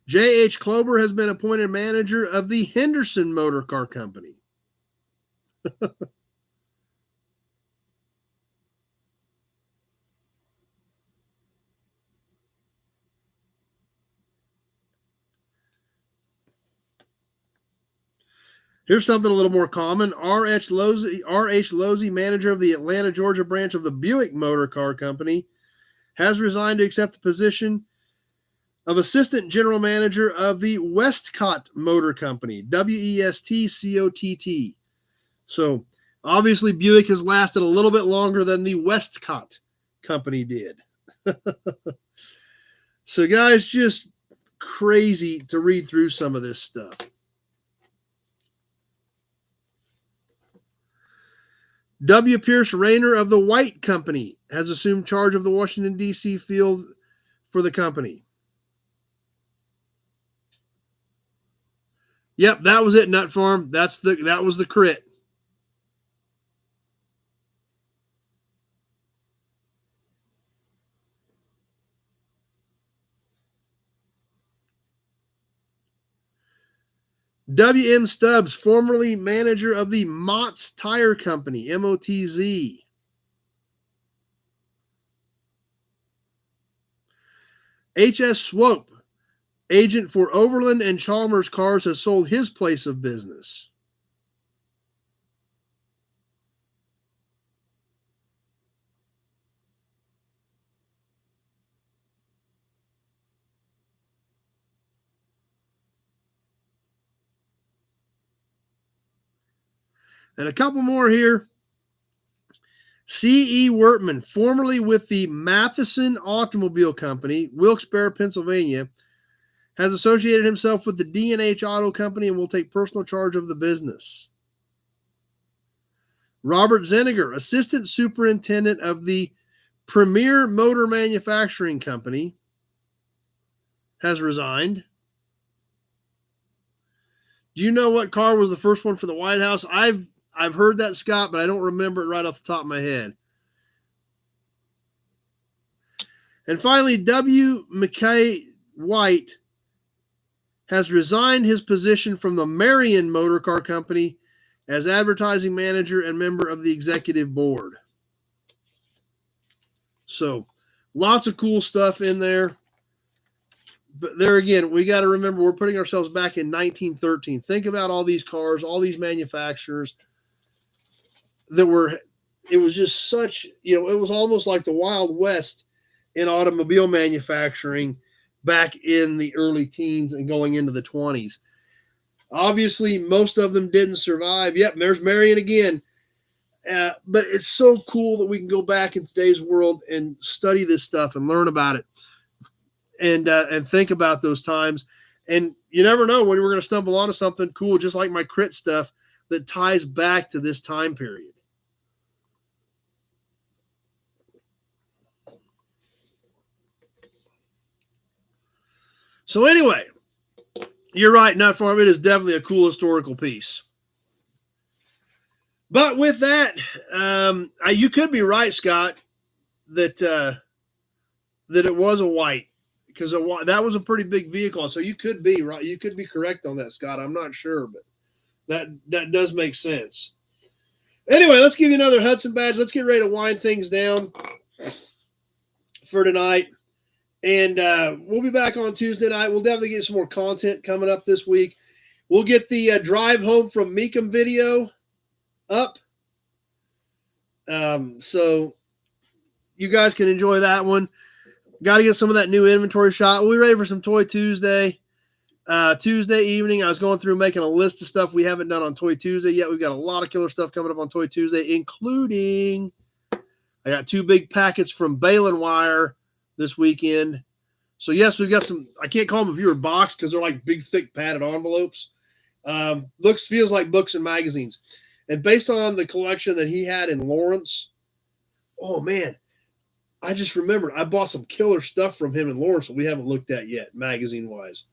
J.H. Klober has been appointed manager of the Henderson Motor Car Company. Here's something a little more common. R.H. Losey, manager of the Atlanta, Georgia branch of the Buick Motor Car Company, has resigned to accept the position of assistant general manager of the Westcott Motor Company, Westcott. So obviously Buick has lasted a little bit longer than the Westcott Company did. So guys, just crazy to read through some of this stuff. W. Pierce Rayner of the White Company has assumed charge of the Washington, D.C. field for the company. Yep, that was it, Nut Farm. That was the Crit. W.M. Stubbs, formerly manager of the Mott's Tire Company, MOTZ. H.S. Swope, agent for Overland and Chalmers Cars, has sold his place of business. And a couple more here. C.E. Wertman, formerly with the Matheson Automobile Company, Wilkes-Barre, Pennsylvania, has associated himself with the D&H Auto Company and will take personal charge of the business. Robert Zeniger, assistant superintendent of the Premier Motor Manufacturing Company, has resigned. Do you know what car was the first one for the White House? I've heard that, Scott, but I don't remember it right off the top of my head. And finally, W. McKay White has resigned his position from the Marion Motor Car Company as advertising manager and member of the executive board. So, lots of cool stuff in there. But there again, we got to remember we're putting ourselves back in 1913. Think about all these cars, all these manufacturers that were, it was just such, it was almost like the Wild West in automobile manufacturing back in the early teens and going into the 20s. Obviously, most of them didn't survive. Yep, there's Marion again. But it's so cool that we can go back in today's world and study this stuff and learn about it and think about those times. And you never know when we're going to stumble onto something cool, just like my Crit stuff, that ties back to this time period. So anyway, you're right, Nut Farm. It is definitely a cool historical piece. But with that, you could be right, Scott, that it was a white, because that was a pretty big vehicle. So you could be right. You could be correct on that, Scott. I'm not sure, but That does make sense. Anyway, let's give you another Hudson badge. Let's get ready to wind things down for tonight. And we'll be back on Tuesday night. We'll definitely get some more content coming up this week. We'll get the drive home from Mecum video up. So you guys can enjoy that one. Got to get some of that new inventory shot. We'll be ready for some Toy Tuesday. Tuesday evening, I was going through making a list of stuff we haven't done on Toy Tuesday yet. We've got a lot of killer stuff coming up on Toy Tuesday, including I got 2 big packets from Balin Wire this weekend. So, yes, we've got some, I can't call them a viewer box because they're like big, thick, padded envelopes. Feels like books and magazines. And based on the collection that he had in Lawrence, oh, man, I just remembered I bought some killer stuff from him in Lawrence that we haven't looked at yet, magazine-wise.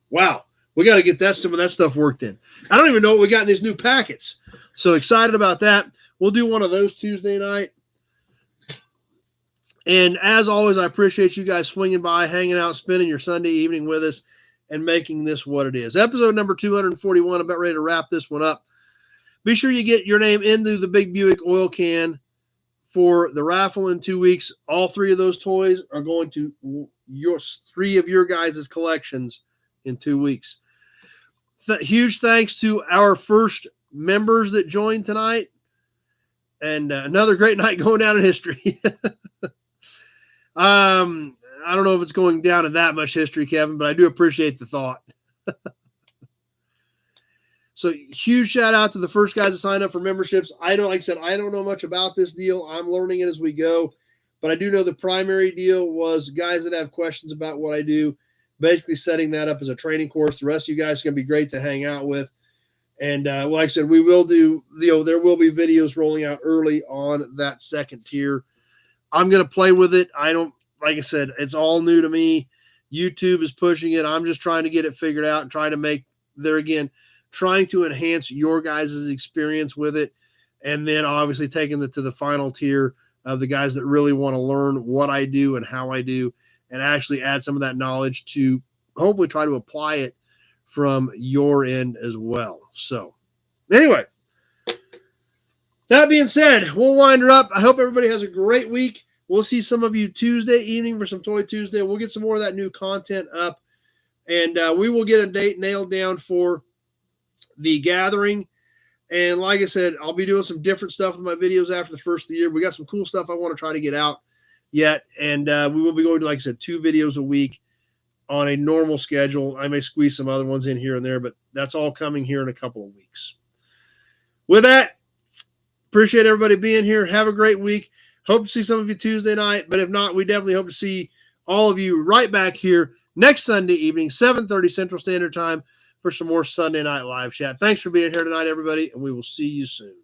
Wow, we got to get some of that stuff worked in. I don't even know what we got in these new packets. So excited about that. We'll do one of those Tuesday night. And as always, I appreciate you guys swinging by, hanging out, spending your Sunday evening with us, and making this what it is. Episode number 241. I'm about ready to wrap this one up. Be sure you get your name into the Big Buick oil can for the raffle in 2 weeks. All 3 of those toys are going to 3 of your guys' collections in 2 weeks. Huge thanks to our first members that joined tonight. And another great night going down in history. I don't know if it's going down in that much history, Kevin, but I do appreciate the thought. So huge shout out to the first guys that signed up for memberships. Like I said, I don't know much about this deal. I'm learning it as we go, but I do know the primary deal was guys that have questions about what I do, basically setting that up as a training course. The rest of you guys are going to be great to hang out with. And like I said, we will do, there will be videos rolling out early on that second tier. I'm going to play with it. Like I said, it's all new to me. YouTube is pushing it. I'm just trying to get it figured out and trying to enhance your guys' experience with it. And then obviously taking it to the final tier of the guys that really want to learn what I do and how I do, and actually add some of that knowledge to hopefully try to apply it from your end as well. So anyway, that being said, we'll wind her up. I hope everybody has a great week. We'll see some of you Tuesday evening for some Toy Tuesday. We'll get some more of that new content up, and we will get a date nailed down for the gathering. And like I said, I'll be doing some different stuff with my videos after the first of the year. We got some cool stuff I want to try to get out yet. And we will be going to, like I said, 2 videos a week on a normal schedule. I may squeeze some other ones in here and there, but that's all coming here in a couple of weeks. With that, appreciate everybody being here. Have a great week. Hope to see some of you Tuesday night, but if not, we definitely hope to see all of you right back here next Sunday evening, 7:30 Central Standard Time, for some more Sunday Night Live chat. Thanks for being here tonight, everybody, and we will see you soon.